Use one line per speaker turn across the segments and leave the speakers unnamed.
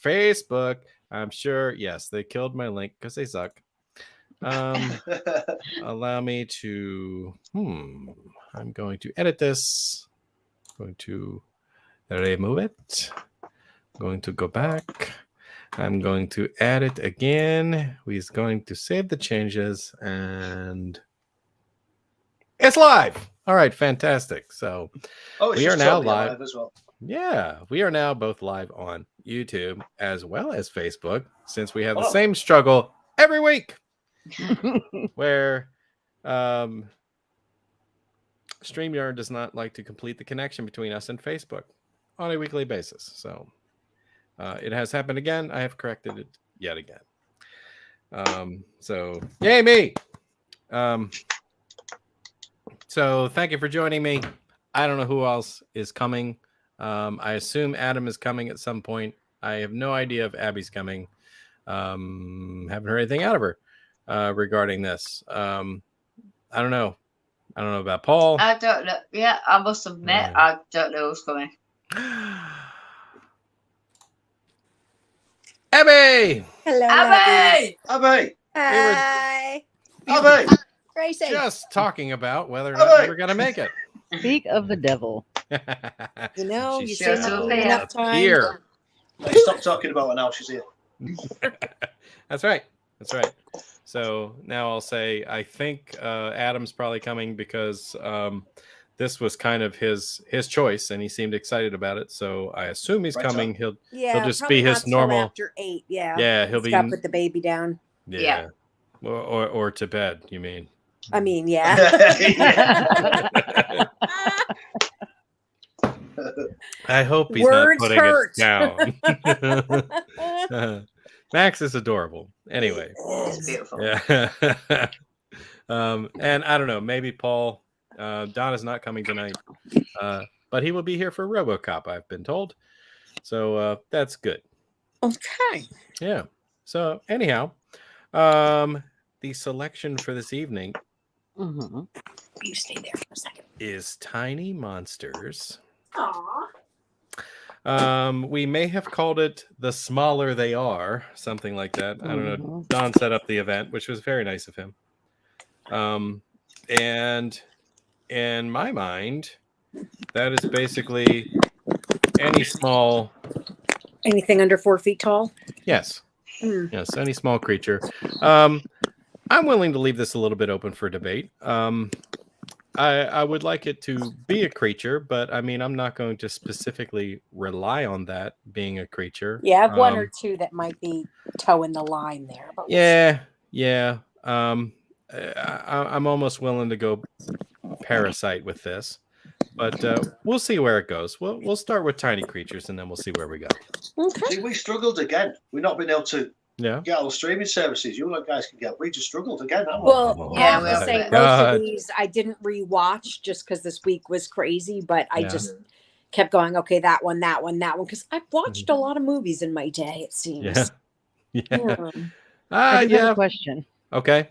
Facebook. I'm sure. Yes, they killed my link because they suck. Allow me to. I'm going to edit this. Going to remove it. Going to go back. I'm going to add it again. We're going to save the changes and it's live. All right, fantastic. So we are now live
as well.
Yeah, we are now both live on YouTube as well as Facebook since we have the same struggle every week where StreamYard does not like to complete the connection between us and Facebook on a weekly basis. So it has happened again. I have corrected it yet again. So yay me. So thank you for joining me. I don't know who else is coming. I assume Adam is coming at some point. I have no idea if Abby's coming. Haven't heard anything out of her regarding this. I don't know. I don't know about Paul.
I don't know. Yeah, I must admit, I don't know who's coming.
Abby!
Hello,
Abby!
Abby!
Hi.
Abby!
Gracie.
Just talking about whether or not we were going to make it.
Speak of the devil.
You know,
She's
you say
still
enough time.
here.
Hey, stop talking about her now. She's here.
That's right. That's right. So now I'll say I think Adam's probably coming because this was kind of his choice and he seemed excited about it. So I assume he's coming. He'll just be his normal
after 8. Yeah.
Yeah, he'll be
got to put the baby down.
Yeah. Or to bed, you mean?
I mean, yeah.
I hope he's
Words
not putting
hurt.
it down. Max is adorable. Anyway.
It's beautiful.
Yeah. And I don't know, maybe Paul, Don is not coming tonight, but he will be here for RoboCop, I've been told. So that's good.
Okay.
Yeah. So anyhow, the selection for this evening
You stay there for a second.
is Tiny Monsters.
Aww.
We may have called it The Smaller They Are, something like that. I don't know. Don set up the event, which was very nice of him. And in my mind, that is basically any small...
Anything under 4 feet tall?
Yes.
Mm.
Yes, any small creature. I'm willing to leave this a little bit open for debate. I would like it to be a creature, but I mean, I'm not going to specifically rely on that being a creature.
Yeah, I have one or two that might be toeing the line there. But
Yeah. I'm almost willing to go parasite with this, but we'll see where it goes. We'll start with tiny creatures, and then we'll see where we go.
Okay.
See, we struggled again. We've not been able to
Yeah.
get all streaming services. You guys can get. We just struggled again, haven't we?
Well,
Yeah,
I have
we
to
have
say
that.
most of these I didn't rewatch just because this week was crazy, but I just kept going, okay, that one, because I've watched a lot of movies in my day, it seems.
Yeah.
I have a question.
Okay.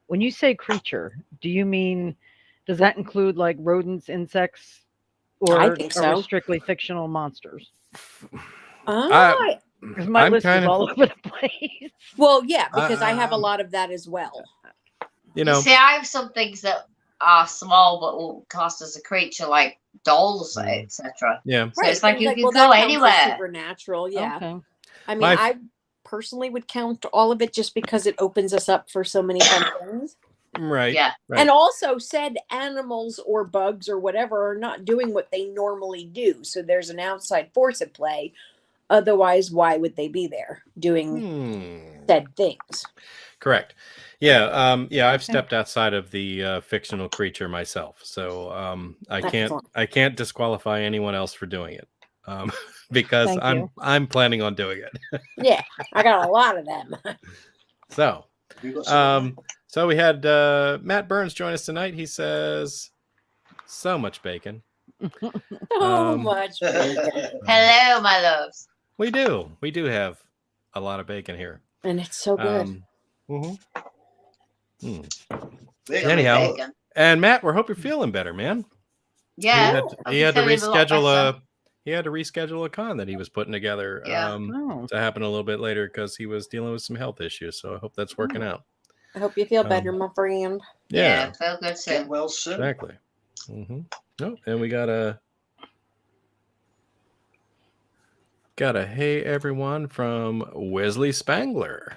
When you say creature, do you mean, does that include like rodents, insects, or
I think
are we
so.
strictly fictional monsters? Because my
I'm
list is
kind of-
all over the place.
Well, yeah, because I have a lot of that as well.
You know,
See, I have some things that are small but will class as a creature, like dolls, etc.
yeah.
So it's like you can
that
go
counts as
anywhere.
Supernatural, yeah.
Okay.
I mean, I personally would count all of it just because it opens us up for so many fun things.
Right.
Yeah.
Right.
And also said animals or bugs or whatever are not doing what they normally do. So there's an outside force at play. Otherwise, why would they be there doing said things?
Correct. Yeah. I've stepped outside of the fictional creature myself, so I can't disqualify anyone else for doing it because I'm planning on doing it.
Yeah, I got a lot of them.
So, so we had Matt Burns join us tonight. He says, "So much bacon."
So much bacon.
Hello, my loves.
We do have a lot of bacon here,
And it's so good.
Anyhow, and Matt, we hope you're feeling better, man.
Yeah,
he had to reschedule he had to reschedule a con that he was putting together
Yeah.
to happen a little bit later because he was dealing with some health issues. So I hope that's working out.
I hope you feel better, my friend.
Yeah,
feel good
Get
soon.
well soon.
exactly. Oh, and we got a hey everyone from Wesley Spangler.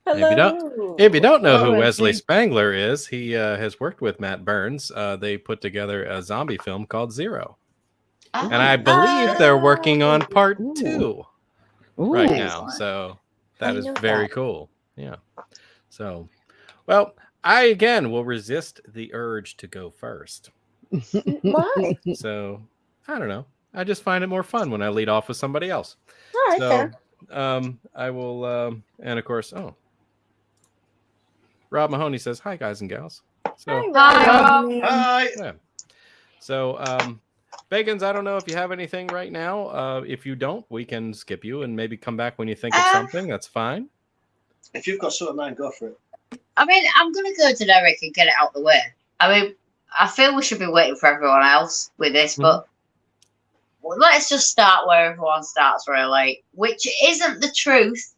Hello.
If you don't know
Hello,
who Wesley
Wesley.
Spangler is, he has worked with Matt Burns. They put together a zombie film called Zero. And I believe they're working on part
Ooh.
2
Ooh.
right now.
Excellent.
So
I
that is
know
very
that.
cool. Yeah. So, well, I again will resist the urge to go first.
Why?
So I don't know. I just find it more fun when I lead off with somebody else.
All right,
So
fair.
I will and of course, Rob Mahoney says, "Hi guys and gals." So
Hi,
Rob.
Hi.
yeah. So Bagans, I don't know if you have anything right now. If you don't, we can skip you and maybe come back when you think of something. That's fine.
If you've got something, man, go for it.
I mean, I'm going to go generic and get it out the way. I mean, I feel we should be waiting for everyone else with this, but let's just start where everyone starts, really, which isn't the truth.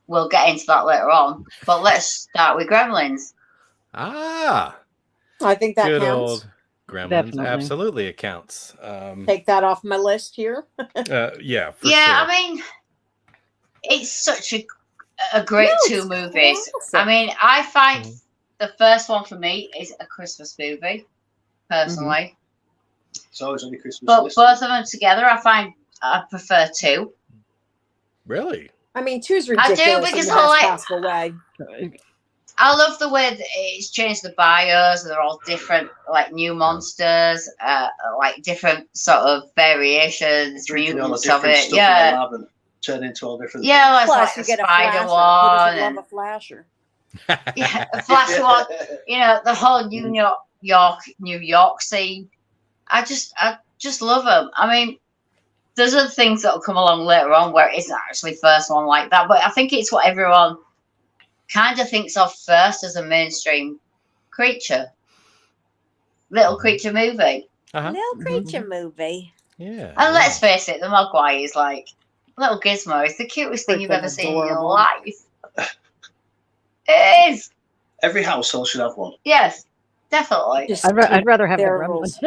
We'll get into that later on, but let's start with Gremlins.
Ah,
I think that
good
counts.
old Gremlins.
Definitely.
Absolutely, it counts.
Take that off my list here.
Yeah, for
Yeah,
sure.
I mean, it's such a great
No,
two
it's
movies.
classic.
I mean, I find the first one for me is a Christmas movie, personally.
It's always on your Christmas
But
list.
both of them together, I prefer two.
Really?
I mean, two's
I do,
ridiculous in
because
the
I
best
like-
possible way.
I love the way that it's changed the bios. They're all different, like new monsters, like different sort of variations,
Drinking all the
mutants of
different
it.
stuff in
Yeah,
the lab and turn into all different.
yeah, like,
Plus,
like
you
the
get a
spider
flasher. Who
one,
doesn't
and
love a flasher?
yeah, the flash one. You know, the whole New York scene. I just love them. I mean, there's other things that will come along later on where it isn't actually first one like that, but I think it's what everyone kind of thinks of first as a mainstream creature, little creature movie.
Little creature movie.
Yeah.
And let's face it, the Mogwai is like little Gizmo. It's the cutest thing you've
Freaking
ever seen in your
adorable.
life. It is.
Every household should have one.
Yes, definitely.
Just
I'd rather have the
their
gremlin.
rules.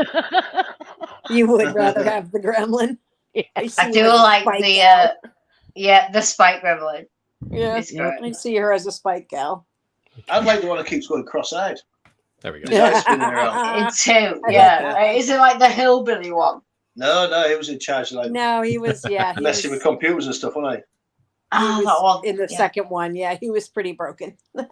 You would rather have the gremlin.
Yeah.
see
I
you
do
as a
like
spike
the
gal.
the Spike Gremlin.
Yeah,
It's great.
I see her as a spike gal.
I'd like the one that keeps going cross-eyed.
There we go.
His eyes spinning around.
In two,
like
yeah.
that.
Is it like the hillbilly one?
No, he was in charge of like
No, he was. Yeah, he
messing with
was,
computers and stuff, wasn't
he
Ah,
was
that one.
in the
Yeah.
second one. Yeah, he was pretty broken.
he?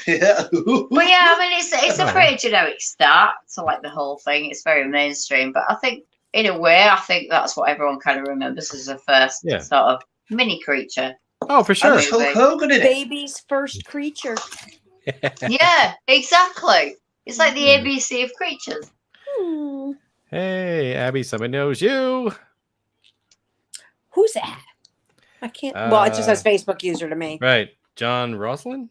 Yeah.
But yeah, I mean, it's a pretty generic start to like the whole thing. It's very mainstream, but I think in a way, I think that's what everyone kind of remembers as the first sort of mini creature.
Oh, for
And
sure.
there's Hulk Hogan in it.
Baby's first creature.
Yeah, exactly. It's like the ABC of creatures.
Hmm.
Hey, Abby, somebody knows you.
Who's that? I can't. Well, it just says Facebook user to me.
Right. John Rosland?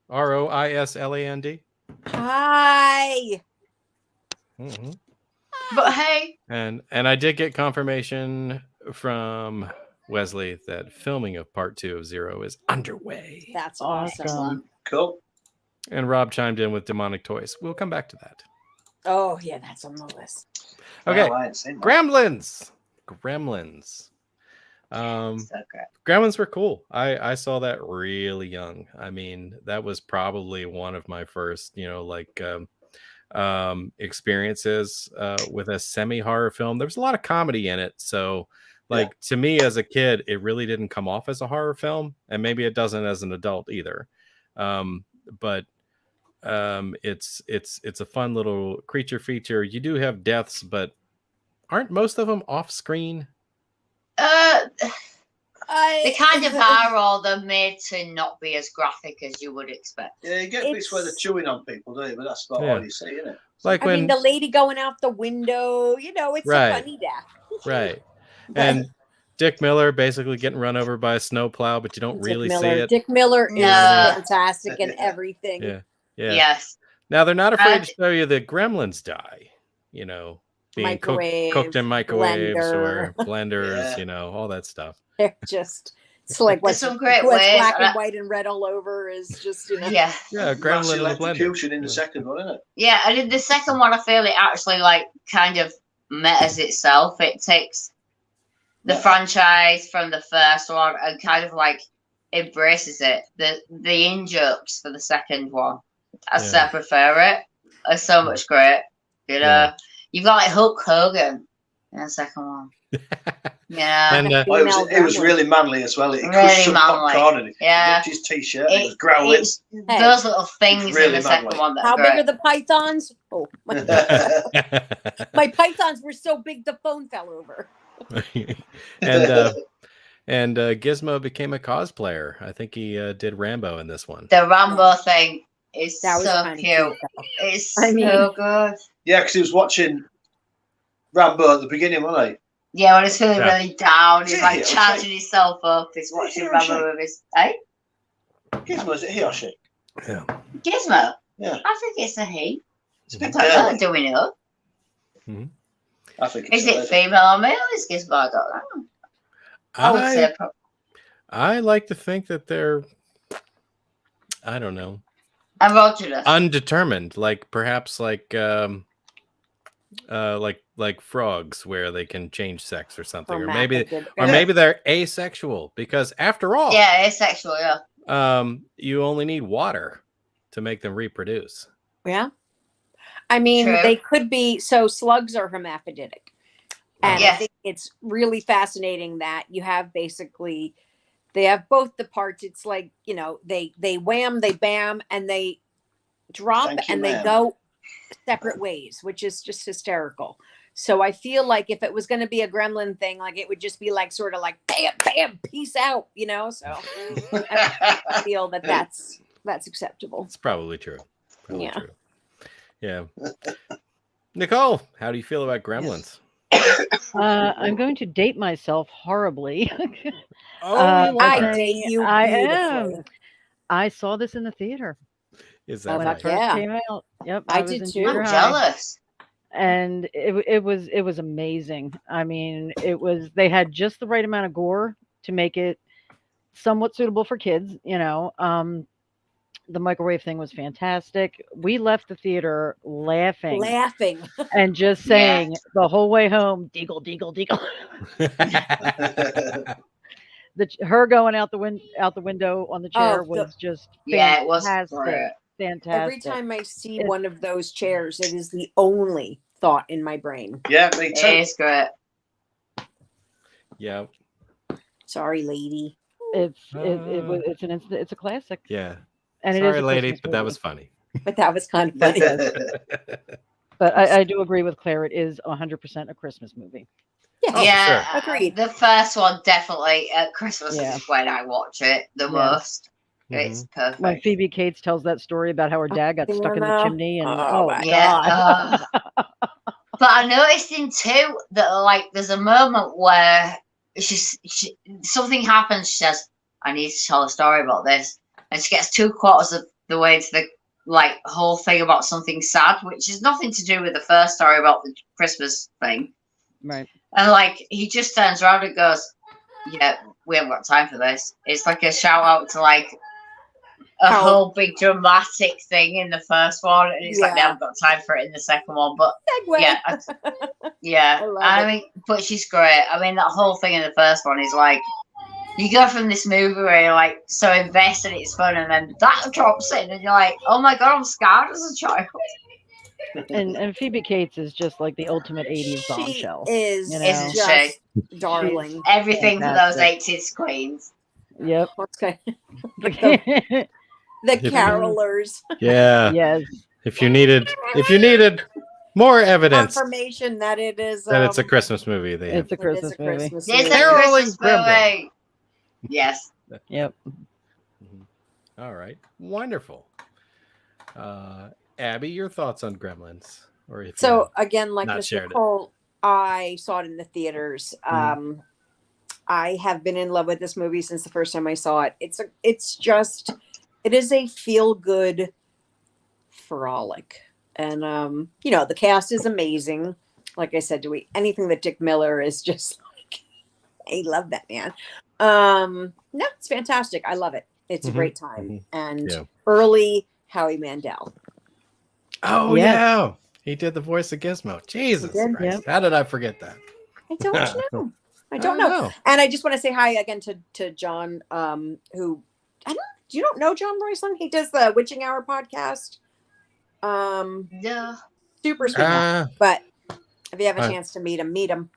Roisland.
Hi.
Mm-hmm.
But hey,
And I did get confirmation from Wesley that filming of part 2 of Zero is underway.
That's awesome.
Awesome.
Cool.
And Rob chimed in with demonic toys. We'll come back to that.
Oh yeah, that's on the list.
Okay.
Well, I ain't seen that.
Gremlins.
so great.
Gremlins were cool. I saw that really young. I mean, that was probably one of my first, experiences with a semi-horror film. There was a lot of comedy in it. So to me as a kid, it really didn't come off as a horror film. And maybe it doesn't as an adult either. But it's a fun little creature feature. You do have deaths, but aren't most of them off screen?
They kind of are, or they're made to not be as graphic as you would expect.
Yeah, you get bits where they're chewing on people, don't you? But that's about all you see, isn't it?
Like
I mean, the lady going out the window, it's
Right.
a funny death.
Right. And Dick Miller basically getting run over by a snowplow, but you don't really see it.
Dick Miller is
No.
fantastic in everything.
Yeah.
Yes.
Now they're not afraid to show you that gremlins die, being
Microwave,
cooked in microwaves or
blender.
blenders,
Yeah.
all that stuff.
They're just, it's like
There's
what's,
some great
what's
ways.
black
and
and
I-
white and red all over is just, you know.
yeah,
Yeah,
Mass
gremlin in the blender.
electrocution in the second one, isn't it?
yeah. And in the second one, I feel it actually like kind of metas itself. It takes the
Yeah.
franchise from the first one and kind of like embraces it. The in jokes for the second one, I
Yeah.
still prefer it. It's so much great.
Yeah.
You've got like Hulk Hogan in the second one.
And
Oh,
Female
it was
gremlin.
really manly as well. He
Really
crushed some
manly.
popcorn and he
Yeah.
ripped his t-shirt and he was growling.
It's those little things
It's really
in the second
manly.
one that
How
are
big
great.
are the pythons? Oh, my pythons were so big the phone fell over.
and Gizmo became a cosplayer. I think he did Rambo in this one.
The Rambo thing is
That was
so
kind of
cute.
cute. Though.
It's
I mean-
so good.
Yeah, because he was watching Rambo at the beginning, wasn't
Yeah, when he's feeling
Yeah.
really down,
Is
he's
it
like
Hiroshi?
charging himself up. He's watching
Hiroshi?
Rambo movies. Hey,
he? Gizmo, is it he or she?
Yeah.
Gizmo.
Yeah.
I think it's a he.
It's a
I
bit
don't know.
girly.
Do we know?
I think
Is
it's a
it
lady.
female or male? Is Gizmo? I don't know. I would say
I like to think that they're, I don't know,
androgynous.
undetermined. Like perhaps like frogs, where they can change sex or something, or maybe they're asexual, because after all,
Yeah, asexual. Yeah.
you only need water to make them reproduce.
Yeah. I mean,
True.
they could be, so slugs are hermaphroditic. And I
Yes.
think it's really fascinating that you have basically, they have both the parts. It's like, they wham, they bam, and they drop
Thank you,
and they
ma'am.
go separate ways, which is just hysterical. So I feel like if it was going to be a gremlin thing, like it would just be like sort of like bam, bam, peace out, So I feel that that's acceptable.
It's probably true. Probably
Yeah.
true. Yeah. Nicole, how do you feel about Gremlins?
I'm going to date myself horribly.
Oh, you
I
are.
date you
I
beautifully.
am. I saw this in the theater
Is that
when
right?
it first
Yeah.
came out. Yep,
I
was
did
in
too.
junior
I'm
high.
jealous.
And it was amazing. I mean, they had just the right amount of gore to make it somewhat suitable for kids. The microwave thing was fantastic. We left the theater laughing and just saying the whole way home, "Deagle, deagle, deagle." Her going out the window on the chair was just
Yeah, it was
fantastic.
great.
Fantastic.
Every time I see one of those chairs, it is the only thought in my brain.
Yeah, me
It
too.
is great.
Yeah.
Sorry, lady.
It's a classic.
Yeah.
And
Sorry,
it is a
lady,
Christmas
but that
movie.
was funny.
But that was kind of funny.
But I do agree with Claire. It is 100% a Christmas movie.
Oh,
yeah,
for
Agreed.
The first one definitely at Christmas
Yeah.
is when I watch it the most. It's perfect.
When Phoebe Cates tells that story about how her dad got stuck in the chimney, and
Oh, my
yeah. But I noticed in 2 that like there's a moment where something happens. She says, "I need to tell a story about this," and she gets 2/4 of the way to the whole thing about something sad, which is nothing to do with the first story about the Christmas thing.
right.
And he just turns around and goes, "Yeah, we haven't got time for this." It's like a shout out to a whole big dramatic thing in the first one, and it's like they haven't got time for it in the second one. But
Segue.
yeah,
I love
I
it.
mean, but she's great. I mean, that whole thing in the first one is like you go from this movie where you're so invested, it's fun, and then that drops in, and you're like, "Oh my god, I'm scarred as a child."
And Phoebe Cates is just like the ultimate 80s
She
bombshell.
is
Isn't
just
she?
darling.
Everything for those
Fantastic.
80s queens.
Yep.
Okay.
Yes.
The carolers.
Yeah. If you needed more evidence
Confirmation that it is.
that it's a Christmas movie, they have.
It's a Christmas movie.
It's
movie.
a
Caroling
Christmas
Gremlin.
movie. Yes.
Yep.
All right. Wonderful. Abby, your thoughts on Gremlins? Or if you
So again, like
not
Miss
shared it.
Nicole, I saw it in the theaters. I have been in love with this movie since the first time I saw it. It is a feel good frolic, and the cast is amazing. like I said, anything that Dick Miller is just like, I love that man. No, it's fantastic. I love it. It's a great time. And early Howie Mandel.
Oh
Yes.
yeah, he did the voice of Gizmo. Jesus
did?
Christ,
Yep.
how did I forget that?
I don't know. I don't know. And I just want to say hi again to John, who you don't know John Roysland? He does the Witching Hour podcast.
Yeah.
Super sweet guy. But if you have a chance to meet him, meet him.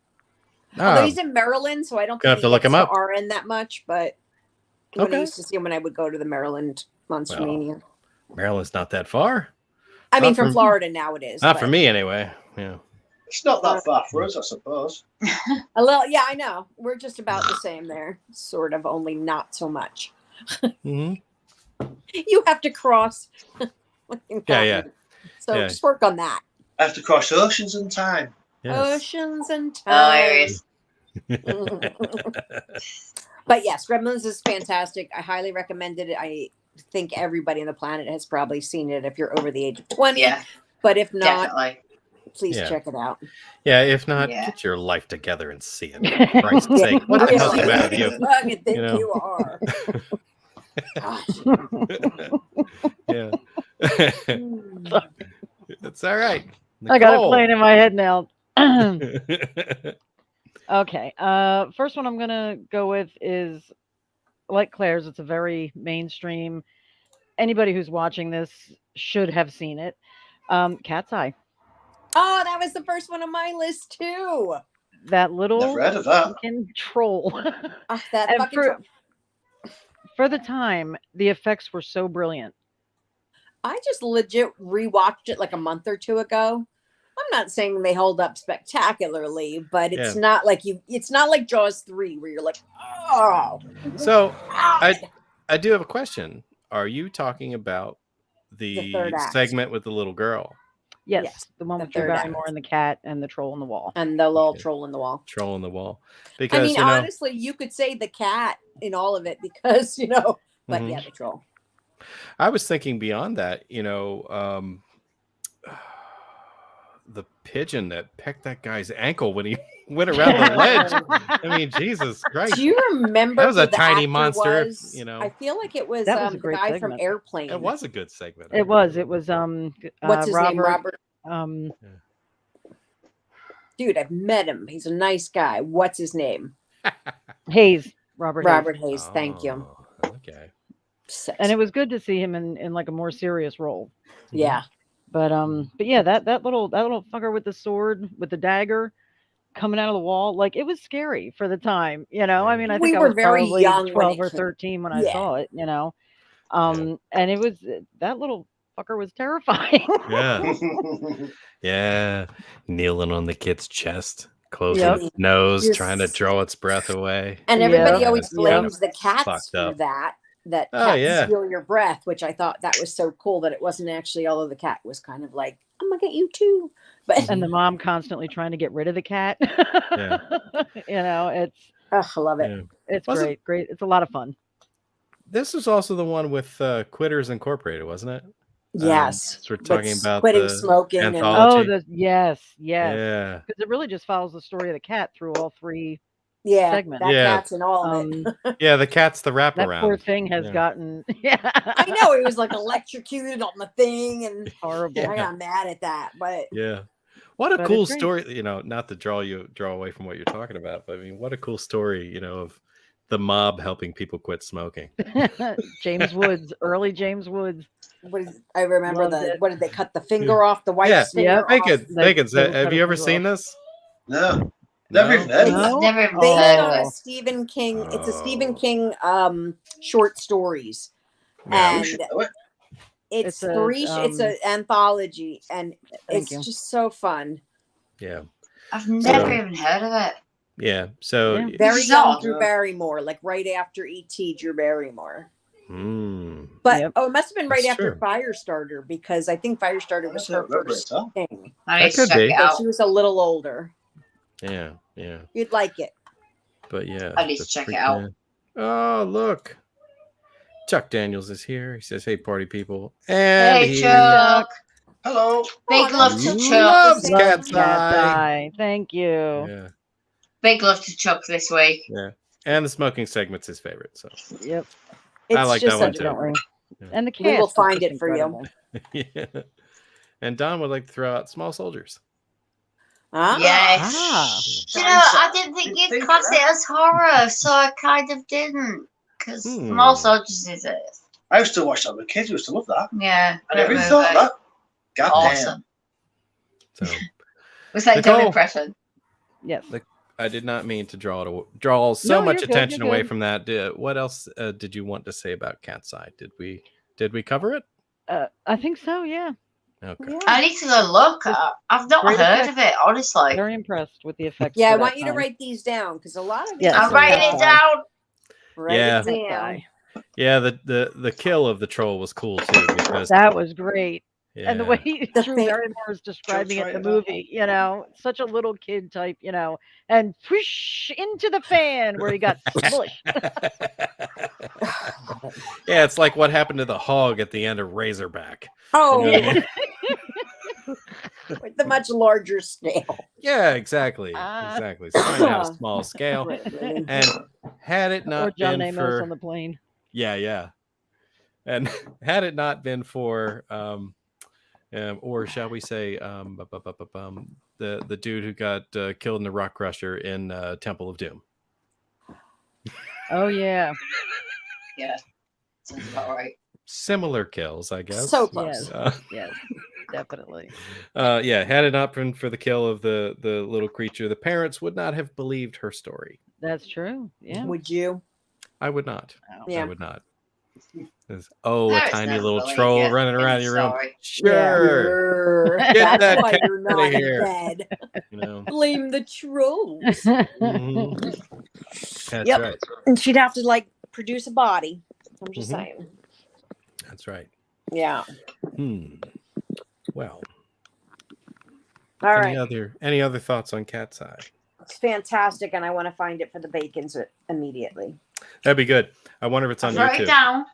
Although he's in Maryland, so I don't think
have to look him up.
RN that much. But when I used to see him when I would go to the Maryland Monster Mania.
Maryland's not that far.
I mean, from Florida now it is.
Not for me anyway. Yeah.
It's not that far for us, I suppose.
A little, yeah, I know. We're just about the same there, sort of, only not so much. You have to cross.
Yeah.
So just work on that.
I have to cross oceans and time.
Yes.
Oceans and time. But yes, Gremlins is fantastic. I highly recommend it. I think everybody on the planet has probably seen it if you're over the age of 20.
Yeah.
But if not,
Definitely.
please check it out.
Yeah, if not, get your life together and see it. For Christ's sake. What the hell's the matter with you?
You think you are.
Yeah. It's all right. Nicole.
I got it playing in my head now. Okay. First one I'm gonna go with is like Claire's. It's a very mainstream. Anybody who's watching this should have seen it. Cat's Eye.
Oh, that was the first one on my list too.
That little
Never heard of that.
fucking troll.
That
And
fucking troll.
For the time, the effects were so brilliant.
I just legit rewatched it like a month or two ago. I'm not saying they hold up spectacularly, but it's not like it's not like Jaws 3 where you're like, oh.
So I do have a question. Are you talking about the segment with the little girl?
Yes. The one with Drew Barrymore and the cat and the troll in the wall.
And the little troll in the wall.
Troll in the wall. Because
honestly, you could say the cat in all of it because, but yeah, the troll.
I was thinking beyond that, the pigeon that pecked that guy's ankle when he went around the ledge. I mean, Jesus Christ.
Do you remember
that was a tiny monster?
I feel like it was,
was
the guy
segment.
from Airplane.
It was a good segment.
It was
what's his name? Robert. Dude, I've met him. He's a nice guy. What's his name?
Hayes. Robert
Hayes. Thank you.
Okay.
And it was good to see him in like a more serious role.
Yeah.
But yeah, that little fucker with the sword, with the dagger coming out of the wall, like it was scary for the time, I mean, I think I was
very
probably
young
12 or 13 when I saw it, and it was, that little fucker was terrifying.
Yeah. Kneeling on the kid's chest, closing its nose, trying to draw its breath away.
And everybody always blames the cats for that cats steal your breath, which I thought that was so cool that it wasn't actually, although the cat was kind of like, I'm gonna get you too. But
and the mom constantly trying to get rid of the cat. It's
I love it.
It's great. It's a lot of fun.
This was also the one with Quitters Incorporated, wasn't it?
Yes.
We're talking about
quitting smoking.
Anthology.
Yes.
Yeah.
Because it really just follows the story of the cat through all three segments.
That cat's in all of it.
Yeah, the cat's the wraparound.
That poor thing has gotten.
I know, it was like electrocuted on the thing and
horrible.
I got mad at that, but
what a cool story. Not to draw away from what you're talking about, but I mean, what a cool story. Of the mob helping people quit smoking.
James Woods, early James Woods.
I remember what did they cut the finger off? The wife's finger off.
Have you ever seen this?
No. Never even heard of it.
Based on a Stephen King. It's a Stephen King short stories. And it's it's an anthology and it's just so fun.
Yeah.
I've never even heard of it.
Yeah. So
very young Drew Barrymore, like right after E.T. Drew Barrymore. But it must have been right after Firestarter because I think Firestarter was her first thing.
I need to check it out.
She was a little older.
Yeah.
You'd like it.
But yeah.
I need to check it out.
Oh, look. Chuck Daniels is here. He says, "Hey, party people." And
hey, Chuck.
Hello.
Big
Oh,
love
that's
to
so
Chuck.
Loves
Love
Cat's
Cat's
Eye.
Eye. Thank you.
Yeah,
Big love to Chuck this week.
yeah. And the smoking segment's his favorite. So
Yep.
I
It's
like
just
that one
such
too.
Definitely.
Yeah.
And the
We will
cast is
find
just
it for you.
incredible.
Yeah. And Don would like to throw out Small Soldiers.
Ah.
Yes.
Ah.
You know, I didn't think you'd class it as horror, so I kind of didn't. Because Small Soldiers is it.
I used to watch that with kids. I used to love that.
Yeah.
I never
great
even thought
movie.
that. God damn.
Awesome.
So
Was that
Nicole.
dumb impression?
Yes.
I did not mean to draw so
No,
much
you're good,
attention
you're
away
good.
from that. What else did you want to say about Cat's Eye? Did we cover it?
I think so. Yeah.
Okay.
Yeah.
I need to go look. I've not
Great
heard
effect.
of it, honestly.
Very impressed with the effects.
Yeah,
for
I
that
want you to
time.
write these down because a lot of these.
Yes.
I'm
so
writing
yeah.
it down.
Write
Yeah.
it
Cat's
down.
Eye.
Yeah, the kill of the troll was cool too because
That was great.
yeah.
And the way
The
Drew
fa-
Barrymore is describing it in the
right
movie, such a little kid type, and whoosh into the fan where he got smushed.
Yeah, it's like what happened to the hog at the end of Razorback.
Oh,
You know?
with the much larger scale.
Yeah, exactly. Exactly. So find out small scale.
Really.
And had it
Or
not
John
been
Amos
for
on the plane.
yeah. And had it not been for or shall we say the dude who got killed in the rock crusher in Temple of Doom.
Oh yeah.
Yeah. Sounds about right.
Similar kills, I guess.
So close.
Yes. Definitely.
Yeah, had it not been for the kill of the little creature, the parents would not have believed her story.
That's true. Yeah.
Would you?
I would not.
Wow.
Yeah.
I would not. A
Parents
tiny
never
little
believe
troll
you
running
in
around
the
your room.
story.
Sure.
That's
that
why
cat
you're
outta
not in
here.
bed.
You know.
Blame the trolls.
Mhm. That's
Yep.
right.
And she'd have to produce a body. I'm just
Mhm.
saying.
That's right.
Yeah.
Well,
All right.
any other thoughts on Cat's Eye?
It's fantastic, and I want to find it for the bacons immediately.
That'd be good. I wonder if it's on
Write it
YouTube.
down.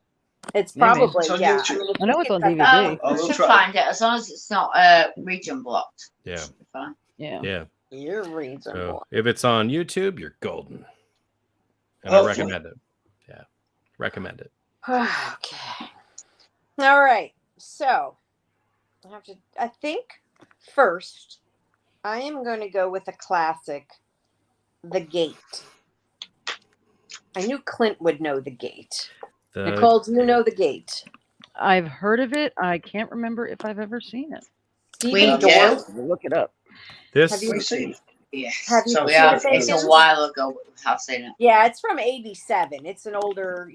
It's
Maybe.
probably
It's on
yeah.
YouTube.
I know it's on
Get that
DVD.
Oh,
I
we'll
should
try.
find it as long as it's not region blocked.
Yeah.
Should be fine.
Yeah.
Yeah.
You're reasonable.
So if it's on YouTube, you're golden. And
Hopefully.
I recommend it. Yeah. Recommend it.
Okay. All right. So I think first I am going to go with a classic, The Gate. I knew Clint would know The Gate. Nicole, do you know The Gate?
I've heard of it. I can't remember if I've ever seen it.
We
Stephen
do.
Dorff.
Look it up.
This
Have you
We've seen.
Yes.
Have you
we
seen
have.
it,
It's
Bacon?
a while ago. We have seen it.
Yeah, it's from '87. It's an older,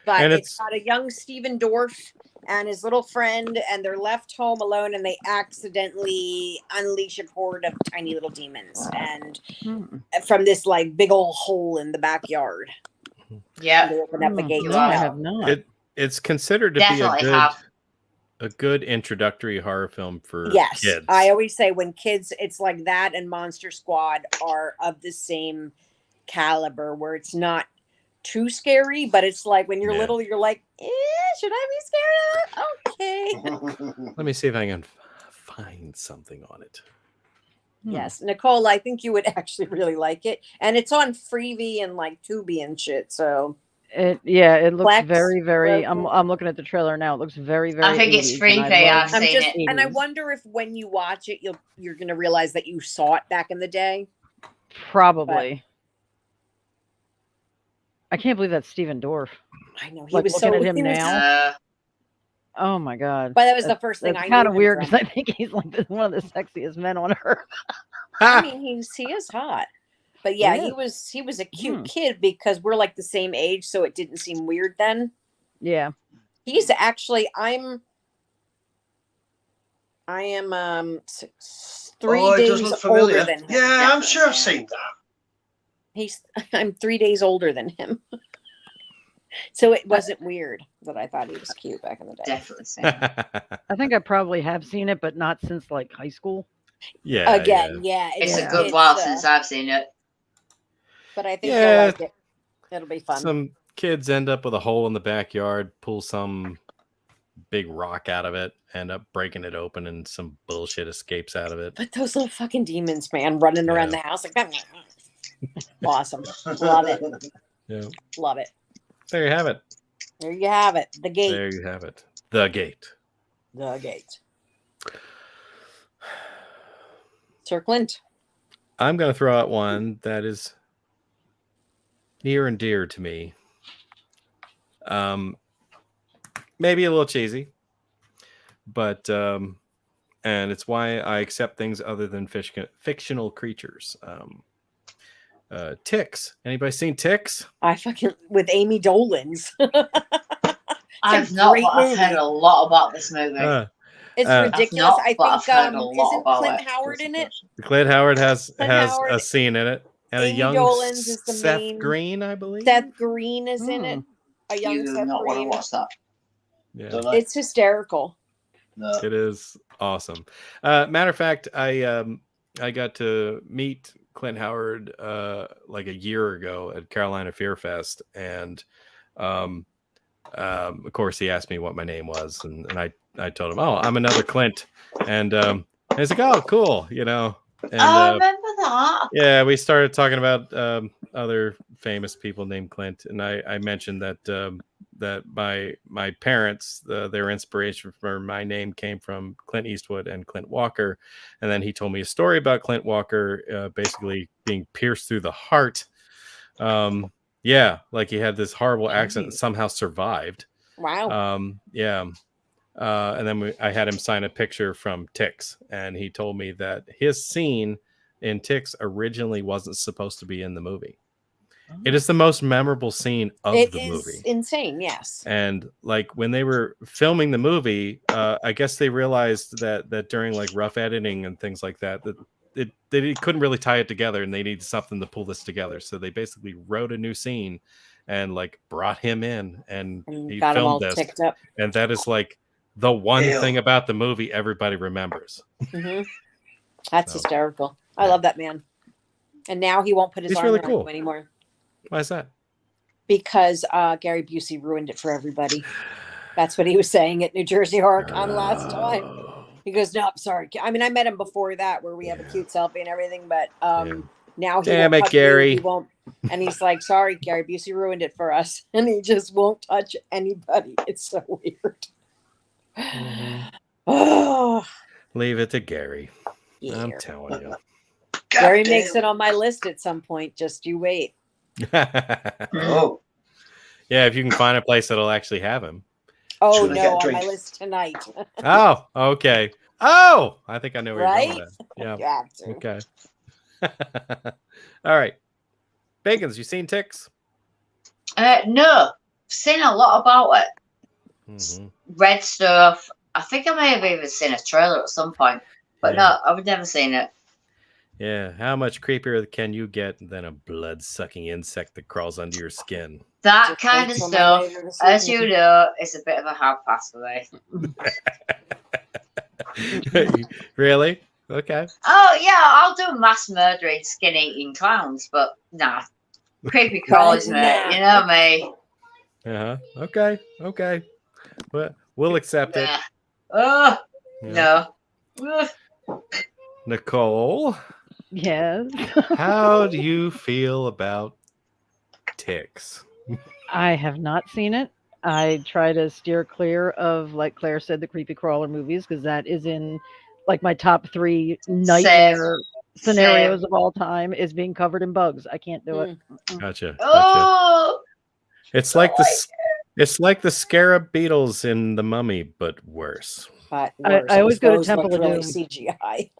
but
And
it's got a young Stephen Dorff and his little friend, and they're left home alone, and they accidentally unleash a horde of tiny little demons, and from this big old hole in the backyard.
Yeah.
They open up the gate.
No,
to
I
hell.
have not.
it's considered to
Definitely
be
have.
a good introductory horror film for
Yes,
kids.
I always say when kids, it's like that and Monster Squad are of the same caliber, where it's not too scary, but it's like when you're
Yeah.
little, you're like, should I be scared of that? Okay.
Let me see if I can find something on it.
Yes, Nicole, I think you would actually really like it, and it's on Freevee and Tubi and shit. So
It looks
Plex,
very, very.
Roku.
I'm looking at the trailer now. It looks very, very.
I think it's
80s,
free
and I
pay.
love
I've seen it.
and I
80s.
wonder if when you watch it, you're going to realize that you saw it back in the day.
Probably. I can't believe that's Stephen Dorff.
I know he
Like,
was
looking
so
at him
he was-
now. Oh my god!
But that was the first thing
That's
I
kind
knew
of
him
weird
from.
because I think he's one of the sexiest men on earth.
I mean, he is hot. But yeah,
Yeah.
he was a cute kid because we're the same age, so it didn't seem weird then.
Yeah.
He's actually I am 3
Oh, it does
days
look familiar.
older than him.
Yeah, I'm sure I've seen that.
I'm 3 days older than him. So it wasn't weird that I thought he was cute back in the day.
Definitely seen it.
I think I probably have seen it, but not since high school.
yeah.
Again, yeah.
It's
Yeah.
a good while since I've seen it.
But I think
Yeah.
you'll like it. It'll be fun.
Some kids end up with a hole in the backyard, pull some big rock out of it, end up breaking it open, and some bullshit escapes out of it.
But those little fucking demons, man, running around the house like that. Awesome. Love it.
Yeah.
Love it.
There you have it.
There you have it. The gate.
There you have it. The gate.
The gate. Sir Clint.
I'm going to throw out one that is near and dear to me. Maybe a little cheesy, but and it's why I accept things other than fictional creatures. Ticks. Anybody seen Ticks?
I fucking with Amy Dolan's.
I've not,
great
but I've
movie.
heard a lot about this movie.
It's ridiculous.
not,
I
but
think
I've heard a lot
isn't
about
Clint
it.
Howard in it?
Clint Howard has
Howard,
a scene in it, and
Amy
a young
Dolan's is the
Seth
main-
Green, I believe.
Seth Green is in it. A young
You do
Seth
not want to
Green.
watch that.
Yeah.
Don't I?
It's hysterical.
No.
It is awesome. Matter of fact, I got to meet Clint Howard like a year ago at Carolina Fear Fest, and of course he asked me what my name was, and I told him, "Oh, I'm another Clint," and he's like, "Oh, cool," you know. And
I remember that.
yeah, we started talking about other famous people named Clint, and I mentioned that that my parents, their inspiration for my name came from Clint Eastwood and Clint Walker, and then he told me a story about Clint Walker basically being pierced through the heart. Yeah, like he had this horrible accident and somehow survived.
Wow.
Yeah. And then I had him sign a picture from Ticks, and he told me that his scene in Ticks originally wasn't supposed to be in the movie. It is the most memorable scene of
It
the
is
movie.
insane, yes.
And like when they were filming the movie, I guess they realized that during like rough editing and things like that, they couldn't really tie it together, and they needed something to pull this together. So they basically wrote a new scene and like brought him in, and he
got him all
filmed this.
ticked up.
And that is like the one
Ew.
thing about the movie everybody remembers.
Mm-hmm. That's
So,
hysterical. I
yeah.
love that man. And now he won't put his
He's
arm
really
around
cool.
you anymore
Why is that?
because Gary Busey ruined it for everybody. That's what he was saying at New Jersey Horror Con last time. He goes, "No, I'm sorry." I mean, I met him before that, where we have a cute selfie and everything, but now he
Damn
won't
it,
hug you,
Gary.
he won't, and he's like, "Sorry, Gary Busey ruined it for us," and he just won't touch anybody. It's so weird. Oh,
Leave it to Gary.
yeah.
I'm telling you.
Gary
God
makes
damn.
it on my list at some point. Just you wait.
Oh,
Yeah, if you can find a place that'll actually have him.
Oh
Should I
no,
get a
on
drink?
my list tonight.
Oh, okay. Oh, I think I know where you're going with that.
You
Yeah.
have to.
Okay. All right. Bacons, you seen Ticks?
No, seen a lot about it.
Mhm.
Read stuff. I think I may have even seen a trailer at some point, but
Yeah.
no, I've never seen it.
Yeah. How much creepier can you get than a blood-sucking insect that crawls under your skin?
That
Just
kind
wait
of
till my
stuff,
later this
as you
evening.
know, is a bit of a hard pass for me.
Really? Okay.
Oh yeah, I'll do mass murdering, skin eating clowns, but nah, creepy crawlies, mate. You know me.
Uh-huh. Okay. Okay. Well, we'll accept it.
Nah. Oh
Yeah.
no.
Nicole,
Yes.
how do you feel about Ticks?
I have not seen it. I try to steer clear of, like Claire said, the creepy crawler movies, because that is in like my top 3 nightmare scenarios of all time, is being covered in bugs. I can't do it.
Gotcha. Gotcha.
Oh,
It's like it's like the scarab beetles in The Mummy, but worse.
But
I
worse,
always go to
those
Temple
look
of
really
Doom.
CGI.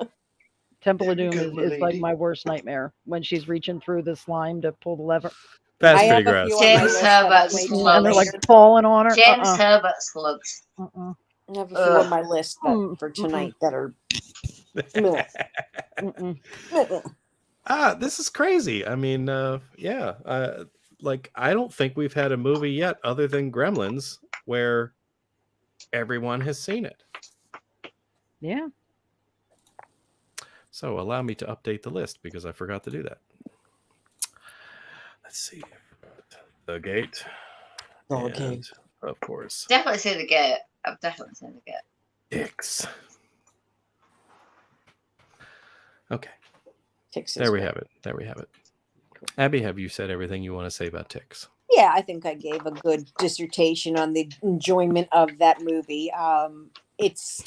Temple of Doom
Good
is like
lady.
my worst nightmare when she's reaching through the slime to pull the lever.
That's
I
pretty
have a
gross.
few on my
James
list that I'll
Herbert's
wait till
slugs.
And they're like
later.
falling on her.
James Herbert slugs.
Uh-uh.
I have a few on my list that,
Mm,
for tonight that are.
Mm-mm.
This is crazy. I mean, yeah. Like I don't think we've had a movie yet other than Gremlins where everyone has seen it.
Yeah.
So allow me to update the list because I forgot to do that. Let's see. The Gate.
The
and,
Gate.
of course.
Definitely see the gate. I've definitely seen it.
Ticks. Okay.
Ticks is
There we
great.
have it. There we have it. Abby, have you said everything you want to say about ticks?
Yeah, I think I gave a good dissertation on the enjoyment of that movie. It's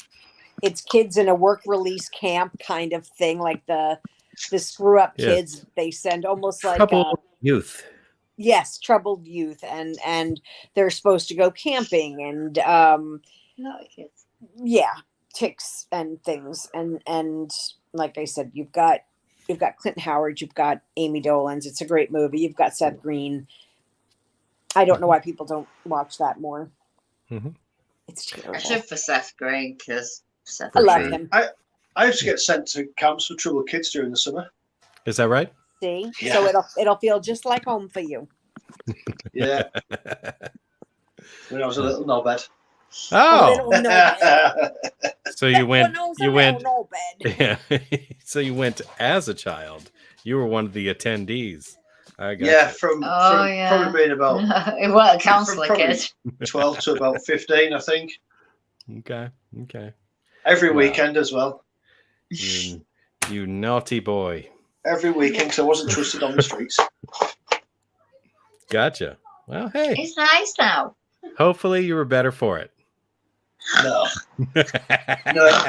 kids in a work release camp kind of thing, like the screw up
Yes.
kids they send, almost like
Troubled youth.
yes, troubled youth, and they're supposed to go camping and
Not kids.
yeah, ticks and things, and like I said, you've got Clint Howard, you've got Amy Dolenz. It's a great movie. You've got Seth Green. I don't know why people don't watch that more.
Mhm.
It's
I
terrible.
should for Seth Green because Seth
I love
Green.
him.
I used to get sent to camps for troubled kids during the summer.
Is that right?
See,
Yeah.
so it'll feel just like home for you.
Yeah, when I was a little knobhead.
Oh,
Little no
so you went. You went.
no bed.
Yeah. So you went as a child. You were one of the attendees. I got
Yeah,
you.
from
yeah.
probably being about
It wasn't a counselor
Probably-
kid.
12 to about 15, I think.
Okay. Okay.
Every
Wow.
weekend as well.
You naughty boy.
Every weekend, because I wasn't trusted on the streets.
Gotcha. Well, hey.
It's nice now.
Hopefully you were better for it.
No, no.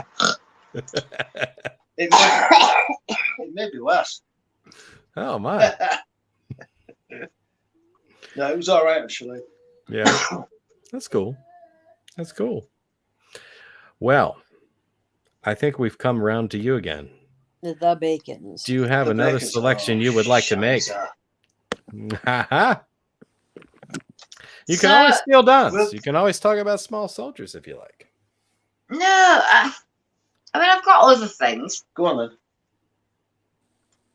It made me worse.
Oh my.
No, it was all right, actually.
Yeah. That's cool. That's cool. Well, I think we've come around to you again.
The Bacons.
Do you have
The
another
Bacons,
selection you would like to make?
shiza.
Ha You can
So-
always steal dance.
Well-
You can always talk about small soldiers if you like.
No, I mean I've got other things.
Go on then.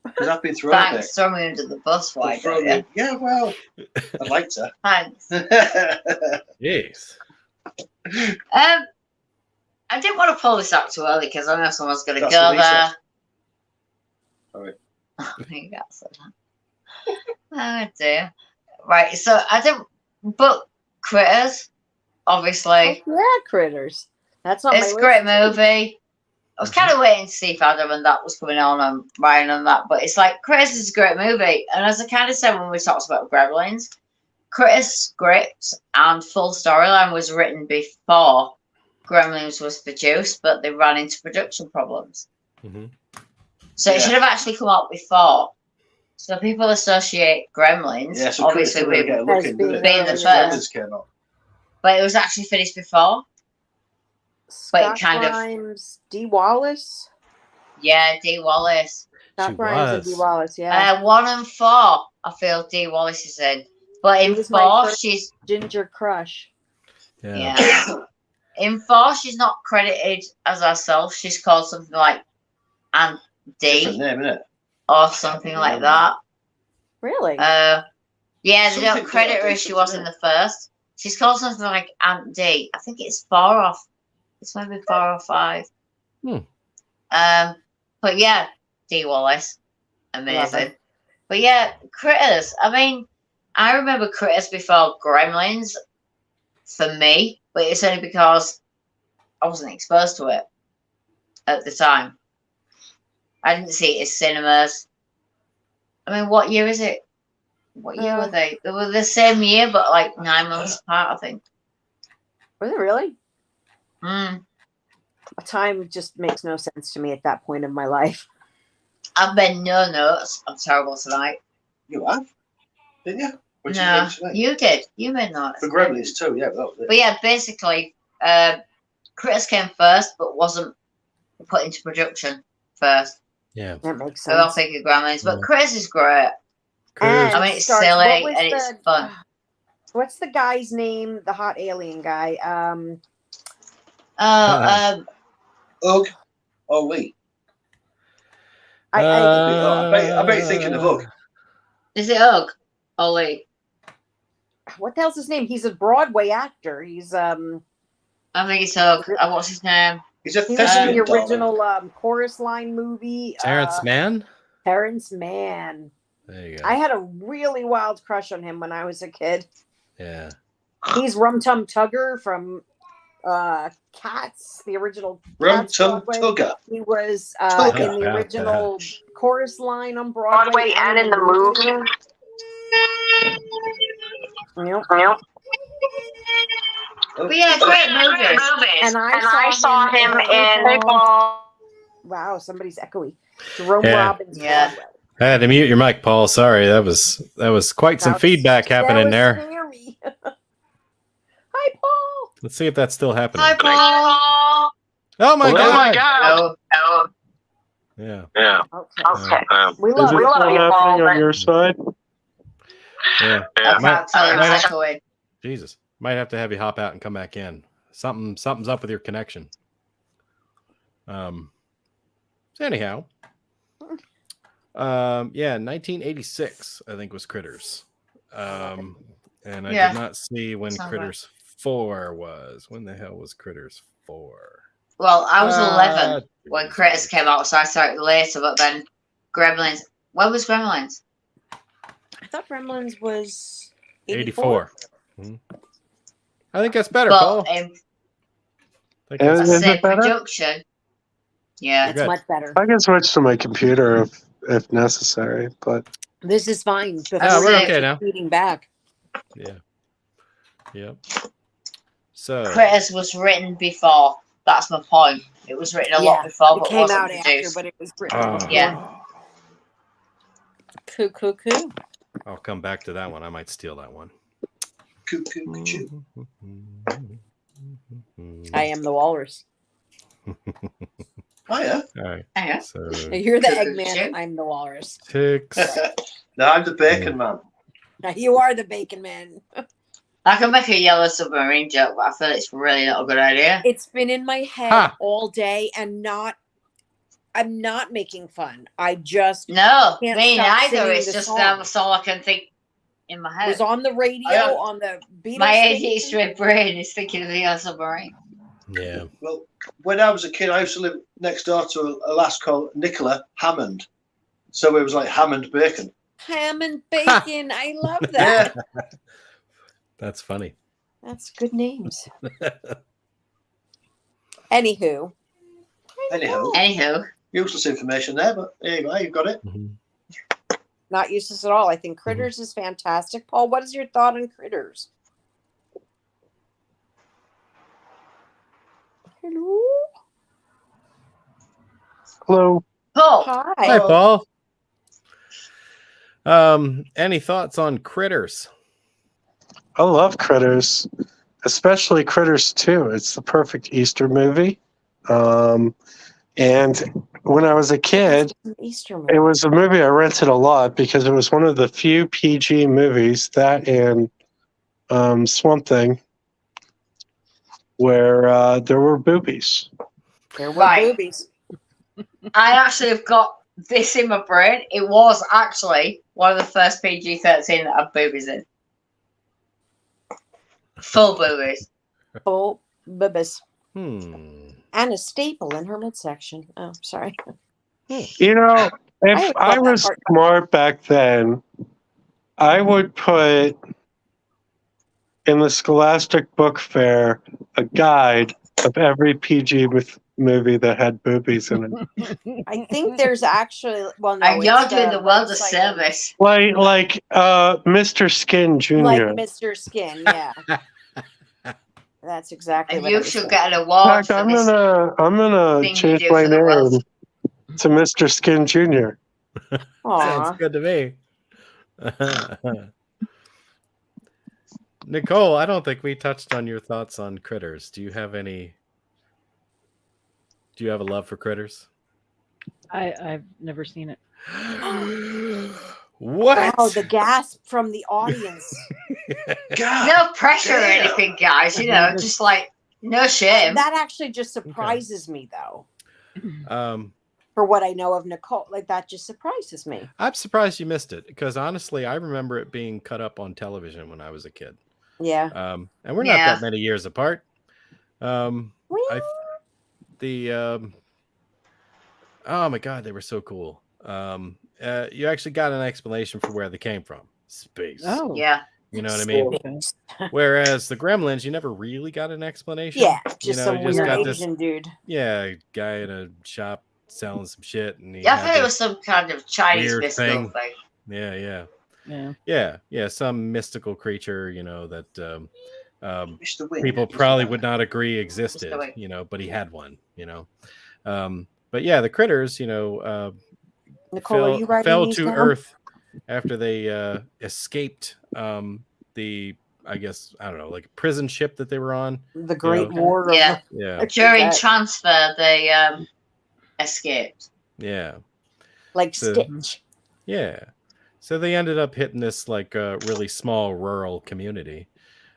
Because I've been through a bit.
Thanks, throw me under the bus. Why
Throw
don't
me-
you?
Yeah, well, I'd like to.
Thanks.
Yes.
I didn't want to pull this out too early because I know someone's going to
That's
go
what he
there.
said. Sorry.
You got that. Oh dear. Right, so I didn't book Critters, obviously.
Yeah, Critters. That's not
It's a
my
great
list.
movie. I was kind of waiting to see if Adam and that was coming on and Ryan and that, but it's like Critters is a great movie. And as I kind of said when we talked about Gremlins, Critters script and full storyline was written before Gremlins was produced, but they ran into production problems.
Mhm.
So it
Yeah.
should have actually come out before. So people associate Gremlins,
Yeah, so
obviously,
Chris
with,
get a look in, didn't it?
being the
As
first.
Gremlins came out.
but it was actually finished before.
Scott
kind of-
Grimes, Dee Wallace.
Yeah, Dee Wallace.
Scott
She
Grimes and
was.
Dee Wallace. Yeah.
1 and 4, I feel Dee Wallace is in. But
He
in
was my
4,
first-
she's
Ginger Crush.
Yeah.
yeah. In 4, she's not credited as herself. She's called something like Aunt
Different
D
name, innit?
or something like that.
Really?
Yeah, they
Something
don't credit her as she was in the first. She's called something like Aunt D. I think it's 4 or it's maybe 4 or 5.
Hmm.
But yeah, Dee Wallace,
Love
amazing.
her.
But yeah, Critters. I mean, I remember Critters before Gremlins for me, but it's only because I wasn't exposed to it at the time. I didn't see it in cinemas. I mean, what year is it? What year were they? They were the same year, but like 9 months apart, I think.
Was it really?
Mm.
Time just makes no sense to me at that point in my life.
I've made no notes. I'm terrible tonight.
You have? Didn't you? What did you
No,
make tonight?
you did. You made notes.
For Gremlins too, yeah, that was it.
But yeah, basically, Critters came first, but wasn't put into production first.
Yeah.
That makes
So I'll
sense.
think of Gremlins, but
Yeah.
Critters is great.
Critters.
I mean, it's
Starts-
silly
what was
and it's fun.
What's the guy's name? The hot alien guy.
Oh,
Ugh. Oh, Lee. I bet you're thinking of Ugg.
is it Ugg? Ollie?
what the hell's his name? He's a Broadway actor. He's
I think it's Ugg. What's his name?
He's a
he was in
thespian,
the
darling.
original Chorus Line movie.
Terrence Mann?
Terrence Mann.
There you go.
I had a really wild crush on him when I was a kid.
Yeah.
He's Rum Tum Tugger from Cats, the original
Rum
Cats
Tum
Broadway.
Tugger.
He was
Tugger.
in the original chorus line on Broadway and in the movie. Yep.
But yeah, great movies.
And I saw him in. Wow, somebody's echoey. Jerome
Yeah.
Robbins.
Yeah.
Broadway.
I had to mute your mic, Paul. Sorry, that was quite some
That was-
feedback happening
that was
there.
scary. Hi, Paul.
Let's see if that's still happening.
Hi, Paul.
Oh my god!
Oh,
Yeah.
Okay.
Is
We
Is
love
it
you,
still
Paul.
happening on your side?
Yeah.
I
Might-
can't tell you
might-
what's echoing.
Jesus, might have to have you hop out and come back in. Something's up with your connection. So anyhow, yeah, 1986 I think was Critters, and I
Yeah.
did not see when
Sounds
Critters 4 was. When the hell was Critters 4?
Well, I was 11 when
Jesus.
Critters came out, so I started later. But then Gremlins. When was Gremlins?
I thought Gremlins was
84. Mhm. I think that's better,
But
Paul. I think
Yeah,
that's
I
Is it
said
better?
production. Yeah.
It's
Good.
much better.
I can switch to my computer if necessary, but
This is fine. Before
Yeah, we're
okay
keep
now.
feeding back.
Yeah. Yep. So
Critters was written before. That's my point. It was written a lot before,
It
but
came
wasn't
out after,
produced.
but it was written.
Oh.
before.
Yeah.
Coo.
I'll come back to that one. I might steal that one.
Cuckoo, cuckoo.
I am the walrus.
Oh, yeah.
All right.
Hang on.
So
You're the
Coo-coo,
Eggman.
choo.
I'm the walrus.
6.
No, I'm the bacon man.
You are the bacon man.
I can make a yellow submarine joke, but I feel it's really not a good idea.
It's been in my head
Ha!
all day, and I'm not making fun. I just
No,
Can't
me
stop
neither.
singing
It's
the
just
song.
that's all I can think in my head.
was on the radio
I am-
on the Beatles.
My
station.
ADHD brain is thinking of the yellow submarine.
Yeah.
Well, when I was a kid, I used to live next door to a lass called Nicola Hammond. So it was like Hammond bacon.
Ham and bacon. I love that.
That's funny.
That's good names. Anywho,
Anywho,
Useless information there, but there you go. You've got it.
Mhm.
not useless at all. I think Critters is fantastic. Paul, what is your thought on Critters? Hello.
hello.
Paul.
Hi,
Hi.
Paul. Any thoughts on Critters?
I love Critters, especially Critters 2. It's the perfect Easter movie. And when I was a kid,
Easter
it was a movie I rented a lot because it was one of the few PG movies, that and Swamp Thing, where there were boobies.
There were
Right.
boobies.
I actually have got this in my brain. It was actually one of the first PG-13 that had boobies in. Full boobies.
Full boobies. And a staple in her midsection. Oh, sorry.
You know, if
I
I
love that
was
part.
smart back then, I would put in the Scholastic Book Fair a guide of every PG movie that had boobies in it.
I think there's actually no.
And you're
it's
doing the world a
website.
service.
Like Mr. Skin Jr.
Like Mr. Skin, yeah. That's exactly
And
what
you
I was
should
saying.
get an
In
award
fact,
for
I'm
this.
gonna
thing you
change
do
my
for the world.
name to Mr. Skin Jr.
Sounds
Aw.
good to me. Nicole, I don't think we touched on your thoughts on Critters. Do you have a love for Critters?
I've never seen it.
What?
Wow, the gasp from the audience.
God.
No pressure or
damn.
anything, guys. You know, just like no shame.
That actually just surprises me, though. For what I know of Nicole, like that just surprises me.
I'm surprised you missed it because honestly, I remember it being cut up on television when I was a kid.
Yeah.
And we're not
Yeah.
that many years apart. Oh my god, they were so cool. You actually got an explanation for where they came from. Space.
Oh,
Yeah.
You know what I mean?
Okay.
Whereas the Gremlins, you never really got an explanation.
Yeah,
You
just
know,
some
you just
weird
got this
Asian dude.
guy in a shop selling some shit, and he
Yeah, I
had
thought it
this
was some kind of Chinese
weird
mystical
thing.
thing.
Yeah, some mystical creature, you know, that
Mr. Wing.
people probably would not agree existed,
Wing.
you know, but he had one, you know. But yeah, the critters, you know,
Nicole, are you writing
fell
these
to
down?
Earth after they escaped the, I guess, I don't know, like prison ship that they were on.
The Great
know,
War.
Yeah.
Yeah,
During transfer, they escaped.
yeah,
like
So-
Stitch.
yeah. So they ended up hitting this like really small rural community,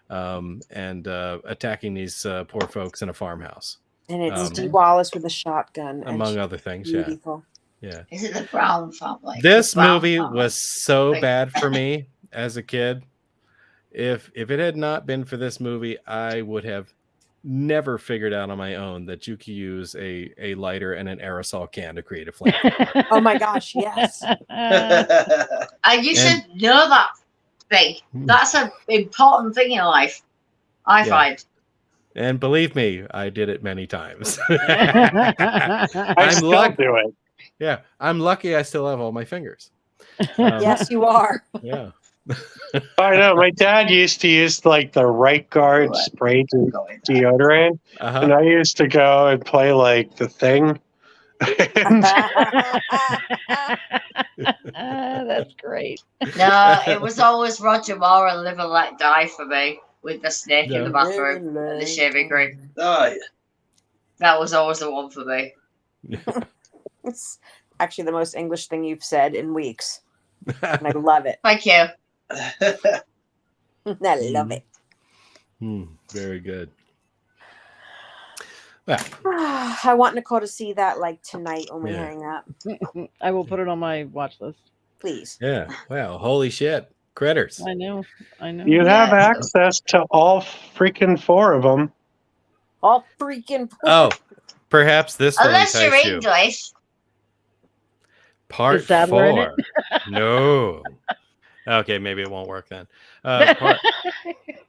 and attacking these poor folks in a farmhouse,
And it's
Um,
Steve Wallace with a shotgun. and
among
she's
other things.
beautiful.
Yeah.
Is it the Brown family?
This
The Brown
movie
family.
was so
Like-
bad for me as a kid. If it had not been for this movie, I would have never figured out on my own that you could use a lighter and an aerosol can to create a flame.
Oh my gosh, yes.
And you should know that thing. That's an important thing in life, I
Yeah.
find.
And believe me, I did it many times.
I
I'm
still
lucky.
do it.
Yeah, I'm lucky I still have all my fingers. Um,
Yes, you are.
Yeah.
I know. My dad used to use like the Right Guard
Right.
spray
Going.
deodorant,
Uh-huh.
and I used to go and play like the thing.
That's great.
No, it was always Roger Moore and Live and Let Die for me with the snake in
Yeah.
the bathroom and the shaving cream.
Oh, yeah.
That was always the one for me.
It's actually the most English thing you've said in weeks. And I love it.
Thank you.
I love it.
Very good. Well,
I want Nicole to see that like tonight when we
Yeah.
hang up.
I will put it on my watch list.
Please.
yeah. Wow. Holy shit. Critters.
I know.
You have
Yeah.
access to all freaking 4 of them.
All freaking
Oh, perhaps this will
Unless you're
entice you.
English.
Part
Is Sadler in
4. No. Okay, maybe it won't work then.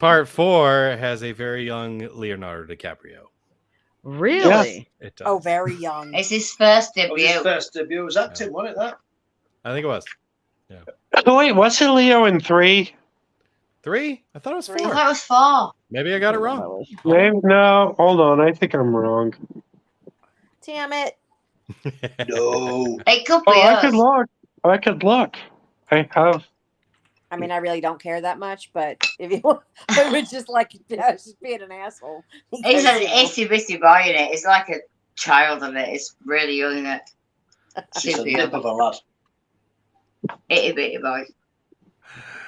Part 4 has a very young Leonardo DiCaprio.
Really?
It does.
Oh, very young.
It's his first
That was his
debut.
first debut. Was acting, wasn't it? That?
I think it was.
Oh, wait, wasn't Leo in 3?
3? I thought it was 4.
Three.
I thought it was 4.
Maybe I got it wrong.
Maybe, no, hold on. I think I'm wrong.
Damn it.
No.
It could be
Oh, I
us.
could look. I could look. I have.
I mean, I really don't care that much, but if you I would just like just being an asshole.
He's
Because,
an
you know,
itty bitty boy in it. It's like a child in it. It's really young in it.
Just a
Super
nip of
young.
a lad.
Itty bitty boy.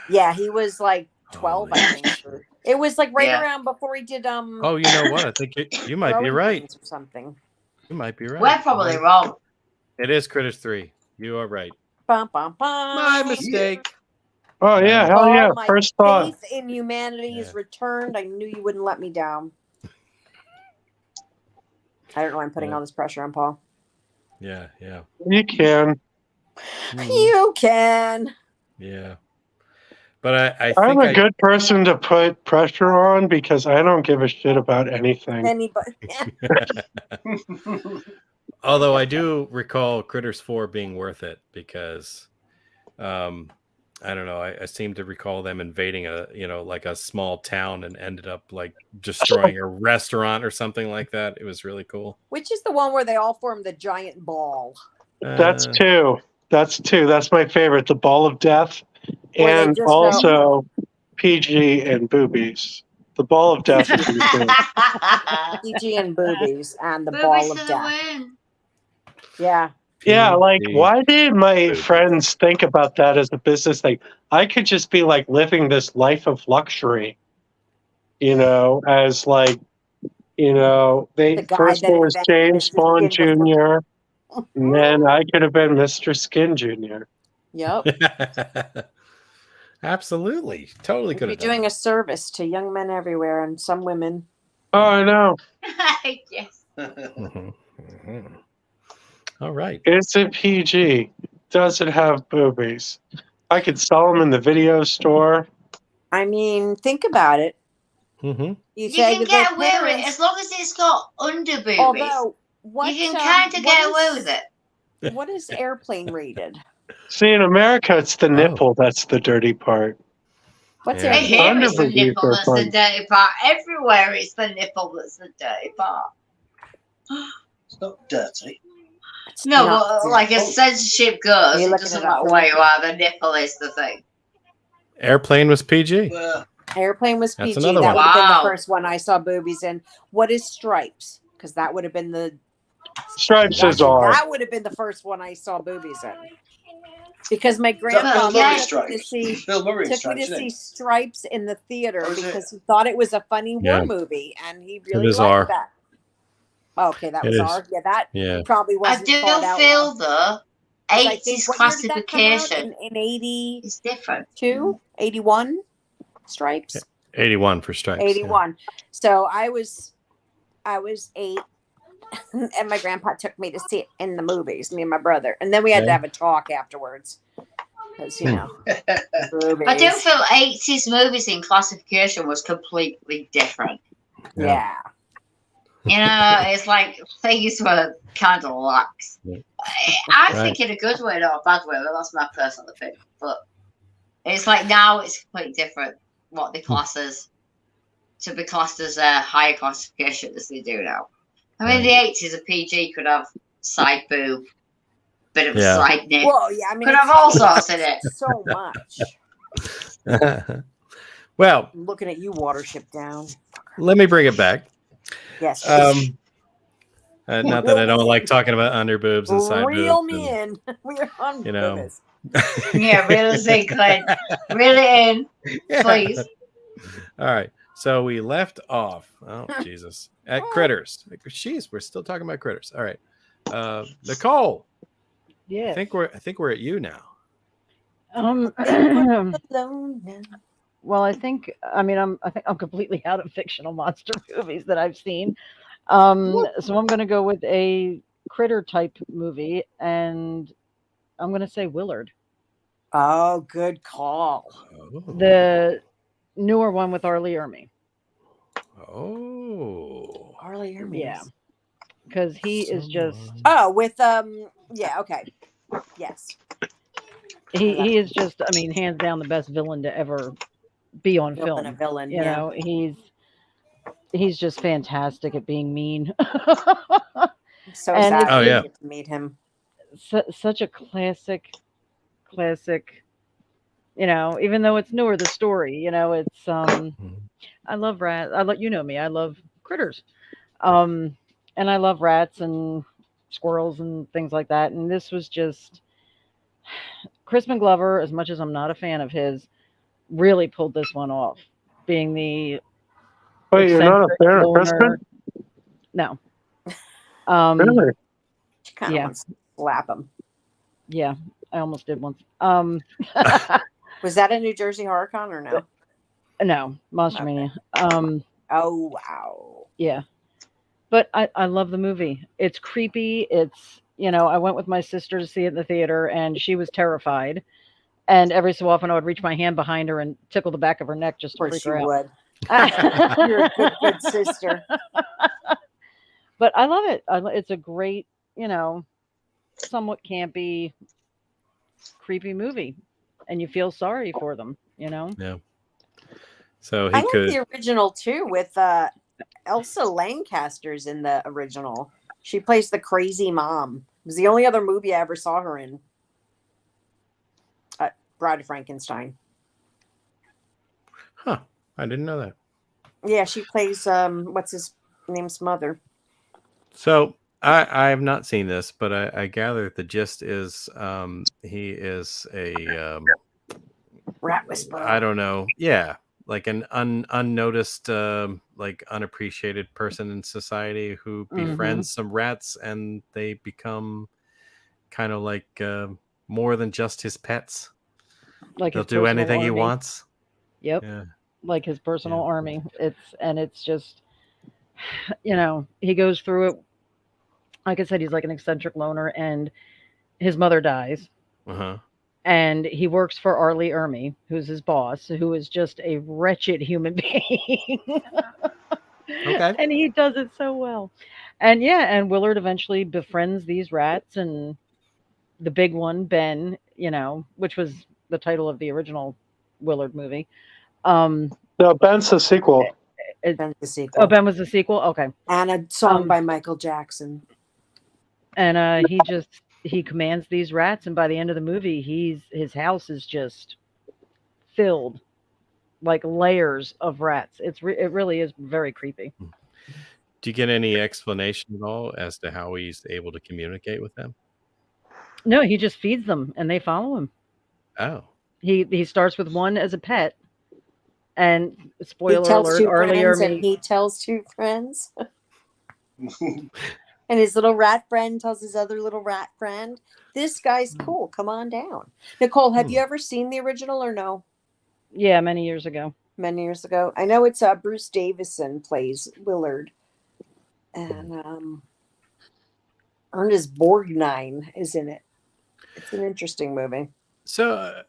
yeah, he was like 12, I
Holy
think. or- It was like right
Yeah.
around before he did
Oh, you know what? I think you might be
Growing
right.
Pains or something.
You might be right.
We're probably wrong.
It is Critters 3. You are right.
Bum, bum, bum.
My mistake.
Oh, yeah, hell
Oh,
yeah.
my
First thought.
faith in humanity is
Yeah.
returned. I knew you wouldn't let me down. I don't know why I'm putting
Yeah.
all this pressure on Paul.
Yeah.
You can.
Mhm.
You can.
Yeah. But I
I'm
think
a good person to put pressure on because I don't give a shit about anything.
Anybody.
although I do recall Critters 4 being worth it because I don't know, I seem to recall them invading like a small town and ended up like destroying a restaurant or something like that. It was really cool.
Which is the one where they all form the giant ball?
That's
Uh,
2. That's 2. That's my favorite. The Ball of Death.
Where they
And
just
also PG and Boobies. The Ball of Death is pretty cool.
PG and boobies and the
Boobies
ball
to
of
the
death.
win.
Yeah.
Yeah, like,
PG.
why did my
Boobies.
friends think about that as a business thing? I could just be like living this life of luxury, as like,
The guy
first
that
it was
invented
James
Mr.
Bond
Skin
Jr., and then I could have been Mr. Skin Jr.
Yep.
Absolutely. Totally could
You're
have done
doing
that.
a service to young men everywhere and some women.
Oh, I know.
Yes.
Mhm. Mhm. All right.
Is it PG? Does it have boobies? I could sell them in the video store.
I mean, think about it.
Mm-hmm.
You
say
can
to
get
the
away with it
parents,
as long as it's got under boobies.
although what
You can kind of get away with it.
What is Airplane rated?
See, in America, it's the nipple that's the dirty part.
What's
Yeah.
And here
Airplane?
it's the
Under-boobies
nipple
are
that's the
fun.
dirty part. Everywhere it's the nipple that's the dirty part.
It's not dirty.
It's
No,
not
well, like as censorship goes,
you
it
looking
doesn't
it up
matter
for
where
me?
you are, the nipple is the thing.
Airplane was PG.
Airplane was
That's
PG.
another
That
one.
would have been the
Wow.
first one I saw boobies in. What is Stripes? Because that would have been the
Stripes is R.
that would have been the first one I saw boobies in. Because my
Is that
grandfather
yeah.
took me to see
Bill Murray
took me
Stripes,
to
isn't
see
it?
Stripes in the theater
Oh, is it?
because he thought it was a funny war
Yeah.
movie, and he really
is
liked
R.
that. Okay, that
It
was
is.
R. Yeah, that
Yeah.
probably
I
wasn't
do
thought out
feel
well.
though,
'Cause I think
80s
what year did that come out?
classification
In 82,
is different.
81 Stripes?
81 for Stripes.
81. So I was 8 and my grandpa took me to see it in the movies, me and my brother. And then we had to
Okay.
have a talk afterwards. Because, you know, movies.
I do feel 80s movies in classification was completely different.
Yeah.
You know, it's like things were kind of lax.
Yeah.
I
Right.
think in a good way, not a bad way, but that's my personal opinion. But it's like now it's completely different what they class as to be classed as a higher classification as they do now. I mean, in the 80s, a PG could have side boob, bit of
Yeah.
a side nip,
Well, yeah, I mean,
could have all sorts in it.
so much.
Well,
I'm looking at you, Watership Down.
let me bring it back.
Yes.
Not that I don't like talking about under boobs and side
Reel
boobs.
me in. We're on
you know.
this.
Yeah, reel us in, Clint. Reel it in, please.
All right. So we left off. Oh, Jesus. At critters. Jeez, we're still talking about critters. All right. Nicole.
Yeah.
I think we're at you now.
Well, I think I'm completely out of fictional monster movies that I've seen. So I'm going to go with a critter type movie, and I'm going to say Willard.
Oh, good call.
Oh.
The newer one with Arlie Ermy.
Oh.
Arlie Ermy.
Yeah. Because he is just
Oh, with yeah, okay. Yes.
he is just, I mean, hands down the best villain to ever be on film.
A villain,
You know, he's just fantastic at being mean.
I'm so
And
sad
it's-
Oh,
I
yeah.
didn't get to meet him.
Such a classic, you know, even though it's newer, the story, you know, it's I love rats. You know me, I love critters. And I love rats and squirrels and things like that. And this was just Crispin Glover, as much as I'm not a fan of his, really pulled this one off. Being the
Wait, you're not a
eccentric
fan of
loner.
Crispin?
No.
Really?
She kind of
Yeah.
wants to slap him.
Yeah, I almost did once.
Was that a New Jersey HorrorCon or no?
No, Monster Mania.
Oh wow.
Yeah. But I love the movie. It's creepy. It's, you know, I went with my sister to see it in the theater and she was terrified. And every so often I would reach my hand behind her and tickle the back of her neck just
Of
to
course
freak
you
her out.
would. You're a good sister.
But I love it. It's a great, you know, somewhat campy, creepy movie. And you feel sorry for them, you know?
Yeah. So he
I like
could.
the original too with Elsa Lancaster's in the original. She plays the crazy mom. It was the only other movie I ever saw her in. Bride of Frankenstein.
Huh. I didn't know that.
Yeah, she plays what's his name's mother.
So I have not seen this, but I gather the gist is he is a
Rat whisperer.
I don't know. Yeah. Like an unnoticed, like unappreciated person in society who befriends some rats and they become kind of like more than just his pets.
Like
They'll
his
do
personal
anything he
army.
wants.
Yep.
Yeah.
Like his personal
Yeah.
army. It's just, you know, he goes through it. Like I said, he's like an eccentric loner and his mother dies.
Uh-huh.
and he works for Arlie Ermy, who's his boss, who is just a wretched human being.
Okay.
And he does it so well. And yeah, and Willard eventually befriends these rats, and the big one, Ben, which was the title of the original Willard movie. Um,
No, Ben's the sequel.
Ben's the
oh,
sequel.
Ben was the sequel. Okay,
And a song
Um,
by Michael Jackson.
and he commands these rats, and by the end of the movie, his house is just filled like layers of rats. It really is very creepy.
Do you get any explanation at all as to how he's able to communicate with them?
No, he just feeds them, and they follow him.
Oh.
He starts with one as a pet, and
He
spoiler
tells
alert,
two
Arlie
friends and
Ermy.
he tells two friends. And his little rat friend tells his other little rat friend, this guy's cool. Come on down. Nicole, have you ever seen the original or no?
Yeah, many years ago.
Many years ago. I know it's Bruce Davison plays Willard. And Ernest Borgnine is in it. It's an interesting movie.
So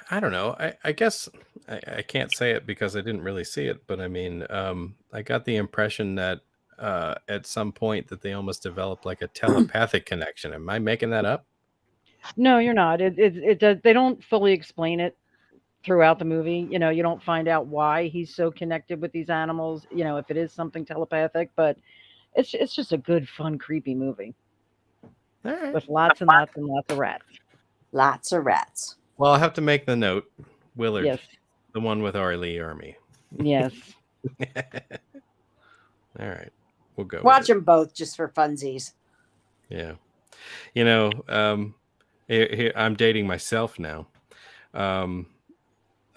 I don't know. I guess I can't say it because I didn't really see it, but I mean, I got the impression that at some point that they almost developed like a telepathic connection. Am I making that up?
No, you're not. It does. They don't fully explain it throughout the movie. You don't find out why he's so connected with these animals. If it is something telepathic, but it's just a good, fun, creepy movie
All right.
with lots and lots and lots of rats.
Lots of rats.
Well, I'll have to make the note. Willard,
Yes,
the one with Arlie Ermy.
yes.
All right, we'll go.
Watch
with it.
them both just for funsies.
Yeah. Here, I'm dating myself now. I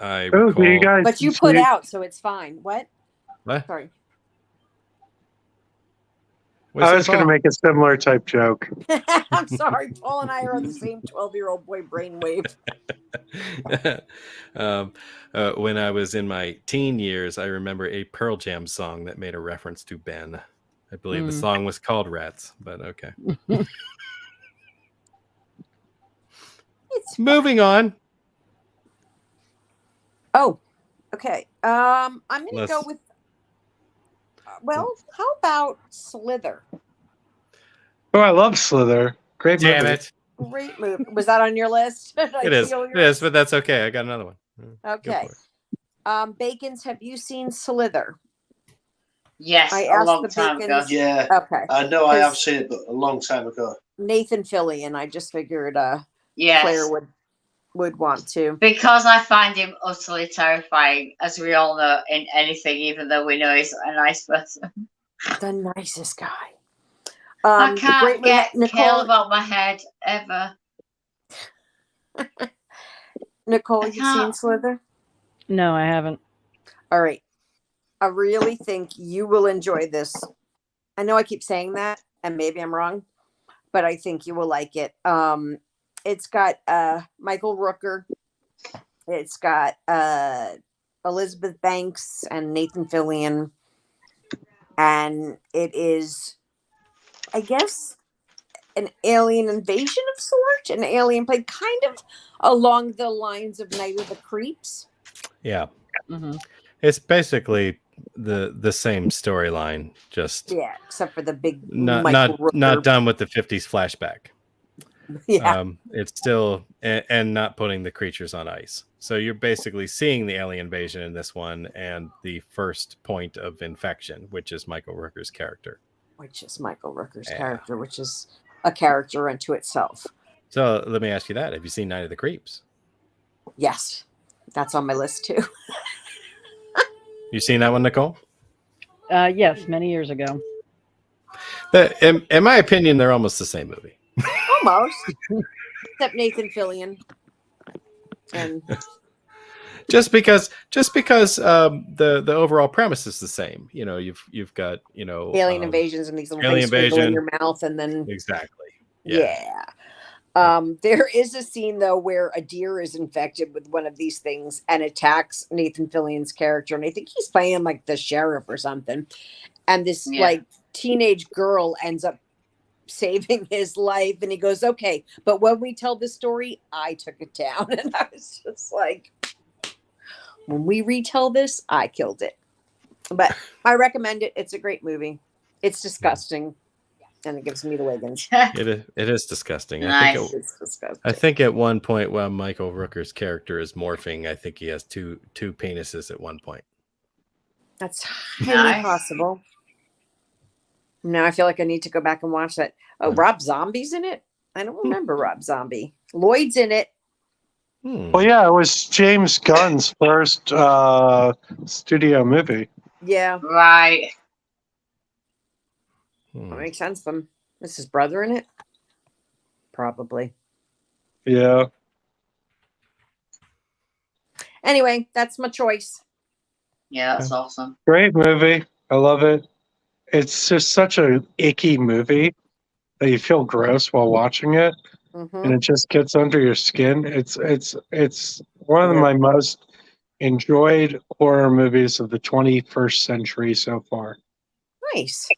Oh,
recall.
do you guys
But you put out, so it's fine. What?
What?
Sorry.
What'd
I
you
was
say,
going to
Paul?
make a similar type joke.
I'm sorry. Paul and I are on the same 12-year-old boy brainwave.
When I was in my teen years, I remember a Pearl Jam song that made a reference to Ben. I believe the song was called Rats, but okay.
It's
Moving on.
Oh, okay. I'm going to go
Let's-
with. Well, how about Slither?
Oh, I love Slither. Great movie.
Damn it.
Great movie. Was that on your list? Did I
It is.
steal
It
yours?
is, but that's okay. I got another one. Go
Okay.
for it.
Bacons, have you seen Slither?
Yes,
I
a
asked
long
the
time ago.
Bacons.
Yeah,
Okay.
I know I have
Because-
seen it, but a long time ago.
Nathan Fillion. I just figured
Yes.
Claire would want to.
Because I find him utterly terrifying, as we all know, in anything, even though we know he's a nice person.
The nicest guy.
I
the great
can't
movie-
get
Nicole.
kale about my head ever.
Nicole,
I
you've seen
can't.
Slither?
No, I haven't.
All right. I really think you will enjoy this. I know I keep saying that, and maybe I'm wrong, but I think you will like it. It's got Michael Rooker. It's got Elizabeth Banks and Nathan Fillion. And it is, I guess, an alien invasion of sorts. An alien played kind of along the lines of Night of the Creeps.
Yeah.
Hmm.
It's basically the same storyline, just
Yeah, except for the big
not
Michael
not
Rooker.
done with the 50s flashback.
Yeah.
It's still and not putting the creatures on ice. So you're basically seeing the alien invasion in this one and the first point of infection, which is Michael Rooker's character.
Which is Michael Rooker's
Yeah.
character, which is a character unto itself.
So let me ask you that. Have you seen Night of the Creeps?
Yes, that's on my list too.
You seen that one, Nicole?
Yes, many years ago.
In my opinion, they're almost the same movie.
Almost. Except Nathan Fillion. And
just because the overall premise is the same. You've got
alien invasions and these little
alien
things squiggle in
invasion.
your mouth and then
Exactly.
yeah. There is a scene though where a deer is infected with one of these things and attacks Nathan Fillion's character, and I think he's playing like the sheriff or something. And this
Yeah.
like teenage girl ends up saving his life. And he goes, okay, but when we tell the story, I took it down. And I was just like, when we retell this, I killed it. But I recommend it. It's a great movie. It's disgusting. And it gives me the wiggins.
It is disgusting.
Nice.
It's disgusting.
I think at one point while Michael Rooker's character is morphing, I think he has two penises at one point.
That's highly
Nice.
possible. Now I feel like I need to go back and watch that. Oh, Rob Zombie's in it? I don't remember Rob Zombie. Lloyd's in it.
Well, yeah, it was James Gunn's first studio movie.
Yeah,
Right.
that makes sense. Then is his brother in it? Probably.
Yeah.
Anyway, that's my choice.
Yeah, that's awesome.
Great movie. I love it. It's just such a icky movie that you feel gross while watching it, and it just gets under your skin. It's one of my most enjoyed horror movies of the 21st century so far.
Nice.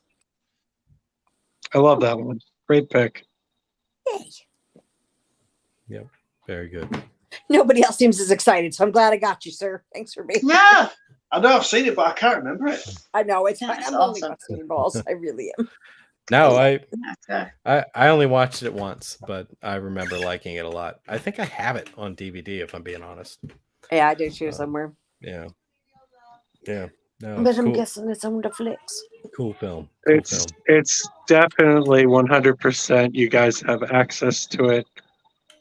I love that one. Great pick.
Yay.
Yep. Very good.
Nobody else seems as excited, so I'm glad I got you, sir. Thanks for being.
Yeah, I know I've seen it, but I can't remember it.
I know it's.
That's
I'm only
awesome.
busting balls. I really am.
No,
Okay.
I only watched it once, but I remember liking it a lot. I think I have it on DVD, if I'm being honest.
Yeah, I do too somewhere.
Yeah. Yeah. No,
But
it's
I'm
cool.
guessing it's on the flicks.
Cool film. Cool film.
It's definitely 100%. You guys have access to it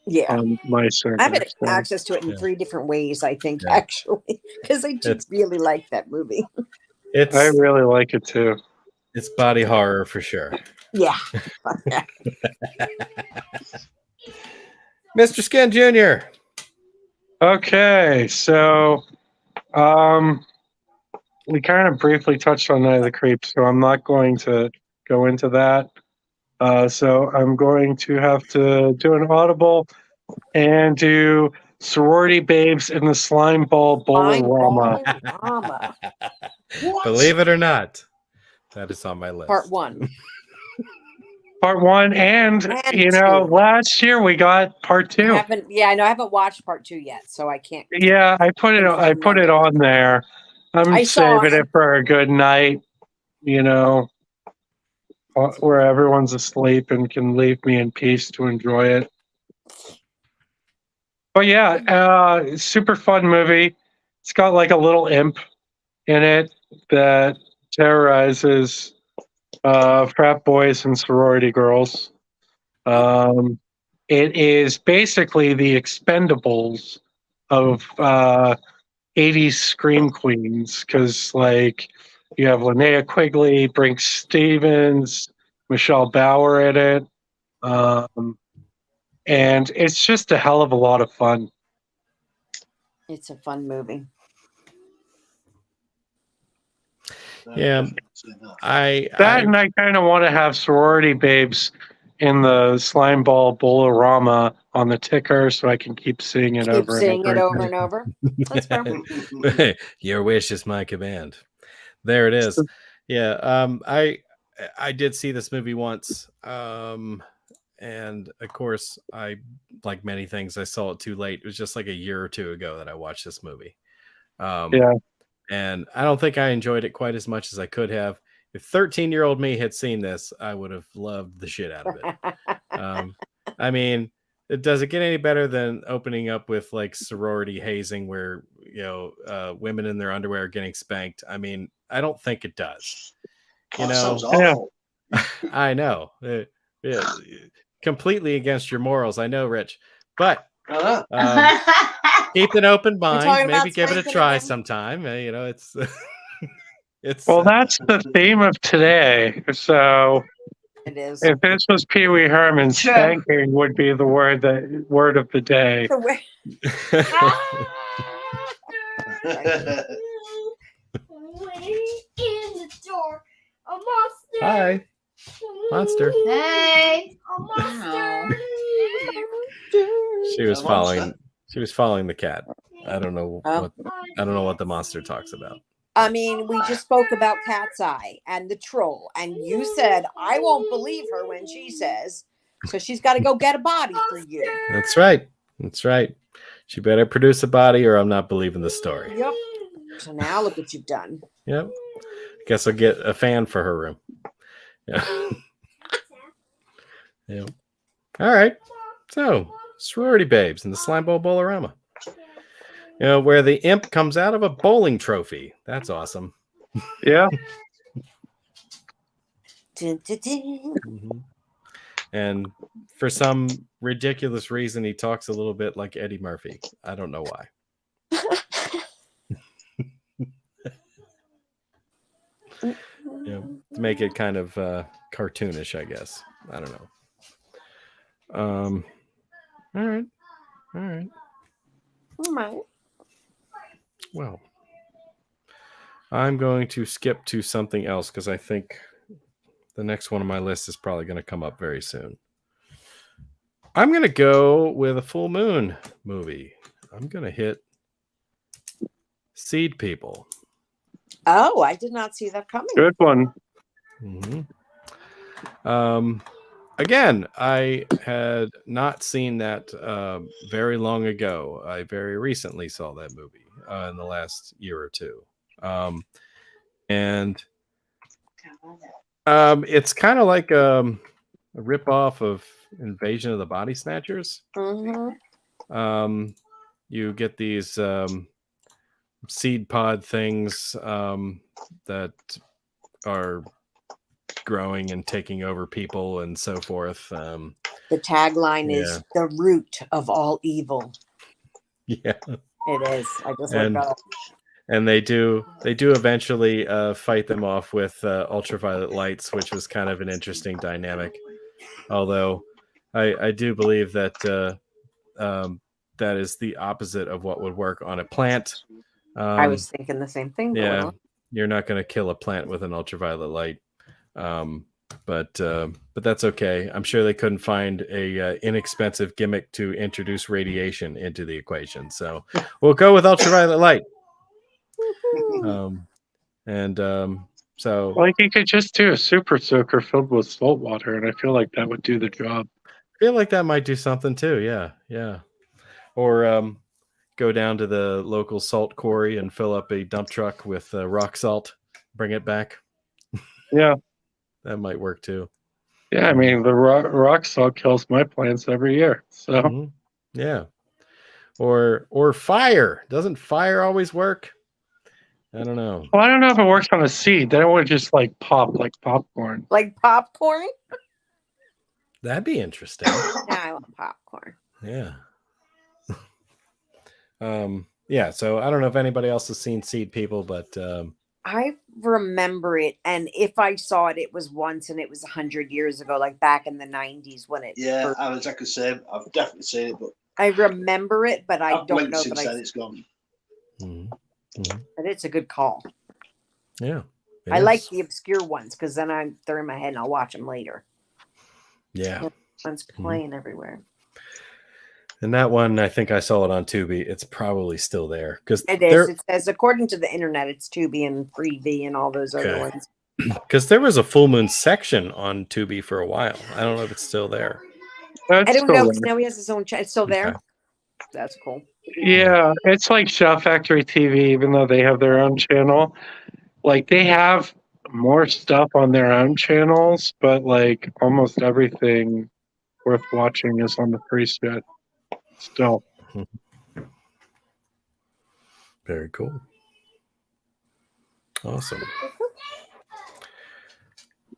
Yeah.
on my server.
I have
so.
access to it in
Yeah.
3 different ways, I think,
Yeah.
actually, because I do
It's-
really like that movie.
It's
I really like it too.
it's body horror for sure.
Yeah.
Mr. Skin Jr.
Okay, so we kind of briefly touched on Night of the Creeps, so I'm not going to go into that. So I'm going to have to do an audible and do Sorority Babes in the Slime Ball Bowl-O-Rama.
Bowl-O-Rama.
Believe it or not, that is on my list.
Part 1.
Part 1, and
And
you know,
2.
last year we got part 2.
I haven't watched part 2 yet, so I can't.
Yeah, I put it on there. I'm
I saw
saving
it.
it for a good night, you know, where everyone's asleep and can leave me in peace to enjoy it. But yeah, super fun movie. It's got like a little imp in it that terrorizes frat boys and sorority girls. It is basically the Expendables of 80s scream queens, because like you have Linnea Quigley, Brinke Stevens, Michelle Bauer in it, and it's just a hell of a lot of fun.
It's a fun movie.
Yeah, I
And I kind of want to have Sorority Babes in the Slime Ball Bowl-O-Rama on the ticker so I can keep seeing it
Keep
over
seeing
and
it
over.
over and over. That's fair.
Your wish is my command. There it is. Yeah, I did see this movie once, and of course, I like many things, I saw it too late. It was just like a year or two ago that I watched this movie.
Yeah.
And I don't think I enjoyed it quite as much as I could have. If 13-year-old me had seen this, I would have loved the shit out of it. I mean, does it get any better than opening up with like sorority hazing where, you know, women in their underwear are getting spanked? I mean, I don't think it does. You know,
sounds awful.
I know. Yeah, completely against your morals. I know, Rich. But keep an open
talking
mind.
about
Maybe give it a
spanking
try
again?
sometime. You know, it's it's
Well, that's the theme of today. So
It is.
if this was Pee Wee Herman,
Sure.
spanking would be the word of the day.
So where-
in the door. A monster.
Hi, monster.
Hey.
A monster.
She was
monster.
following. She was following the cat. I don't know
Oh.
what. I don't know what the monster talks about.
I mean, we just spoke about Cat's Eye and the troll, and you said I won't believe her when she says, so she's got to go get a body for you.
That's right. That's right. She better produce a body, or I'm not believing the story.
Yep. So now look what you've done.
Yep. Guess I'll get a fan for her room. Yeah. Yeah. All right. So, sorority babes in the slime ball bowlerama. You know, where the imp comes out of a bowling trophy. That's awesome.
Yeah.
Dun, dun, dun.
Mhm. And for some ridiculous reason, he talks a little bit like Eddie Murphy. I don't know why. Yeah, to make it kind of cartoonish, I guess. I don't know. All right. All right.
All right.
Well, I'm going to skip to something else because I think the next one on my list is probably going to come up very soon. I'm going to go with a full moon movie. I'm going to hit Seed People.
Oh, I did not see that coming.
Good one.
Again, I had not seen that very long ago. I very recently saw that movie in the last year or two. And it's kind of like a ripoff of Invasion of the Body Snatchers.
Mm-hmm.
You get these seed pod things that are growing and taking over people and so forth.
The tagline is the root of all evil.
Yeah,
it is. I just looked up.
And they do eventually fight them off with ultraviolet lights, which was kind of an interesting dynamic. Although I do believe that that is the opposite of what would work on a plant.
I was thinking the same thing.
Yeah, you're not going to kill a plant with an ultraviolet light. But that's okay. I'm sure they couldn't find a inexpensive gimmick to introduce radiation into the equation. So we'll go with ultraviolet light. So
like you could just do a super soaker filled with salt water, and I feel like that would do the job.
I feel like that might do something too. Yeah. Or go down to the local salt quarry and fill up a dump truck with rock salt, bring it back.
Yeah.
That might work too.
Yeah, I mean the rock salt kills my plants every year. So
yeah. Or fire. Doesn't fire always work? I don't know.
Well, I don't know if it works on a seed. Then it would just like pop like popcorn.
Like popcorn?
That'd be interesting.
Yeah, I want popcorn.
Yeah. Yeah, so I don't know if anybody else has seen Seed People, but
I remember it, and if I saw it, it was once, and it was 100 years ago, like back in the 90s when it.
Yeah, I was exactly the same. I've definitely seen it, but
I remember it, but I
I've
don't
blinked
know.
since
But
then it's gone.
But it's a good call.
Yeah,
I like the obscure ones because then they're in my head and I'll watch them later.
Yeah,
one's playing everywhere.
And that one, I think I saw it on Tubi. It's probably still there because
it is. It says according to the internet, it's Tubi and Freevee and all those other ones.
Because there was a full moon section on Tubi for a while. I don't know if it's still there.
I don't know because now he has his own channel. It's still there. Okay. That's cool.
Yeah, it's like Shout Factory TV, even though they have their own channel. Like they have more stuff on their own channels, but like almost everything worth watching is on the free shit. Still.
Very cool. Awesome.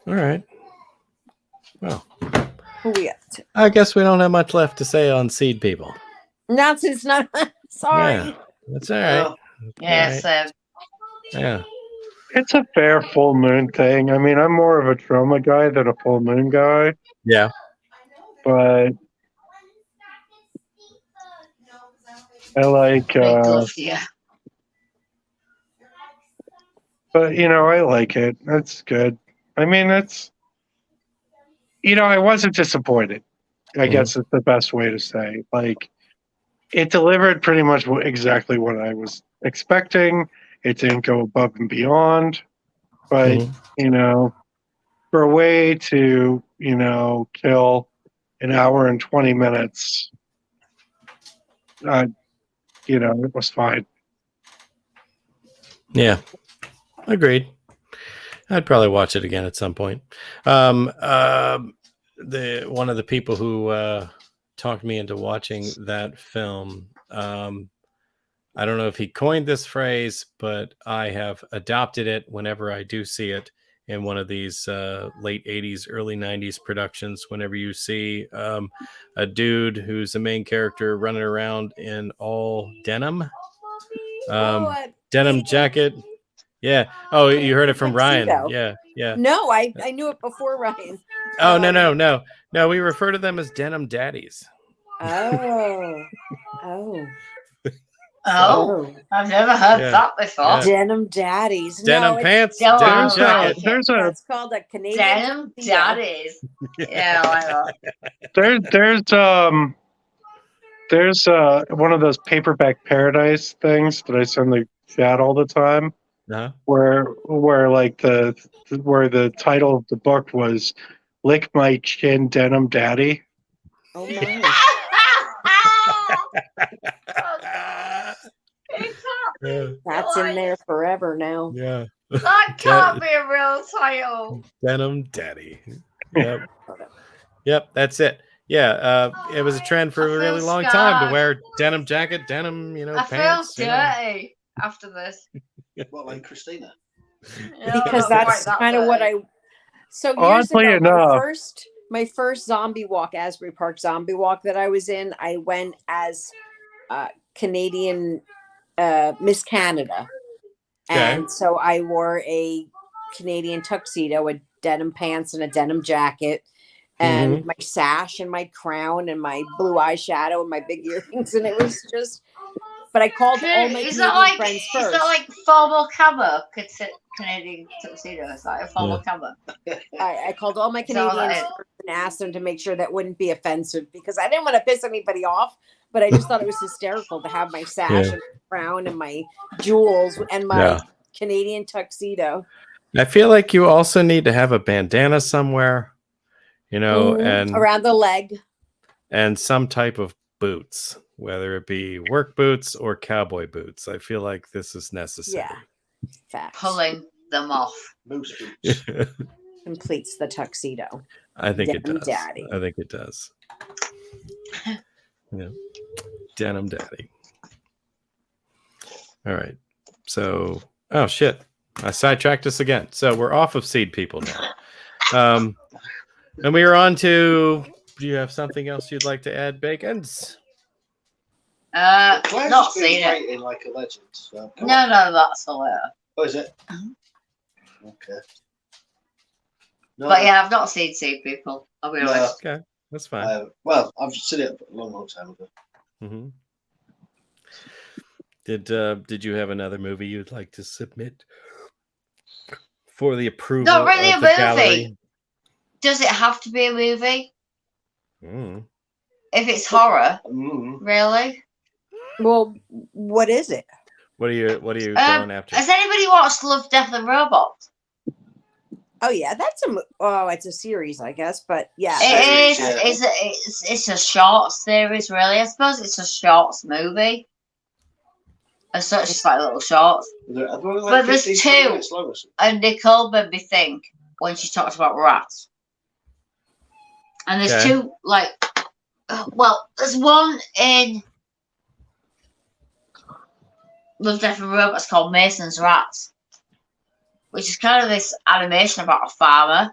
All right. Well,
who we up to?
I guess we don't have much left to say on Seed People.
Not since not. Sorry.
Yeah, that's all right.
Yes.
Right. Yeah.
It's a fair full moon thing. I mean, I'm more of a trauma guy than a full moon guy.
Yeah.
But I like
yeah.
But I like it. That's good. I mean, it's I wasn't disappointed. I guess it's the best way to say. Like, it delivered pretty much exactly what I was expecting. It didn't go above and beyond. But,
Mhm.
you know, for a way to, kill an hour and 20 minutes, it was fine.
Yeah, agreed. I'd probably watch it again at some point. The one of the people who talked me into watching that film. I don't know if he coined this phrase, but I have adopted it whenever I do see it in one of these late 80s, early 90s productions. Whenever you see a dude who's the main character running around in all denim, denim jacket. Yeah. Oh, you heard it from Ryan.
Tuxedo.
Yeah. Yeah.
No, I knew it before Ryan.
Oh, no. We refer to them as denim daddies.
Oh.
Oh, I've never heard
Yeah.
that before.
Yeah.
Denim daddies.
Denim
no,
pants,
Still
denim
on
jacket.
That's called a Canadian
Denim
tuxedo.
daddies. Yeah, I like that.
There's one of those paperback paradise things that I send the chat all the time,
Uh-huh.
where like where the title of the book was "Lick My Chin, Denim Daddy."
Oh my! That's in there forever now.
Yeah.
That can't be a real title.
Denim daddy. Yep. Yep, that's it. Yeah, it was a trend for a really long time to wear denim jacket, denim,
I
pants.
feel dirty after this.
What, like Christina?
Because that's kind of what I. So years
Oddly
ago,
enough,
my first zombie walk, Asbury Park zombie walk that I was in, I went as Canadian Miss Canada,
Okay.
and so I wore a Canadian tuxedo with denim pants and a denim jacket, and my sash and my crown and my blue eyeshadow and my big earrings, and it was just. But I called all my Canadian friends first.
Is that like formal cover? Canadian tuxedo? Is that a formal cover?
I called all my Canadians first and asked them to make sure that wouldn't be offensive because I didn't want to piss anybody off, but I just thought it was hysterical to have my sash and my crown and my jewels and my Canadian tuxedo.
I feel like you also need to have a bandana somewhere, and
around the leg
and some type of boots, whether it be work boots or cowboy boots. I feel like this is necessary.
Yeah. Facts.
Pulling them off.
Moose boots.
Completes the tuxedo.
I think it
Denim
does.
daddy.
I think it does. Yeah. Denim daddy. All right. So, oh shit. I sidetracked us again. So we're off of seed people now. And we are on to, do you have something else you'd like to add, Bacons?
Claire's
Not
just been
seen it.
waiting like a legend. So come
No,
on.
that's a letter.
Oh, is it?
Uh-huh.
Okay. No,
But yeah, I've not seen Sea People. I'll be honest.
Okay, that's fine.
well, I've seen it a long time ago.
Mm-hmm. Did you have another movie you'd like to submit for the approval?
Not really
of
a
the
movie.
gallery?
Does it have to be a movie?
Mm.
If it's horror,
Mm.
really?
Well, what is it?
What are you going after?
Has anybody watched Love, Death and Robots?
Oh yeah, it's a series, I guess. But yeah,
It
Series,
is. It's a short series, really. I suppose it's a shorts movie. As such, it's like little shorts. But there's 2. And Nicole made me think when she talked about rats. And there's 2, like, well, there's one in Love, Death and Robots called Mason's Rats, which is kind of this animation about a farmer.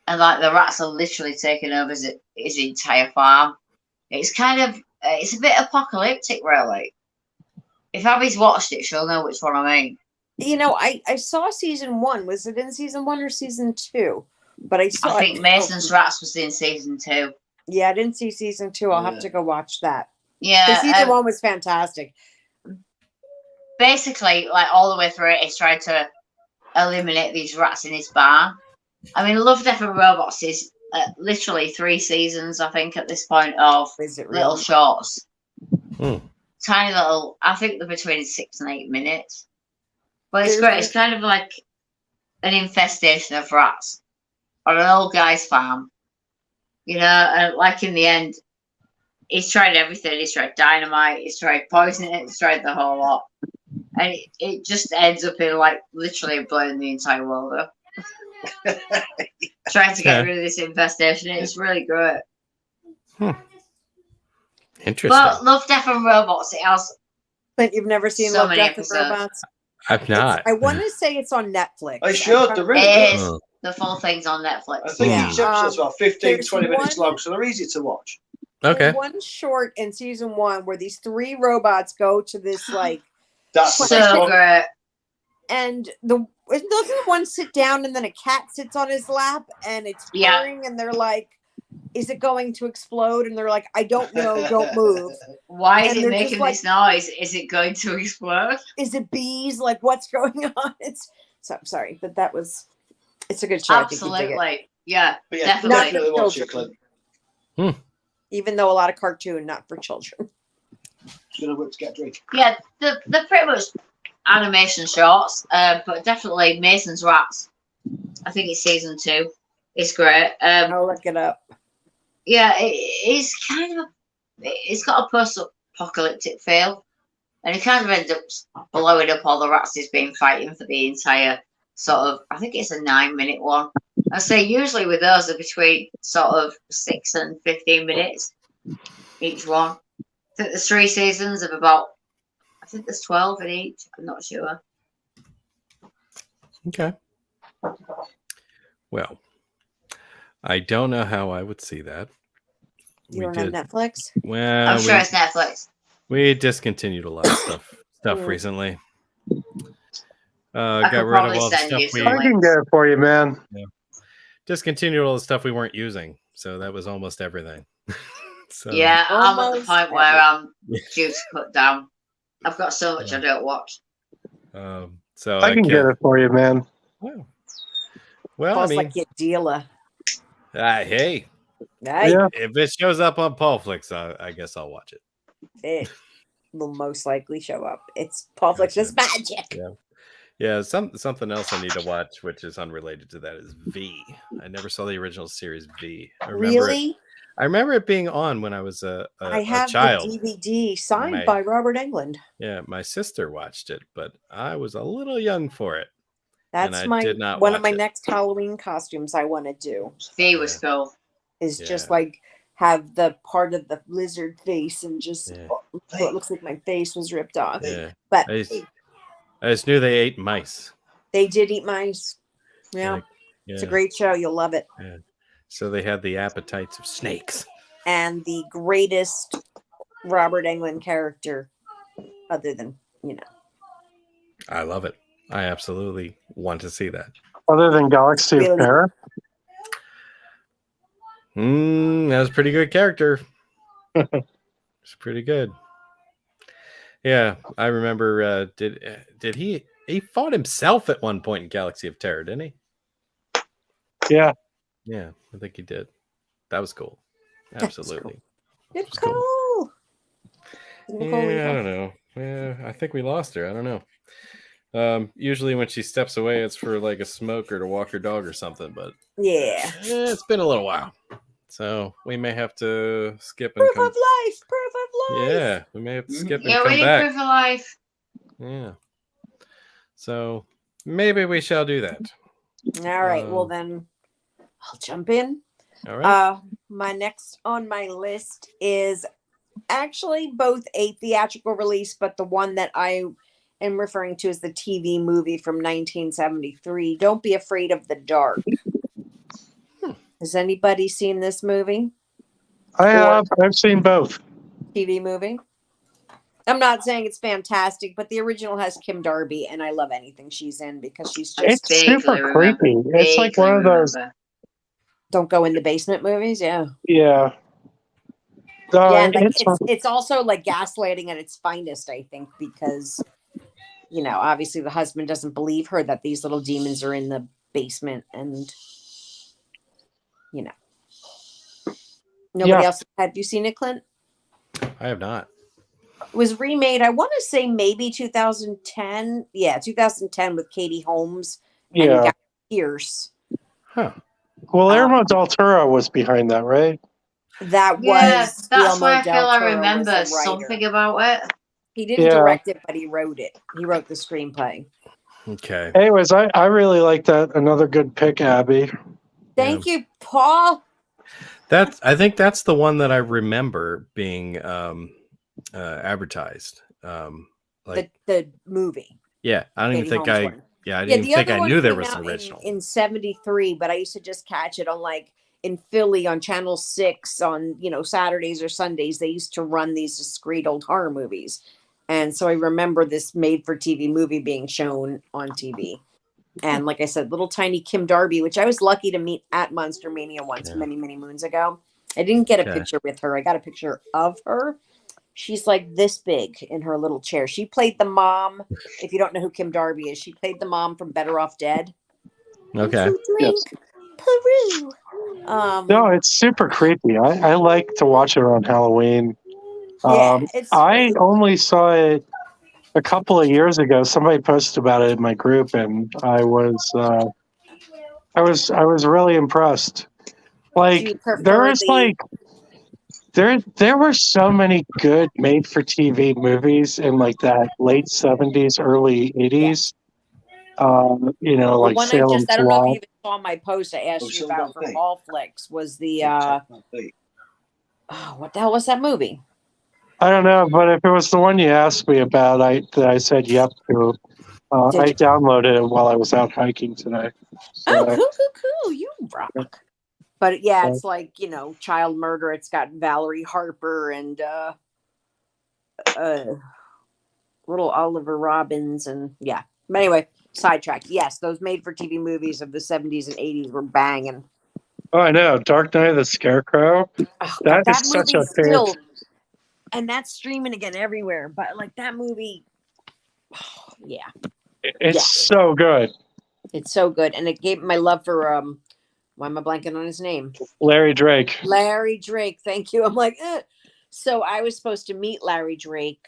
And, like, the rats are literally taking over his entire farm. It's kind of, it's a bit apocalyptic, really. If Abby's watched it, she'll know which one I mean.
I saw season 1. Was it in season 1 or season 2? But I
think Mason's Rats was in season 2.
Yeah, I didn't see season 2. I'll have to go watch that.
Yeah,
season 1 was fantastic.
Basically, like all the way through it, he's trying to eliminate these rats in his barn. I mean, Love, Death and Robots is literally 3 seasons, I think, at this point of little shorts.
Hmm.
Tiny little, I think they're between 6 and 8 minutes. But it's
There's
great. It's kind of like an infestation of rats on an old guy's farm. You know, and like in the end, he's tried everything. He's tried dynamite. He's tried poisoning it. He's tried the whole lot. And it just ends up in like literally blowing the entire world up. Trying to get rid of this infestation. It's really great.
Interesting.
But Love, Death and Robots, it has
But you've never seen
so
Love,
many
Death, and
episodes.
Robots?
I've not.
I want to say it's on Netflix.
I should. The room.
It is.
Oh.
The full thing's on Netflix.
I think
Yeah.
each episode's about 15,
There's
20 minutes
one-
long, so they're easy to watch.
Okay.
There's one short in season 1 where these 3 robots go to this like,
That's the
So
best one.
great.
and doesn't the one sit down and then a cat sits on his lap and it's
Yeah.
purring and they're like, is it going to explode? And they're like, I don't know, don't move.
Why is
And
it
they're
making
just like-
this noise? Is it going to explode?
Is it bees? Like, what's going on? I'm sorry, but it's a good show. I think you dig it.
Absolutely. Yeah,
But yeah,
definitely.
definitely watch it,
Children.
Clint.
Even though a lot of cartoon, not for children.
Just gonna whip to get a drink.
Yeah, they're pretty much animation shorts, but definitely Mason's Rats. I think it's season 2. It's great.
I'll look it up.
Yeah, it's kind of it's got a post-apocalyptic feel, and it kind of ends up blowing up all the rats he's been fighting for the entire sort of. I think it's a 9-minute one. I say usually with those are between sort of 6 and 15 minutes each one. I think there's 3 seasons of about. I think there's 12 in each. I'm not sure.
Okay. Well, I don't know how I would see that.
You don't have Netflix?
Well,
I'm sure it's Netflix.
we discontinued a lot of stuff
Mm.
recently.
I
Got
could
rid of
probably
all the
send you
stuff we
some
I can get it for you, man.
discontinued all the stuff we weren't using. So that was almost everything. So
Yeah, I'm at the
Almost
point where I'm due to cut down. I've got so much I don't watch.
so
I can get it for you, man.
Well, I
Boss
mean,
like your dealer.
hey,
Right?
Yeah.
if it shows up on Paulflix, I guess I'll watch it.
It will most likely show up. It's Paulflix is magic.
Yeah, something else I need to watch, which is unrelated to that, is V. I never saw the original series V. I remember it being on when I was a
I have
child.
the DVD signed
My-
by Robert Englund.
Yeah, my sister watched it, but I was a little young for it.
That's
I
my
did not
one of
watch
my
it.
next Halloween costumes I want to do
V was cool.
is just
Yeah.
like have the part of the lizard face and just
Yeah.
so it looks like my face was ripped off.
Yeah,
But
I just knew they ate mice.
they did eat mice. Yeah,
Like,
it's a great show. You'll love it.
So they had the appetites of snakes.
And the greatest Robert Englund character, other than
I love it. I absolutely want to see that.
Other than Galaxy
Really?
of Terror.
That was a pretty good character. It's pretty good. Yeah, I remember. Did he fought himself at one point in Galaxy of Terror? Didn't he?
Yeah.
Yeah, I think he did. That was cool.
That's
Absolutely.
it's
It's cool.
cool.
Yeah, I don't know. Yeah, I think we lost her. I don't know. Usually when she steps away, it's for like a smoke or to walk her dog or something. But
Yeah.
it's been a little while, so we may have to skip and
Proof
come.
of life. Proof of life.
Yeah, we may have to skip and
Yeah, we
come
need
back.
proof of life.
Yeah. So maybe we shall do that.
All right. Well, then I'll jump in.
All right.
My next on my list is actually both a theatrical release, but the one that I am referring to is the TV movie from 1973. Don't Be Afraid of the Dark. Has anybody seen this movie?
I have. I've seen both.
TV movie? I'm not saying it's fantastic, but the original has Kim Darby, and I love anything she's in because she's just
It's
vaguely
super
remember.
creepy. It's like one of those.
don't go in the basement movies. Yeah.
Yeah.
Yeah, like
it's,
it's also like gaslighting at its finest, I think, because obviously the husband doesn't believe her that these little demons are in the basement, and nobody else. Have you seen it, Clint?
I have not.
was remade. I want to say maybe 2010. Yeah, 2010 with Katie Holmes and
Yeah.
Guy Pearce.
Huh.
Guillermo del Toro was behind that, right?
That
Yeah,
was
that's
Guillermo
why I feel
del
I
Toro was
remember
the writer.
something about it.
He didn't
Yeah.
direct it, but he wrote it. He wrote the screenplay.
Okay.
Anyways, I really like that. Another good pick, Abby.
Thank you, Paul.
I think that's the one that I remember being advertised. Like
The movie.
yeah, I don't even
Katie
think
Holmes
I
one.
yeah, I
Yeah,
didn't
the
even think
other
I
one
knew there
came
was an
out
original.
in 73, but I used to just catch it on like in Philly on Channel 6 on, Saturdays or Sundays. They used to run these discrete old horror movies. And so I remember this made for TV movie being shown on TV. And like I said, little tiny Kim Darby, which I was lucky to meet at Monster Mania once many, many moons ago. I didn't get a picture with her. I got a picture of her. She's like this big in her little chair. She played the mom. If you don't know who Kim Darby is, she played the mom from Better Off Dead.
Okay.
Yes.
Peru.
No, it's super creepy. I like to watch it on Halloween. I only saw it a couple of years ago. Somebody posted about it in my group, and I was really impressed.
Do
Like
you prefer
there is
the
like there were so many good made for TV movies in like that late 70s, early 80s. Like
one I don't know if
Salem's
you
Lot.
even saw my post I asked you about for All Flicks was the what the hell was that movie?
I don't know, but if it was the one you asked me about, I said yep to. I downloaded it while I was out hiking today. So,
Cool. You rock. But yeah, it's like, child murder. It's got Valerie Harper and little Oliver Robbins and yeah. But anyway, sidetracked. Yes, those made for TV movies of the 70s and 80s were banging.
Oh, I know. Dark Knight of the Scarecrow.
Oh,
that
that
is such a
movie still, and that's streaming again everywhere. But like that movie, yeah,
it's so good.
It's so good, and it gave my love for why am I blanking on his name?
Larry Drake.
Larry Drake. Thank you. I'm like, so I was supposed to meet Larry Drake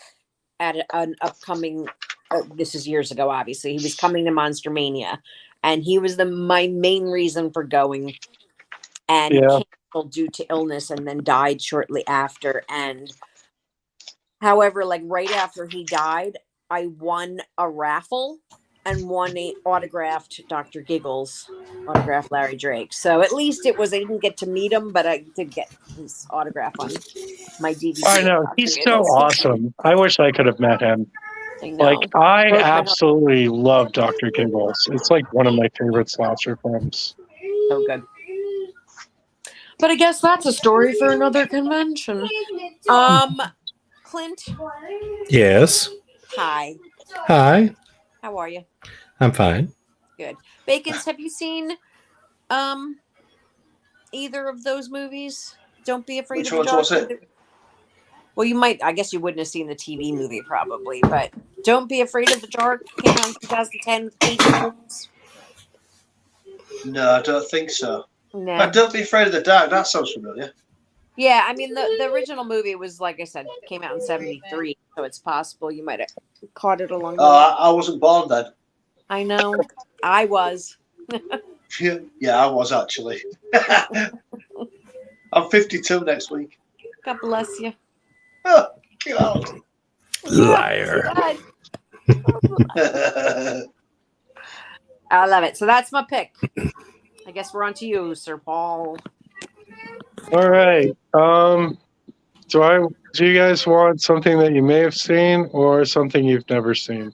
at an upcoming. This is years ago. Obviously, he was coming to Monster Mania, and he was my main reason for going. And canceled due to illness, and then died shortly after. And however, like right after he died, I won a raffle and won a autographed Dr. Giggles, autographed Larry Drake. So at least I didn't get to meet him, but I did get his autograph on my DVD.
I know. He's so awesome. I wish I could have met him.
I know.
Like, I absolutely love Dr. Giggles. It's like one of my favorite slasher films.
So good. But I guess that's a story for another convention. Clint.
Yes.
Hi.
Hi.
How are you?
I'm fine.
Good. Bacons, have you seen either of those movies? Don't Be Afraid
Which
of the
ones
Dark.
was it?
Well, you might. I guess you wouldn't have seen the TV movie probably, but Don't Be Afraid of the Dark came out in 2010 with Katie Holmes.
No, I don't think so.
No.
But Don't Be Afraid of the Dark. That sounds familiar.
Yeah, I mean the original movie was, like I said, came out in 73, so it's possible you might have caught it along the way.
I wasn't born then.
I know. I was.
Yeah, I was actually. I'm 52 next week.
God bless you.
Oh, God.
Liar.
I love it. So that's my pick. I guess we're on to you, Sir Paul.
All right. Do you guys want something that you may have seen or something you've never seen?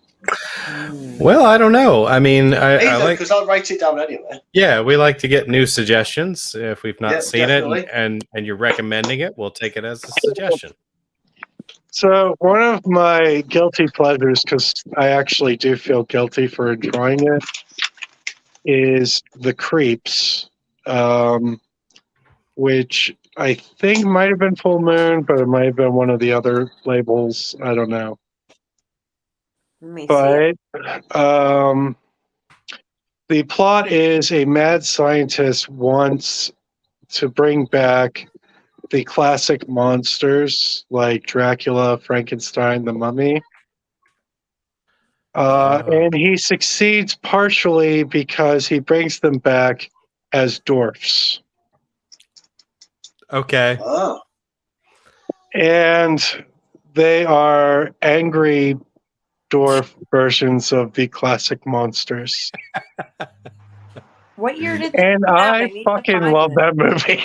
Well, I don't know. I mean, I like,
because I'll write it down anyway.
Yeah, we like to get new suggestions. If we've not seen
definitely.
it and you're recommending it, we'll take it as a suggestion.
So one of my guilty pleasures, because I actually do feel guilty for enjoying it, is The Creeps, which I think might have been Full Moon, but it might have been one of the other labels. I don't know. But the plot is a mad scientist wants to bring back the classic monsters like Dracula, Frankenstein, the Mummy. And he succeeds partially because he brings them back as dwarfs.
Okay.
Oh.
And they are angry dwarf versions of the classic monsters.
What year did this
And
come out?
I
need to
fucking
find
love
it.
that movie.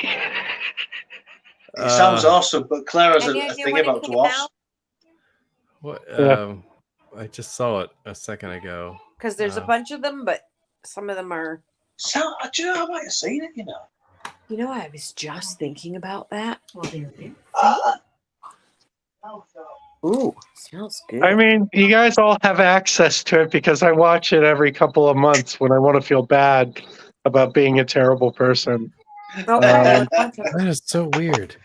It sounds awesome, but Claire has
Any
a
idea
thing
when it
about
came
dwarfs.
out?
What?
Yeah.
I just saw it a second ago.
Because there's a bunch of them, but some of them are.
Do you know, I might have seen it, you know.
You know, I was just thinking about that. Ooh, smells good.
I mean, you guys all have access to it because I watch it every couple of months when I want to feel bad about being a terrible person.
Okay,
That is so weird.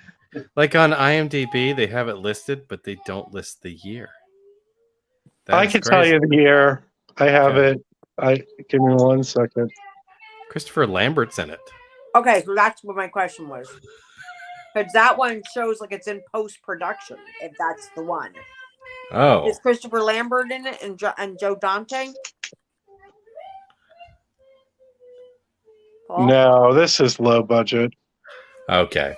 Like on IMDb, they have it listed, but they don't list the year. That
I
is
can
crazy.
tell you the year. I have
Okay.
it. Give me 1 second.
Christopher Lambert's in it.
Okay, so that's what my question was. Because that one shows like it's in post production. If that's the one,
Oh,
is Christopher Lambert in it and Joe Dante? Paul?
No, this is low budget.
okay.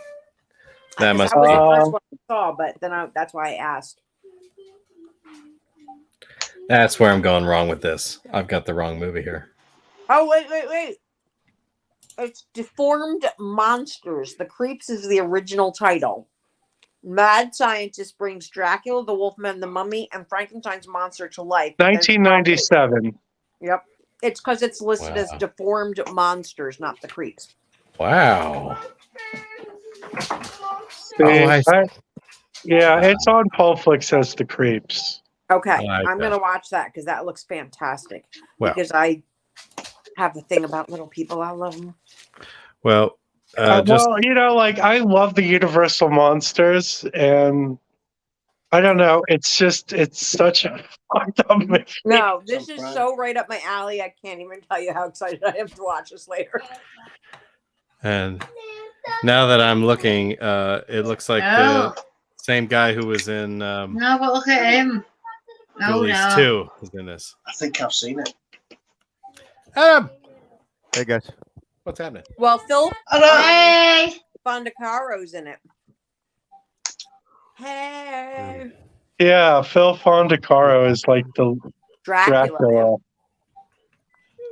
That
That must
was
be.
the first one I saw, but then that's why I asked.
That's where I'm going wrong with this. I've got the wrong movie here.
Oh wait! It's Deformed Monsters. The Creeps is the original title. Mad scientist brings Dracula, the Wolfman, the Mummy, and Frankenstein's monster to life.
1997.
Yep. It's because it's listed as
Wow.
Deformed Monsters, not the Creeps.
Wow.
Yeah, it's on Pulpflix as The Creeps.
Okay,
I like
I'm
that.
gonna watch that because that looks fantastic.
Well.
Because I have a thing about little people. I love them.
Well, just
Well, you know, like I love the Universal monsters, and I don't know. It's such a fucked up movie.
No, this is so right up my alley. I can't even tell you how excited I am to watch this later.
and now that I'm looking, it looks like
No.
the same guy who was in
No, but look at him. No,
Ghoulies
no.
2 is in this.
I think I've seen it.
Adam,
Hey guys.
what's happening?
Well, Phil
Hey!
Fondacaro's in it. Hey,
Yeah, Phil Fondacaro is like the
Dracula.
Dracula,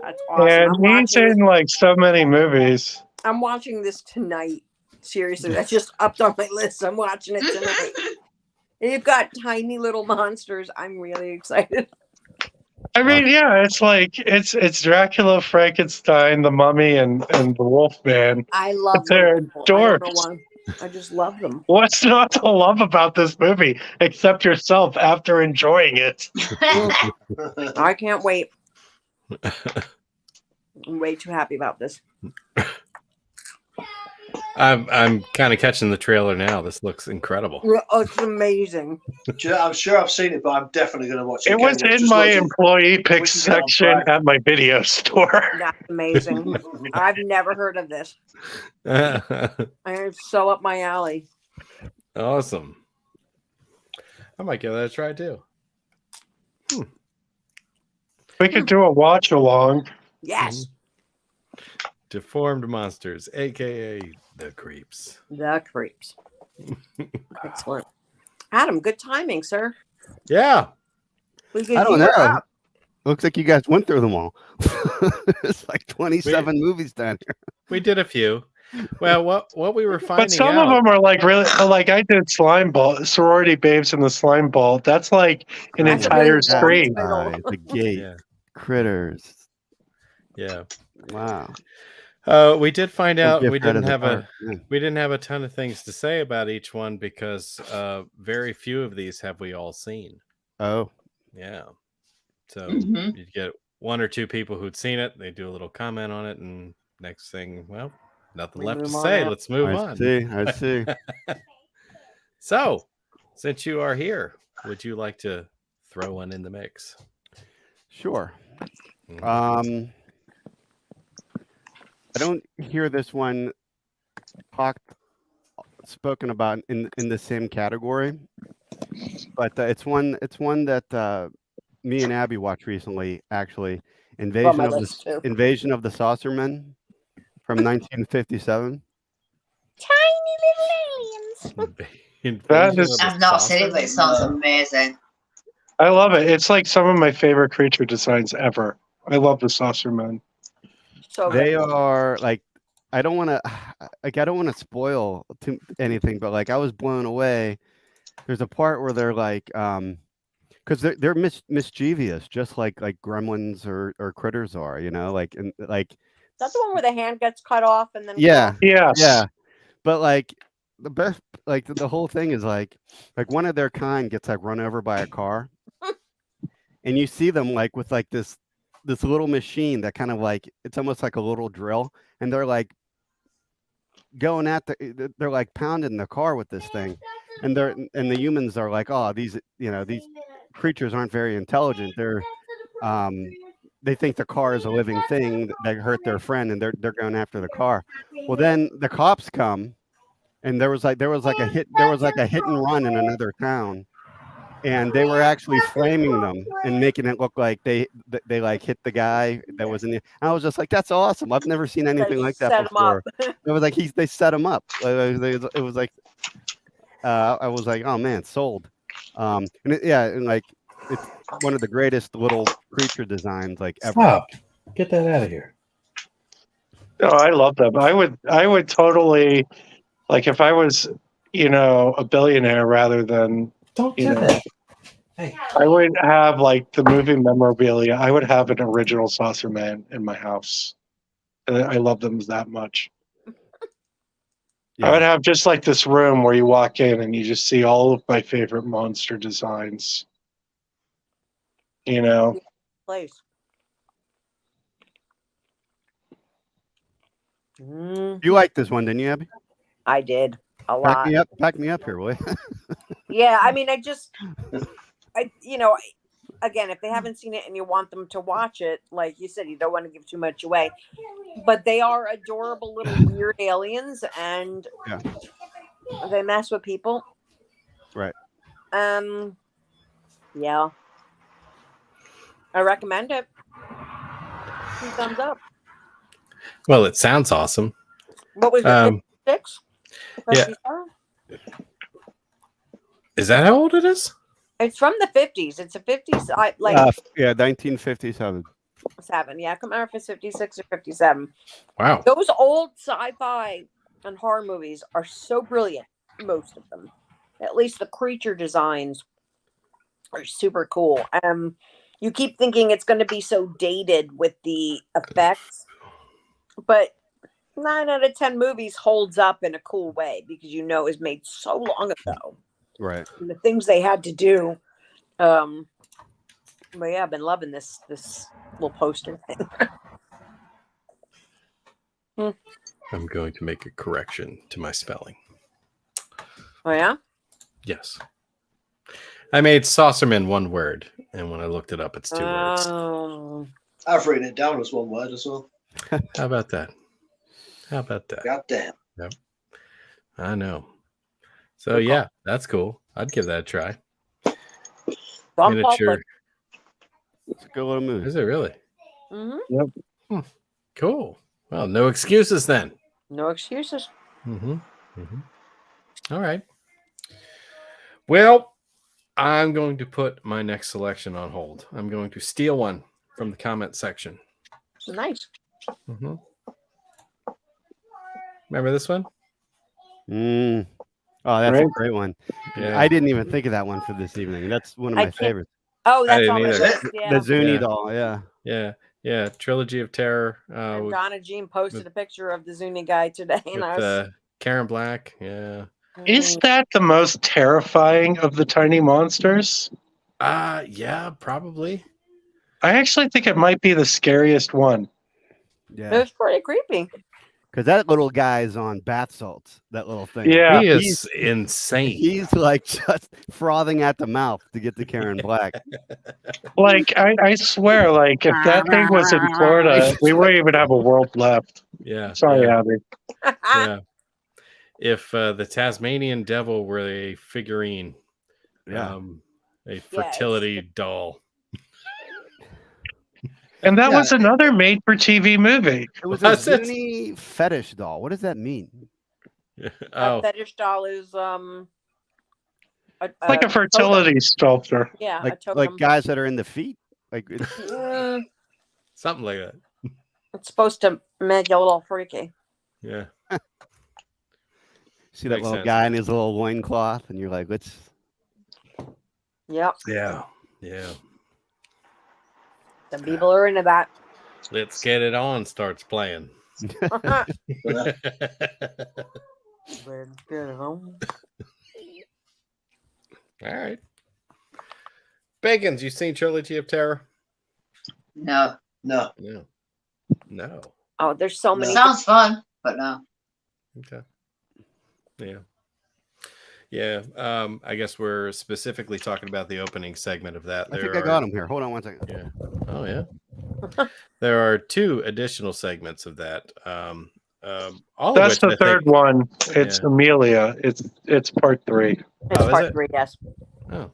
That's awesome.
and he's in like so many movies.
I'm watching this tonight. Seriously, that's just up on my list. I'm watching it tonight. And you've got tiny little monsters. I'm really excited.
I mean, yeah, it's like it's Dracula, Frankenstein, the Mummy, and the Wolfman.
I love
They're
them. I don't know
dwarfs.
why. I just love them.
What's not to love about this movie except yourself after enjoying it?
I can't wait. I'm way too happy about this.
I'm kind of catching the trailer now. This looks incredible.
Oh, it's amazing.
I'm sure I've seen it, but I'm definitely going to watch it.
It was in my employee picks
we can get on
section
Prime.
at my video store.
That's amazing. I've never heard of this. And it's so up my alley.
Awesome. I might give that a try too.
We could do a watch along.
Yes.
Deformed Monsters, aka the Creeps.
The Creeps. Excellent. Adam, good timing, sir.
Yeah.
We
I don't know. Looks like you guys went through them all. It's like 27 movies down here.
We did a few. Well, what we were finding
But some
out,
of them are like really like I did Slime Ball, Sorority Babes in the Slime Ball. That's like an
That's a
entire
big
screen.
ball.
The Gate,
yeah,
Critters.
yeah.
Wow.
We did find out
Gift
we
out of
didn't
the
have
park. Yeah.
we didn't have a ton of things to say about each one because very few of these have we all seen.
Oh,
Yeah. So
Mhm.
you'd get one or two people who'd seen it, they do a little comment on it, and next thing, well, nothing
We
left to
move on
say.
out.
Let's move
I
on.
see. I see.
So, since you are here, would you like to throw one in the mix?
Sure.
Mhm.
I don't hear this one talked spoken about in the same category, but it's one that me and Abby watched recently. Actually,
On my list too.
Invasion of the Saucermen from 1957.
Tiny little aliens.
That is-
I've not seen it, but it sounds amazing.
I love it. It's like some of my favorite creature designs ever. I love the Saucer Men.
So
They
good.
are like, I don't want to spoil anything, but like I was blown away. There's a part where they're like, because they're mischievous, just like gremlins or critters are, you know, like, and like,
Is that the one where the hand gets cut off and then
yeah,
Yes.
yeah, but like the best, like the whole thing is like one of their kind gets like run over by a car, and you see them like with like this little machine that kind of like, it's almost like a little drill, and they're like going at they're like pounding the car with this thing, and the humans are like, oh, these creatures aren't very intelligent. They think the car is a living thing that hurt their friend, and they're going after the car. Well, then the cops come, and there was like a hit and run in another town, and they were actually framing them and making it look like they like hit the guy that was in the. I was just like, that's awesome. I've never seen anything like that before. It was like they set him up. It was like I was like, oh man, sold. And like it's one of the greatest little creature designs like ever.
Stop. Get that out of here.
Oh, I love them. I would totally, like, if I was, a billionaire rather than,
Don't do that. Hey.
I would have like the movie memorabilia. I would have an original Saucer Man in my house. And I love them that much.
Yeah.
I would have just like this room where you walk in and you just see all of my favorite monster designs.
Place.
You liked this one, didn't you, Abby?
I did a lot.
Back me up here, will you?
Yeah, I mean, again, if they haven't seen it and you want them to watch it, like you said, you don't want to give too much away, but they are adorable little weird aliens, and they mess with people.
Right.
Yeah. I recommend it. 2 thumbs up.
Well, it sounds awesome.
What was it? 56?
Yeah. Is that how old it is?
It's from the 50s. It's a 50s,
1957.
7. Yeah, I can't remember if it's 56 or 57.
Wow.
Those old sci-fi and horror movies are so brilliant. Most of them, at least the creature designs, are super cool. You keep thinking it's going to be so dated with the effects, but 9 out of 10 movies holds up in a cool way because it was made so long ago.
Right.
And the things they had to do. But yeah, I've been loving this little poster thing.
I'm going to make a correction to my spelling.
Oh yeah?
Yes. I made Saucerman one word, and when I looked it up, it's 2 words.
I've written it down as one word as well.
How about that?
God damn.
Yep. I know. So yeah, that's cool. I'd give that a try. Miniature.
It's a good little movie.
Is it really?
Mm-hmm.
Yep.
Cool. Well, no excuses then.
No excuses.
All right. Well, I'm going to put my next selection on hold. I'm going to steal one from the comment section.
Nice.
Remember this one?
Oh, that's a great one.
Yeah.
I didn't even think of that one for this evening. That's one of my favorites.
Oh, that's
didn't
on my
either.
list. Yeah.
The Zuni doll.
Yeah. Trilogy of Terror.
And Donna Jean posted a picture of the Zuni guy today, and I was
Karen Black. Yeah.
Is that the most terrifying of the tiny monsters?
Yeah, probably.
I actually think it might be the scariest one.
Yeah.
It was pretty creepy.
Because that little guy is on bath salts, that little thing.
Yeah.
He is insane.
He's like just frothing at the mouth to get to Karen Black.
Like, I swear, like, if that thing was in Florida, we wouldn't even have a world left.
Yeah.
Sorry, Abby.
Yeah. if the Tasmanian devil were a figurine,
Yeah.
a fertility doll.
And that
Yeah.
was another made-for-TV movie.
It was
Was
a
it?
Zuni fetish doll. What does that mean?
A
Oh,
fetish doll is
Like a
totem.
fertility sculpture.
Yeah, a
Like
totem.
guys that are in the feet? Like it's,
Mm,
something like that.
it's supposed to make you a little freaky.
Yeah.
see that
Makes
little
sense.
guy in his little loincloth, and you're like, let's
Yep.
Yeah. Yeah.
Some people are into that.
Let's get it on starts playing.
Let's get it on.
All right. Bacons, you seen Trilogy of Terror?
No.
No.
No. No.
Oh, there's so
It
many.
sounds fun, but no.
Okay. Yeah. Yeah. I guess we're specifically talking about the opening segment of that.
I think I got him here. Hold on one second.
Yeah. Oh yeah. There are 2 additional segments of that. All
That's
of which
the third one. It's
Yeah.
Amelia. It's part 3.
It's
Oh, is
part
it?
3, yes.
Oh.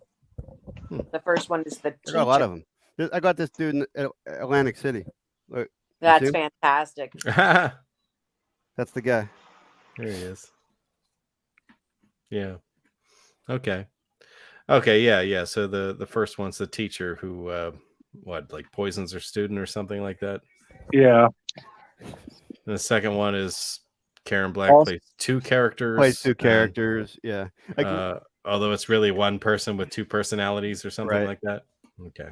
The first one is the
I got a lot
teacher.
of them. I got this dude in Atlantic City. Look,
That's
see?
fantastic.
There
that's the guy.
he is. Yeah. Okay. Okay. Yeah. Yeah. So the first one's the teacher who like poisons her student or something like that.
Yeah.
And the second one is Karen Black
Also-
plays 2 characters.
Plays 2
and,
characters. Yeah. Like,
although it's really one person with 2 personalities or something
Right.
like that. Okay.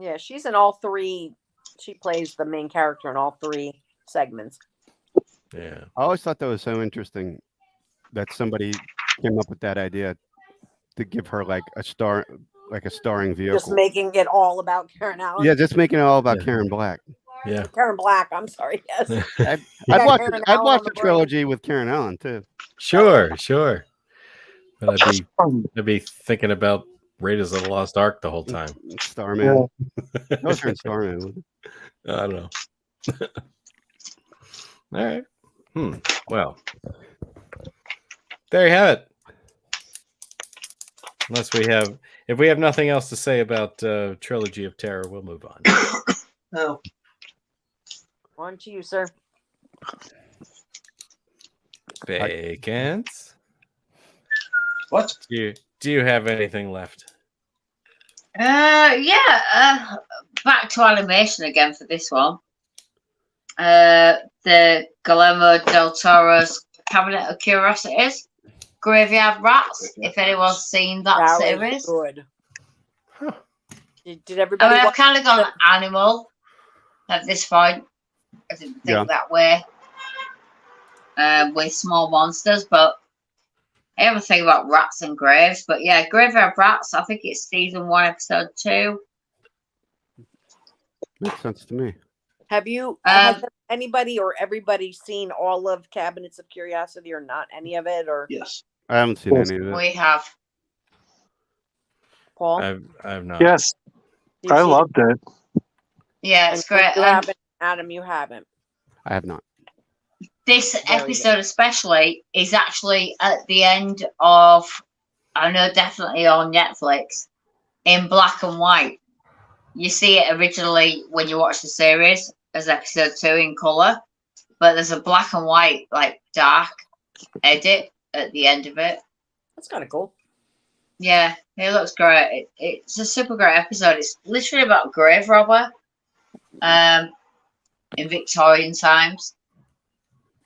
Yeah, she's in all 3. She plays the main character in all 3 segments.
Yeah.
I always thought that was so interesting that somebody came up with that idea to give her like a starring vehicle.
Just making it all about Karen Allen.
Yeah, just making it all about
Yeah.
Karen Black.
Yeah.
Karen Black, I'm sorry. Yes.
I'd
got
watch.
Karen
I'd
Allen
watch
on
the
the brain.
trilogy with Karen Allen too.
Sure. Sure. But I'd be thinking about Raiders of the Lost Ark the whole time.
Starman. That was her in Starman. wasn't it?
I don't know. All right. Well, there you have it. If we have nothing else to say about Trilogy of Terror, we'll move on.
No.
On to you, sir.
Vacant.
What?
Do you have anything left?
Yeah. Back to animation again for this one. The Guillermo del Toro's Cabinet of Curiosities, Graveyard Rats. If anyone's seen that
That was
series,
good.
Huh.
Did
I
everybody
mean, I've
watch
kind of gone animal at this point. I didn't think
Yeah.
that way with small monsters, but I have a thing about rats and graves. But yeah, Graveyard Rats. I think it's season 1, episode 2.
Makes sense to me.
Have you
Um,
has anybody or everybody seen all of Cabinets of Curiosity or not any of it? Or
Yes.
I haven't seen any of it.
We have.
Paul?
I've not.
Yes.
Did
I
you-
loved it.
Yeah, it's
and
great.
You
And
haven't, Adam, you haven't.
I have not.
this
Very
episode especially is actually at the end of, I know, definitely on Netflix, in black and white. You see it originally when you watch the series as episode 2 in color, but there's a black and white, like dark edit at the end of it.
That's kind of cool.
Yeah, it looks great. It's a super great episode. It's literally about a grave robber in Victorian times.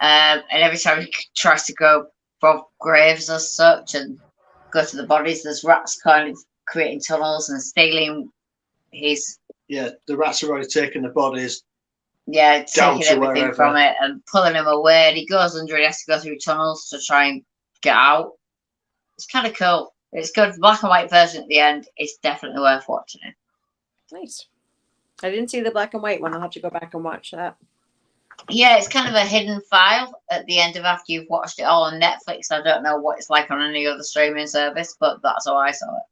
And every time he tries to go rob graves as such and go to the bodies, there's rats kind of creating tunnels and stealing his,
Yeah, the rats have already taken the bodies.
yeah,
Down
taking
to
everything
wherever.
from it and pulling him away. And he goes under and he has to go through tunnels to try and get out. It's kind of cool. It's good. Black and white version at the end. It's definitely worth watching it.
Nice. I didn't see the black and white one. I'll have to go back and watch that.
Yeah, it's kind of a hidden file at the end of after you've watched it all on Netflix. I don't know what it's like on any other streaming service, but that's how I saw it.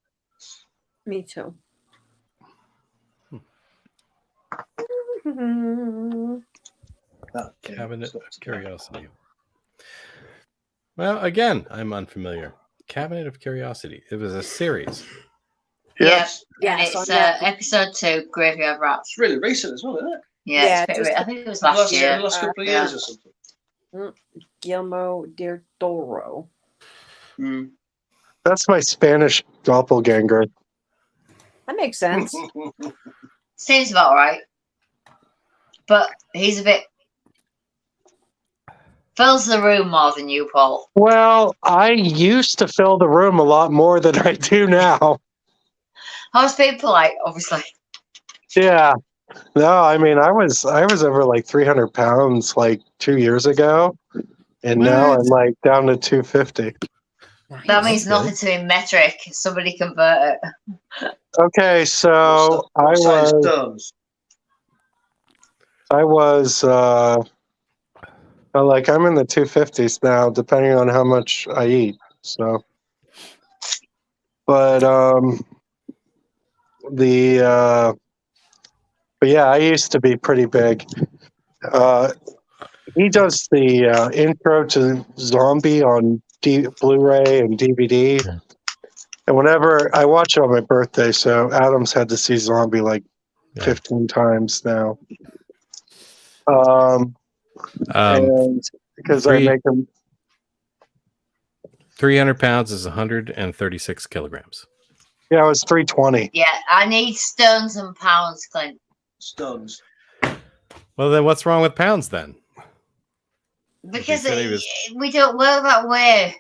Me too.
That
Cabinet of Curiosity. Well, again, I'm unfamiliar. Cabinet of Curiosity. It was a series.
Yes.
And
Yes, on
it's
Netflix.
episode 2, Graveyard Rats.
It's really recent as well, isn't it?
Yeah,
Yeah,
it's
just-
I think it was last
The
year.
last couple of
yeah.
years or something.
Guillermo del Toro.
Mm.
That's my Spanish doppelganger.
That makes sense.
Seems about right. But he's a bit fills the room more than you, Paul.
Well, I used to fill the room a lot more than I do now.
I was being polite, obviously.
Yeah. No, I mean, I was over like 300 pounds like 2 years ago, and now
What?
I'm like down to 250.
That means
Okay.
nothing to me metric. Somebody convert it.
Okay, so
What size stones?
I was like I'm in the 250s now, depending on how much I eat. So, but but yeah, I used to be pretty big. He does the intro to Zombie on Blu-ray and DVD, and whenever I watch it on my birthday, so Adam's had to see Zombie like 15 times now. And because I make him
300 pounds is 136 kilograms.
Yeah, it was 320.
Yeah, I need stones and pounds, Clint.
Stones.
Well, then what's wrong with pounds then?
Because
said he was-
we don't work that way.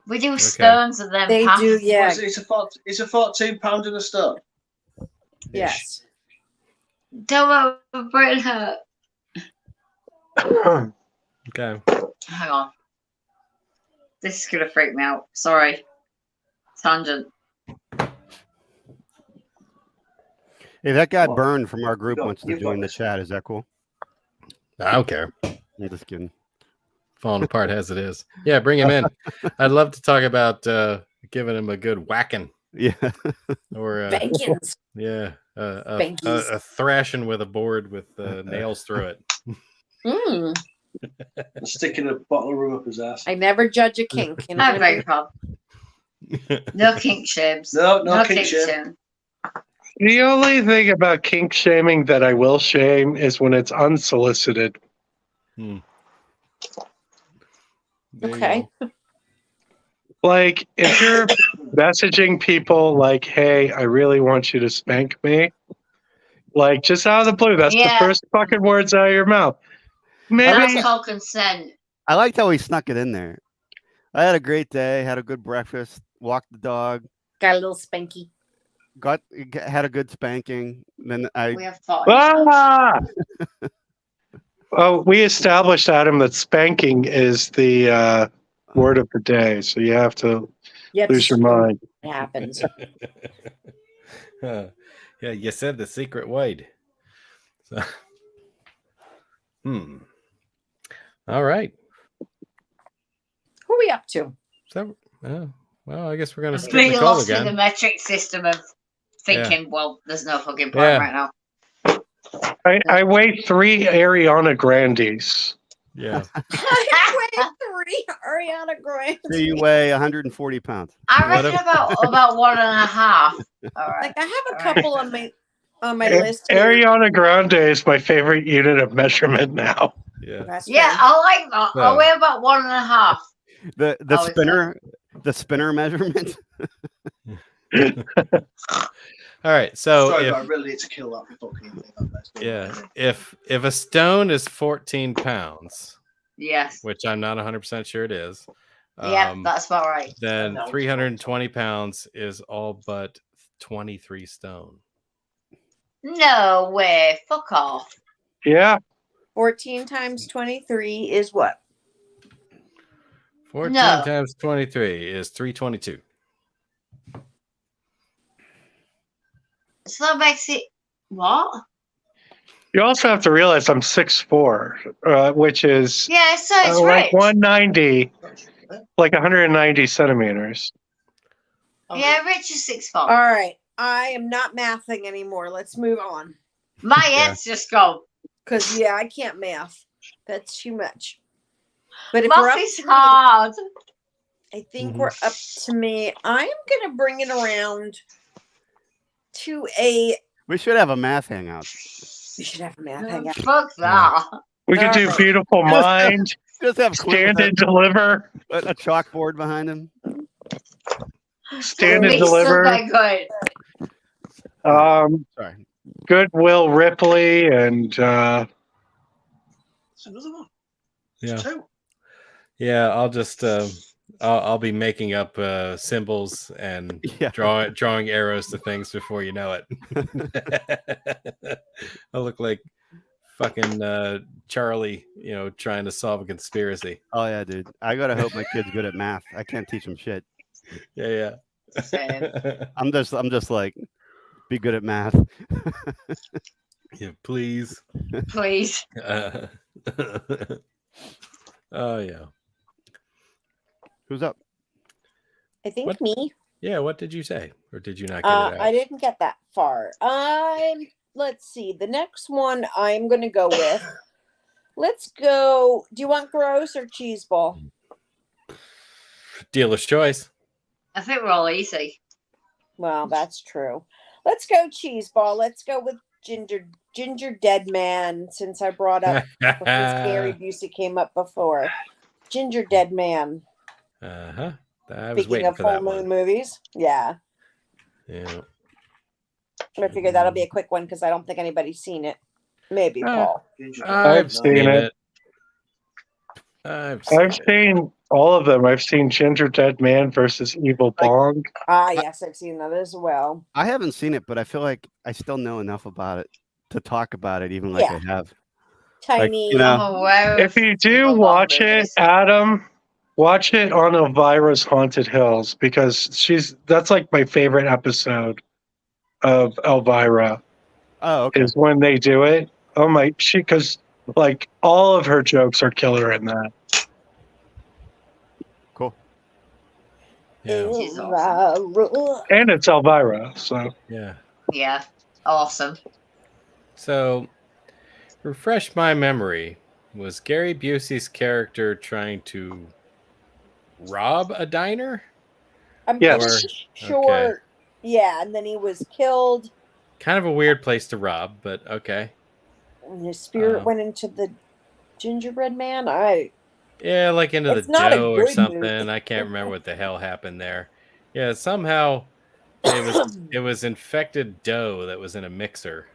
We do stones and then
They
pounds.
do, yeah.
What is it? It's a 14 pound in a stone.
Yes.
Don't worry, my brain hurt.
Okay.
Hang on. This is gonna freak me out. Sorry. Tangent.
Hey, that guy
Well,
Burned from our group
got-
wants to
you've got
join the
this.
chat. Is that cool?
I don't care.
I'm just kidding.
Falling apart as it is. Yeah, bring him in. I'd love to talk about giving him a good whacking
Yeah.
or
Spankings.
yeah,
Spankies.
a thrashing with a board with nails through it.
Mm.
And sticking a bottle of rum up his ass.
I never judge a kink. You know
I
what
beg your pardon. No kink shames.
No kink
kink
shame.
shame.
The only thing about kink shaming that I will shame is when it's unsolicited.
There you
Okay.
go.
Like, if you're messaging people like, hey, I really want you to spank me, like, just out of the blue, that's
Yeah.
the first fucking words out of your mouth. Maybe,
That's called consent.
I liked how he snuck it in there. I had a great day, had a good breakfast, walked the dog,
Got a little spanky.
had a good spanking. Then
We have thought.
ah! Oh, we established, Adam, that spanking is the word of the day, so you have to
Yep.
lose your mind.
It happens.
Yeah, you said the secret word. So, all right.
Who are we up to?
So, well, I guess we're gonna
I'm
skip
pretty
Nicole
lost in the
again.
metric system of thinking, well, there's no fucking point
Yeah.
right now.
I weigh 3 Ariana Grandes.
Yeah.
I weigh 3 Ariana Grande.
so you weigh 140 pounds.
I
What
reckon
if-
about 1.5. All right.
Like I have a
All
couple on my list. Here.
Ariana Grande is my favorite unit of measurement now.
Yeah.
That's
Yeah,
fair.
I like that. I
Yeah.
weigh about 1.5.
The
Oh, it's
spinner measurement.
All right. So
Sorry,
if
but I really need to kill that fucking thing.
yeah, if a stone is 14 pounds,
Yes.
which I'm not 100% sure it is,
Yeah, that's about right.
then
No.
320 pounds is all but 23 stone.
No way. Fuck off.
Yeah.
14 times 23 is what?
14
No.
times 23 is 322.
So that makes it what?
You also have to realize I'm 6'4", which is
Yeah, so it's
like
rich.
190, like 190 centimeters.
Yeah, Rich is 6'4".
All right. I am not mathing anymore. Let's move on.
My head's just gone.
Because, yeah, I can't math. That's too much. But if
Math
we're up
is
to me,
hard.
I think
Mhm.
we're up to me. I'm gonna bring it around to a.
We should have a math hangout.
We should have a math hangout.
Fuck that.
We could do
Alright.
Beautiful Mind,
Just have Quinn
Stand
with
and Deliver,
a chalkboard behind him.
Stand and
Me
Deliver,
Sunday going.
Sorry.
Goodwill Ripley, and
That's another one.
Yeah.
There's two.
Yeah, I'll just I'll be making up symbols and
Yeah.
drawing arrows to things before you know it. I'll look like fucking Charlie, trying to solve a conspiracy.
Oh yeah, dude. I gotta hope my kid's good at math. I can't teach him shit.
Yeah.
Same.
I'm just like, be good at math.
Yeah, please.
Please.
Oh yeah.
Who's up?
I think
What?
me.
Yeah, what did you say? Or did you not get it out?
I didn't get that far. Let's see. The next one I'm gonna go with. Let's go. Do you want gross or cheese ball?
Dealer's choice.
I think we're all easy.
Well, that's true. Let's go cheese ball. Let's go with ginger dead man, since I brought up since Gary Busey came up before. Ginger dead man.
Uh-huh. I was
Speaking
waiting
of
for
full
that
moon
one.
movies, yeah.
Yeah.
I figure that'll be a quick one because I don't think anybody's seen it. Maybe Paul.
I've seen it.
I've
I've seen all of them. I've seen Ginger Dead Man versus Evil Bong.
Yes, I've seen that as well.
I haven't seen it, but I feel like I still know enough about it to talk about it, even like
Yeah.
I have.
Tiny.
you know,
I'm aware
If
of
you do
Evil Bong
watch it,
movies.
Adam, watch it on Elvira's Haunted Hills, because that's like my favorite episode of Elvira
Oh, okay.
is when they do it. Oh my, because like all of her jokes are killer in that.
Cool.
Yeah.
She's awesome.
And it's Elvira, so
Yeah.
Yeah, awesome.
So, refresh my memory. Was Gary Busey's character trying to rob a diner?
I'm
Yes.
pretty sure.
Okay.
Yeah, and then he was killed,
Kind of a weird place to rob, but okay.
and his spirit went into the gingerbread man.
Yeah, like into
It's
the
not a
dough or
good
something.
movie.
I can't remember what the hell happened there. Yeah, somehow it was infected dough that was in a mixer.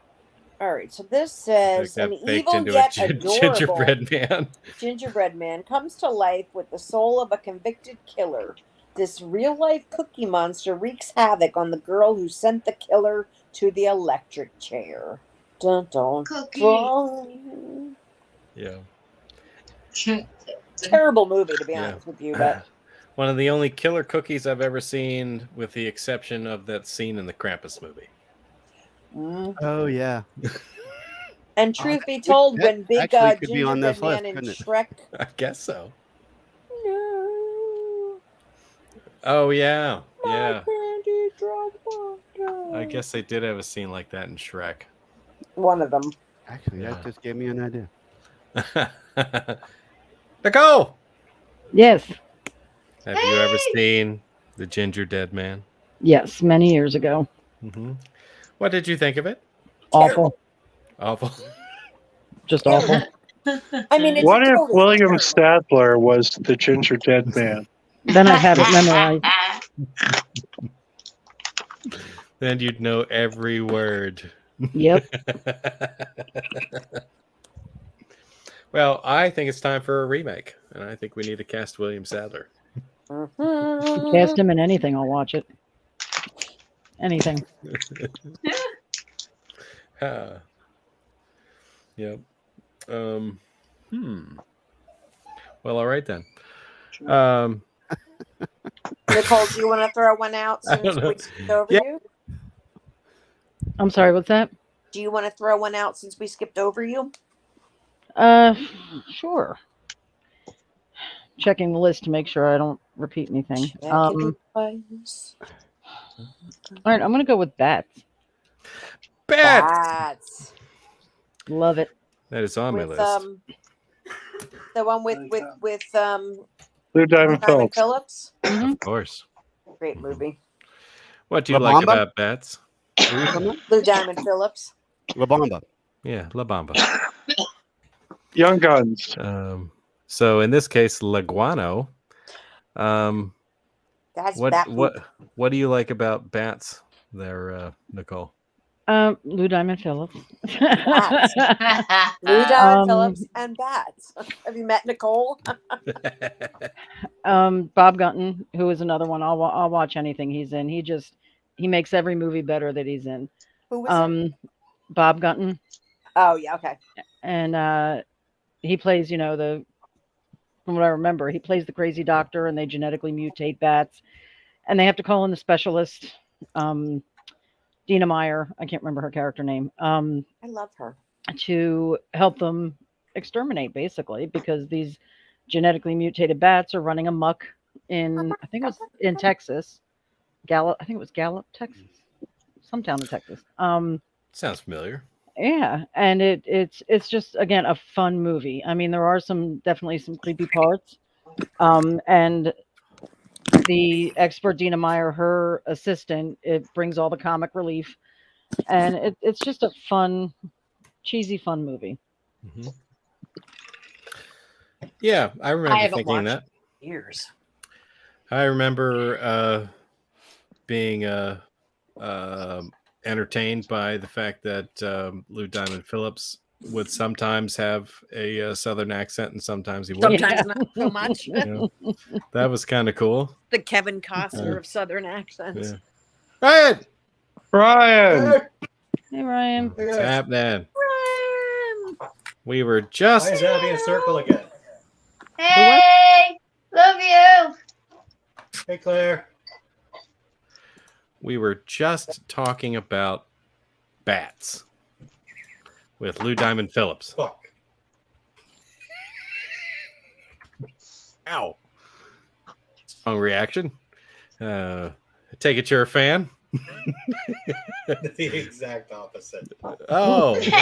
All right, so this
Like
says
that
an
baked
evil
into
yet
a
adorable
gingerbread man.
gingerbread man comes to life with the soul of a convicted killer. This real-life cookie monster wreaks havoc on the girl who sent the killer to the electric chair. Dun, dun,
Cookie.
dun.
Yeah.
Terrible movie, to be
Yeah.
honest with you, but
One of the only killer cookies I've ever seen, with the exception of that scene in the Krampus movie.
Oh yeah.
And truth be told,
that
when big
actually could be on
gingerbread
this
man
list,
in
couldn't it?
Shrek.
I guess so.
No,
Oh yeah,
my
yeah.
candy drop.
I guess they did have a scene like that in Shrek.
One of them.
Actually,
Yeah.
that just gave me an idea.
Nicole,
Yes.
have you ever seen The Ginger Dead Man?
Yes. Many years ago.
Mm-hmm. What did you think of it?
Awful.
Awful.
Just awful.
I mean, it's
what if
totally
William
terrible.
Statler was the Ginger Dead Man?
Then I have it memorized.
Then you'd know every word.
Yep.
Well, I think it's time for a remake, and I think we need to cast William Sadler.
Mhm.
Cast him in anything, I'll watch it. Anything.
Yep. Well, all right then.
Nicole, do you want to throw one out
I
since
don't know.
we skipped over
Yeah.
you?
I'm sorry, what's that?
Do you want to throw one out since we skipped over you?
Sure. Checking the list to make sure I don't repeat anything. All right, I'm gonna go with bats.
Bad.
Bats.
Love it.
That is on my
With
list.
The one with
Lou Diamond
Diamond
Phillips.
Phillips.
Of course.
Great movie.
What do you
La
like
Bamba?
about bats?
What are you talking about?
Lou Diamond Phillips.
La Bamba.
Yeah, La Bamba.
Young Guns.
So in this case, Leguano.
That's
What
that
what do you like about bats there, Nicole?
Lou Diamond Phillips.
Bats. Lou Diamond
Um,
Phillips and bats. Have you met Nicole?
Bob Gunton, who is another one. I'll watch anything he's in. He makes every movie better that he's in.
Who was it?
Bob Gunton,
Oh yeah, okay.
and he plays, from what I remember, he plays the crazy doctor, and they genetically mutate bats, and they have to call in the specialist, Dina Meyer. I can't remember her character name.
I love her.
To help them exterminate, basically, because these genetically mutated bats are running amok in, I think it was in Texas, Gallup. I think it was Gallup, Texas, some town in Texas.
Sounds familiar.
Yeah, and it's just, again, a fun movie. I mean, there are definitely some creepy parts, and the expert Dina Meyer, her assistant, it brings all the comic relief, and it's just a fun, cheesy, fun movie.
Mm-hmm. Yeah, I remember
haven't
thinking
watched
that.
Years.
I remember being entertained by the fact that Lou Diamond Phillips would sometimes have a southern accent and sometimes he wouldn't.
Sometimes not so much.
That was kind of cool.
The Kevin Costner of Southern accents.
Yeah.
Ryan!
Hey, Ryan.
What's happening?
Ryan!
We were just...
Why is Abby in circle again?
Hey, love you.
Hey, Claire.
We were just talking about bats with Lou Diamond Phillips.
Fuck.
Ow. Strong reaction. I take it you're a fan?
The exact opposite.
Oh. Okay.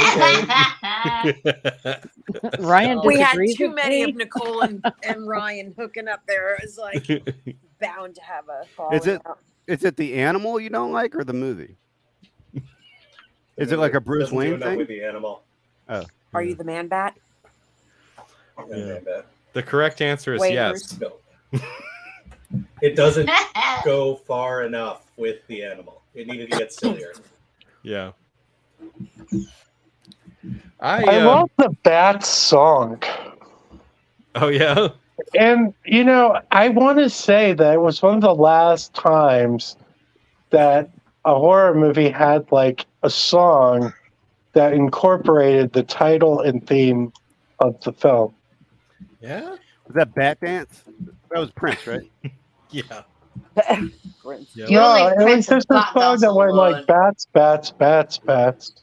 Ryan
We had
disagrees
too
with
many
me.
of Nicole and Ryan hooking up there. It was like bound to have a fall.
Is it the animal you don't like or the movie? Is it like a Bruce
Doesn't do
Wayne
enough
thing?
with the animal.
Are you the man bat?
Yeah. The correct answer is yes.
No. It doesn't go far enough with the animal. It needed to get sillier.
Yeah.
I love the Bats song.
Oh, yeah?
And, I want to say that it was one of the last times that a horror movie had, like, a song that incorporated the title and theme of the film.
Yeah?
Was that Bat Dance? That was Prince, right?
Yeah.
Prince.
Yep.
You
No,
leave
it was
Prince and
just a
Bat
song
Dance
that went
alone.
like bats, bats, bats, bats.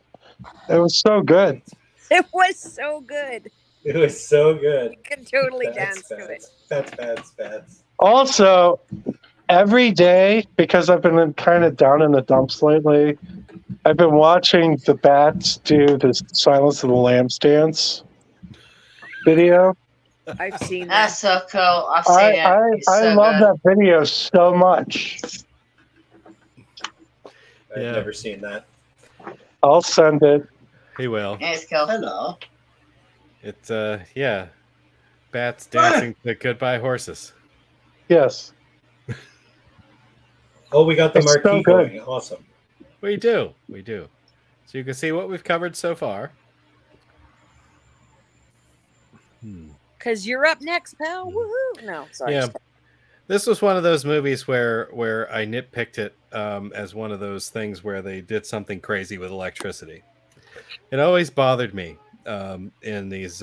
It was so good.
It was so good.
It was so good.
You can totally
Bats,
dance to it.
bats.
Also, every day, because I've been kind of down in the dumps lately, I've been watching the Bats do this Silence of the Lambs dance video.
I've seen that.
That's so cool. I've seen it. It's
I
so
love
good.
that video so much.
I've
Yeah.
never seen that.
I'll send it.
He will.
Yeah, it's cool.
Hello.
It's, yeah. Bats dancing to Goodbye Horses.
Yes.
Oh, we got the
It's so
marquee
good.
going. Awesome.
We do. So you can see what we've covered so far.
Because you're up next, pal. Woohoo! No, sorry.
Yeah. This was one of those movies where I nitpicked it as one of those things where they did something crazy with electricity. It always bothered me in these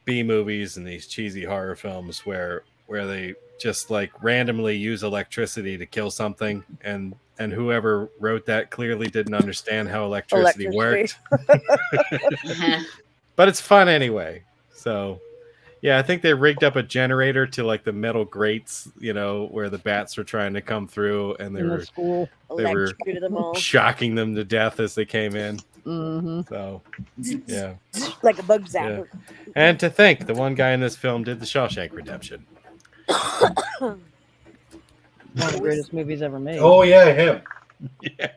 B movies and these cheesy horror films where they just like randomly use electricity to kill something, and whoever wrote that clearly didn't understand how electricity worked. But it's fun anyway. So yeah, I think they rigged up a generator to like the metal grates, where the bats were trying to come through, and they
In the
were
school.
they were
Electrocuted them all.
shocking them to death as they came in.
Hmm.
So, yeah.
Like a bug zapper.
And to think, the one guy in this film did the Shawshank Redemption.
One of the greatest movies ever made.
Oh yeah, him.
Yeah.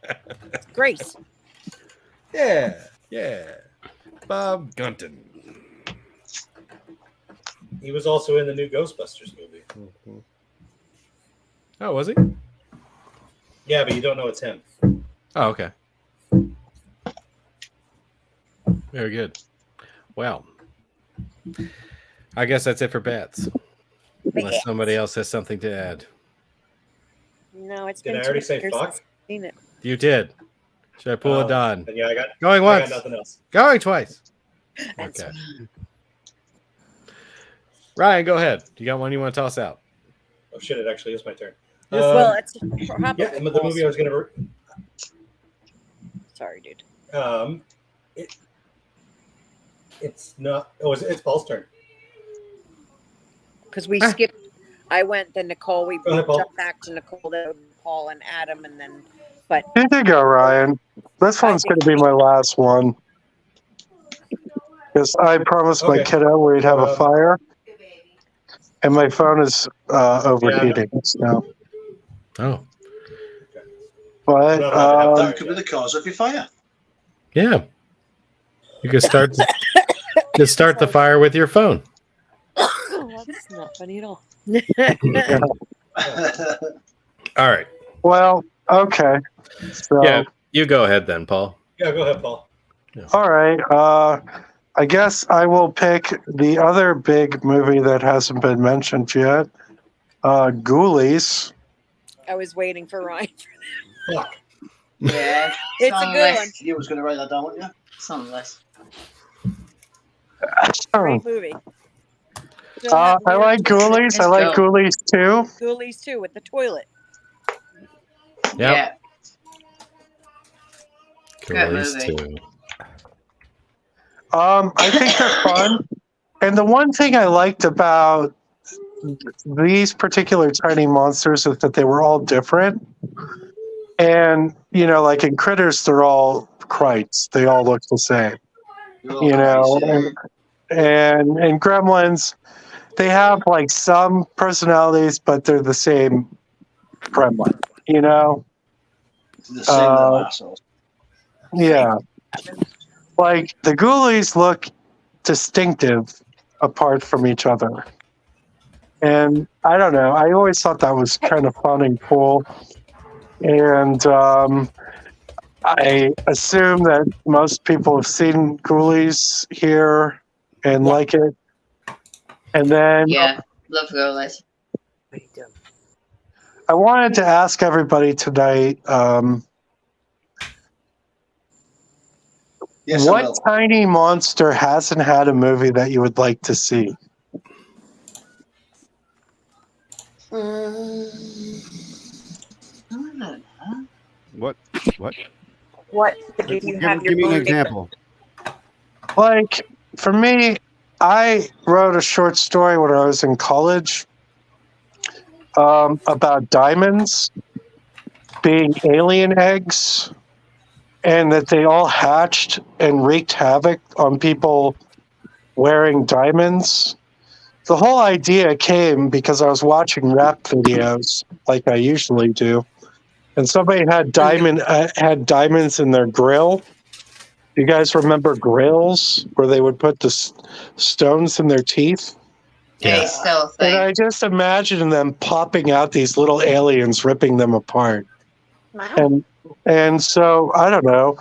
Grace.
Yeah. Yeah. Bob Gunton.
He was also in the new Ghostbusters movie.
Mm-hmm. Oh, was he?
Yeah, but you don't know it's him.
Oh, okay. Very good. Well, I guess that's it for bets. Unless somebody else has something to add.
No, it's
Did
been
I already
2
say
years
fuck?
since I've seen it.
You did. Should I pull it on?
Yeah, I got
Going
I
once.
got nothing else.
Going twice.
That's
Okay. Ryan, go ahead. You got one you want to toss out?
Oh shit! It actually is my turn.
well, it's probably
Yeah, the movie I was gonna.
Sorry, dude.
It's not. Oh, it's Paul's turn.
Because we skipped. I went, then Nicole. We
Go ahead, Paul.
jumped back to Nicole, then Paul and Adam, and then. But
Here you go, Ryan. This one's going to be my last one. Because I promised my
Okay.
kiddo we'd have a fire. And my phone is overheating. So.
Oh.
But
That could be the cause of your fire.
Yeah. You could start the fire with your phone.
that's not funny at all.
All right.
well, okay. So,
Yeah. You go ahead then, Paul.
Yeah, go ahead, Paul.
all right. I guess I will pick the other big movie that hasn't been mentioned yet. Ghoulies.
I was waiting for Ryan.
Fuck.
Yeah.
It's a good one.
You was going to write that down, weren't you?
It's on the list.
Great movie.
I like Ghoulies. I like Ghoulies too.
Ghoulies too, with the toilet.
Yep.
Yeah. Good
Ghoulies
movie.
too.
I think they're fun. And the one thing I liked about these particular tiny monsters is that they were all different. And, like in Critters, they're all Krites. They all look the same. And in Gremlins, they have like some personalities, but they're the same gremlin,
The same little assholes.
Yeah. Like the Ghoulies look distinctive apart from each other. And I don't know. I always thought that was kind of fun and cool. And I assume that most people have seen Ghoulies here and like it. And then
Yeah. Love Ghoulies.
I wanted to ask everybody tonight,
Yes, I
what
will.
tiny monster hasn't had a movie that you would like to see?
What? What?
What?
Give me an example.
Like, for me, I wrote a short story when I was in college about diamonds being alien eggs and that they all hatched and wreaked havoc on people wearing diamonds. The whole idea came because I was watching rap videos like I usually do, and somebody had diamonds in their grill. You guys remember grills where they would put the stones in their teeth?
Yeah. It's still a thing.
And I just imagine them popping out these little aliens, ripping them apart.
Wow.
And so I don't know.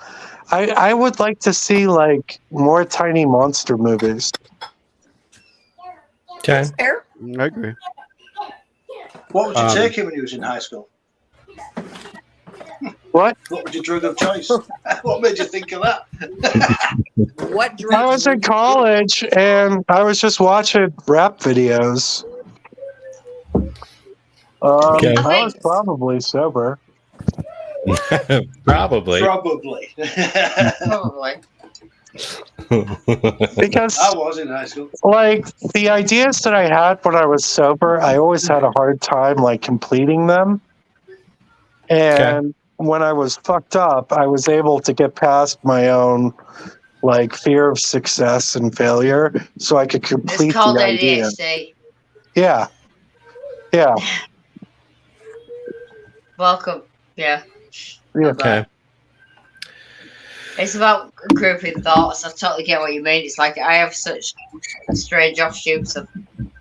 I would like to see like more tiny monster movies.
Okay.
Fair.
I agree.
What would you take him when he was in high school?
What?
What was your drug of choice? What made you think of that?
What
I
drug?
was in college and I was just watching rap videos.
Okay.
I was probably sober.
Probably.
Probably.
Probably.
Because
I was in high school.
like the ideas that I had when I was sober, I always had a hard time like completing them. And when I was fucked up, I was able to get past my own like fear of success and failure, so I could complete
It's called
the idea.
ADHD.
Yeah, yeah,
Welcome. Yeah.
yeah.
Okay.
It's about grouping thoughts. I totally get what you mean. It's like I have such strange offshoots of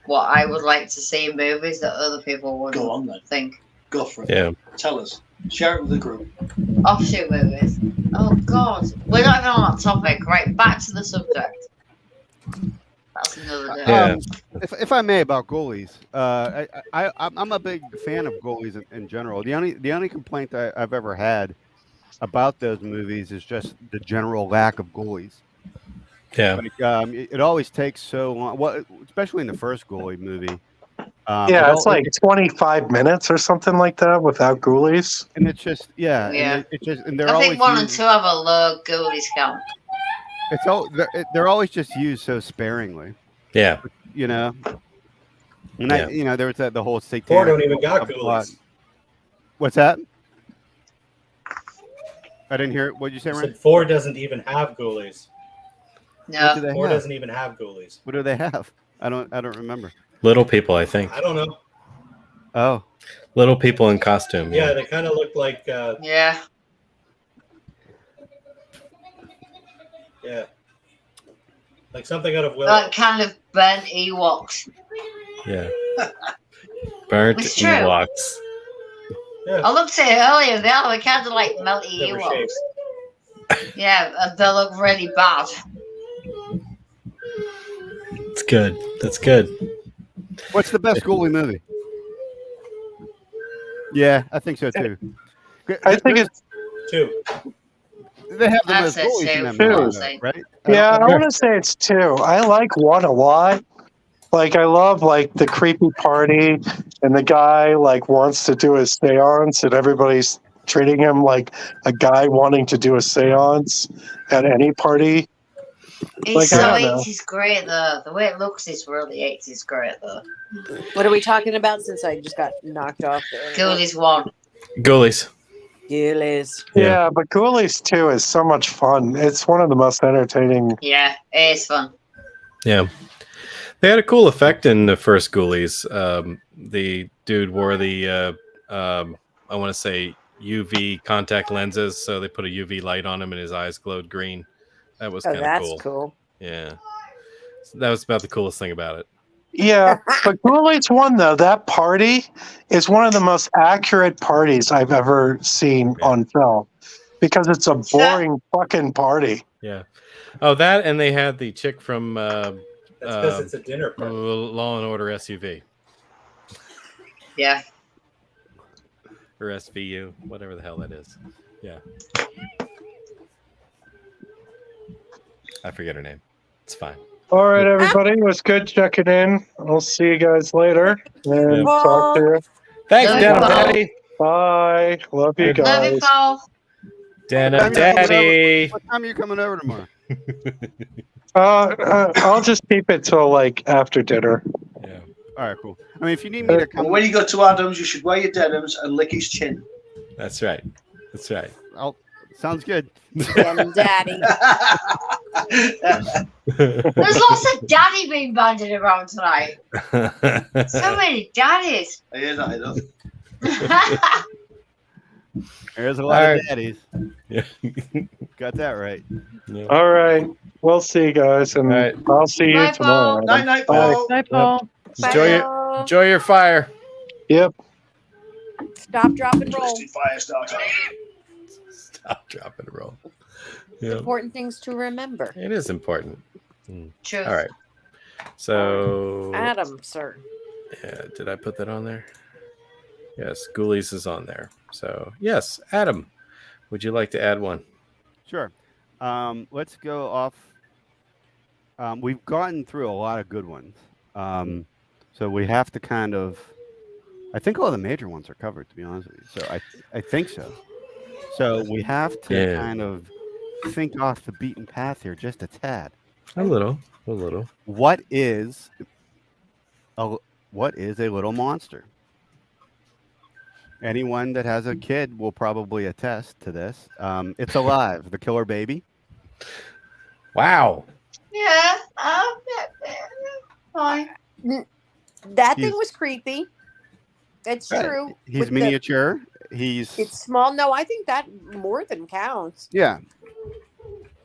what I would like to see in movies that other people wouldn't
Go on then.
think.
Go for it.
Yeah.
Tell us. Share it with the group.
Offshoot movies. Oh God, we're not even on that topic. Right, back to the subject. That's another day.
Yeah.
If I may, about goalies, I'm a big fan of goalies in general. The only complaint I've ever had about those movies is just the general lack of goalies.
Yeah.
Like, it always takes so long. Well, especially in the first goalie movie.
Yeah, it's like 25 minutes or something like that without ghoulies.
and it's just
Yeah.
and it just and they're
I
always
think 1 and
used-
2 have a low goalies count.
It's all they're always just used so sparingly,
Yeah.
you know. And
Yeah.
there was the whole satanic.
4 don't even got
plot.
ghoulies.
What's that? I didn't hear it. What did you say,
I
Ryan?
said 4 doesn't even have ghoulies.
What do
No.
they
4
have?
doesn't even have ghoulies.
What do they have? I don't remember.
Little people, I think.
I don't know.
Oh,
Little people in costume.
Yeah, they kind of look like
Yeah.
like something out of Willow.
Like kind of burnt Ewoks.
Yeah. Burnt
It's true.
Ewoks.
Yeah,
I looked at it earlier. They are kind of like melty
they were
Ewoks.
shaped.
Yeah, they look really bad.
It's good. That's good.
what's the best goalie movie? Yeah, I think so too.
I think it's
2.
They have the
I'd
most
say
goalies in that
two.
movie,
Two.
though, right?
yeah. I
don't-
want to say it's 2. I like 1 a lot. Like I love like the creepy party, and the guy like wants to do a séance, and everybody's treating him like a guy wanting to do a séance at any party.
It's
Like, I
so
don't know.
80s great though. The way it looks is really 80s great though.
What are we talking about? Since I just got knocked off there.
Goalies 1.
Goalies.
Ghoulies.
Yeah.
Yeah, but Ghoulies 2 is so much fun. It's one of the most entertaining.
Yeah, it is fun.
Yeah. They had a cool effect in the first Ghoulies. The dude wore the, I want to say, UV contact lenses. So they put a UV light on him and his eyes glowed green. That was
Oh,
kind of
that's
cool.
cool.
Yeah. So that was about the coolest thing about it.
Yeah, but Ghoulies 1 though, that party is one of the most accurate parties I've ever seen on film, because it's a boring fucking party.
Yeah. Oh, that, and they had the chick from
That's because it's a dinner party.
Law and Order SUV
Yeah.
or SVU, whatever the hell that is. Yeah. I forget her name. It's fine.
All right, everybody, it was good checking in. I'll see you guys later and
Yeah.
talk to you.
Thanks,
Love
Denim
you, Paul.
Daddy.
Bye. Love you
Love
Love
guys.
you, Paul.
Denim Daddy.
What time are you coming over tomorrow?
I'll just keep it till like after dinner.
Yeah.
All right, cool. I mean, if you need me to come,
Well, when you go to Adams, you should wear your denims and lick his chin.
That's right. That's right.
sounds good.
Denim Daddy.
There's lots of daddy being bandied around tonight. So many daddies.
I hear that enough.
There's a lot
All
of
right.
daddies.
Yeah.
Got that right.
Yeah.
All right. We'll see you guys, and
All right.
I'll see you
Bye,
tomorrow.
Paul.
Night, night,
Bye.
Paul.
Bye, Paul.
Enjoy your, enjoy your fire.
Yep.
Stop, drop, and roll.
Twisted fire starter.
Stop, drop, and roll. Yeah.
Important things to remember.
It is important.
Truth.
All right. So,
Adam, sir.
yeah, did I put that on there? Yes, Ghoulies is on there. So, yes, Adam, would you like to add one?
Sure. Let's go off. We've gotten through a lot of good ones. So we have to kind of. I think all the major ones are covered, to be honest with you. So I think so. So we have to
Yeah.
kind of think off the beaten path here just a tad.
A little, a little.
What is a little monster? Anyone that has a kid will probably attest to this. It's Alive, the killer baby.
Wow.
Yeah. Fine.
That
He's-
thing was creepy. It's
Right.
true.
He's
With the-
miniature. He's
it's small. No, I think that more than counts.
yeah.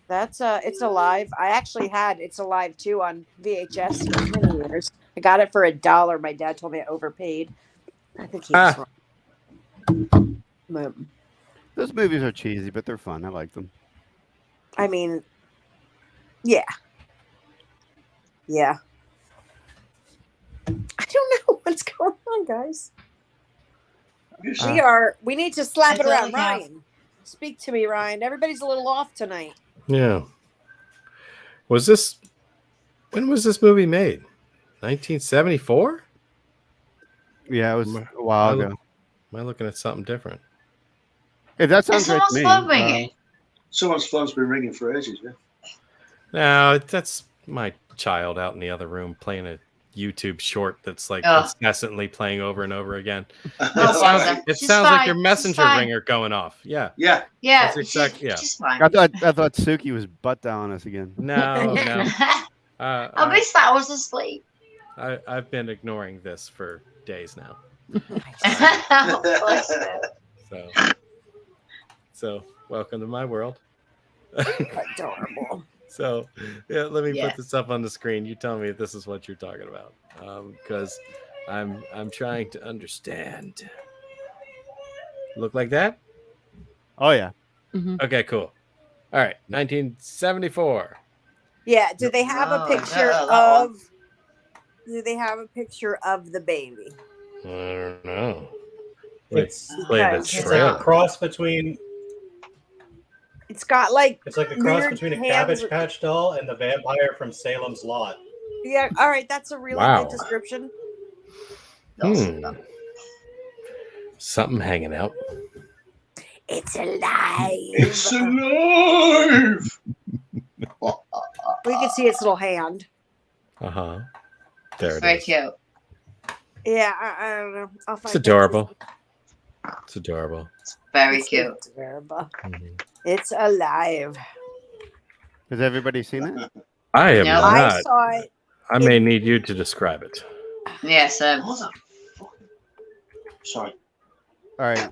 That's It's Alive. I actually had It's Alive too on VHS for many years. I got it for $1. My dad told me I overpaid. I think he was wrong.
Those movies are cheesy, but they're fun. I like them.
I mean, yeah. Yeah. I don't know what's going on, guys. We need to slap it around. Ryan, speak to me, Ryan. Everybody's a little off tonight.
Yeah. When was this movie made? 1974?
Yeah, it was a while ago.
Am I looking at something different?
Hey, that sounds right to
Someone's
me.
phone ringing.
Someone's phone's been ringing for ages. Yeah.
No, that's my child out in the other room playing a YouTube short that's like
Oh.
incessantly playing over and over again.
Oh,
It
she's
sounds like
fine.
your
She's
messenger
fine.
ringer going off. Yeah.
Yeah.
Yeah.
That's exactly- yeah.
She's fine.
I thought Suki was butt down us again.
No, no.
I wish I was asleep.
I've been ignoring this for days now.
Bless you.
So welcome to my world.
Adorable.
So yeah, let me
Yeah.
put this up on the screen. You tell me if this is what you're talking about, because I'm trying to understand. Look like that?
Oh yeah.
Okay, cool. All right, 1974.
Yeah. Do they have a
Oh,
picture
yeah, that one.
of? Do they have a picture of the baby?
I don't know.
It's
Play the
It's
like a
trailer.
cross between.
It's got like
It's like a cross
weird
between a
hands
Cabbage
with-
Patch doll and the vampire from Salem's Lot.
Yeah. All right. That's a really
Wow.
good description.
Something hanging out.
It's alive.
It's alive.
We can see its little hand.
Uh-huh. There it
Very
is.
cute.
Yeah. I don't know. I'll find
It's adorable. It's adorable.
Very
It's
cute.
adorable.
Mhm.
It's alive.
Has everybody seen it?
I have
No.
I
not.
saw it.
I may need you to describe it.
Yes.
Sorry.
All right.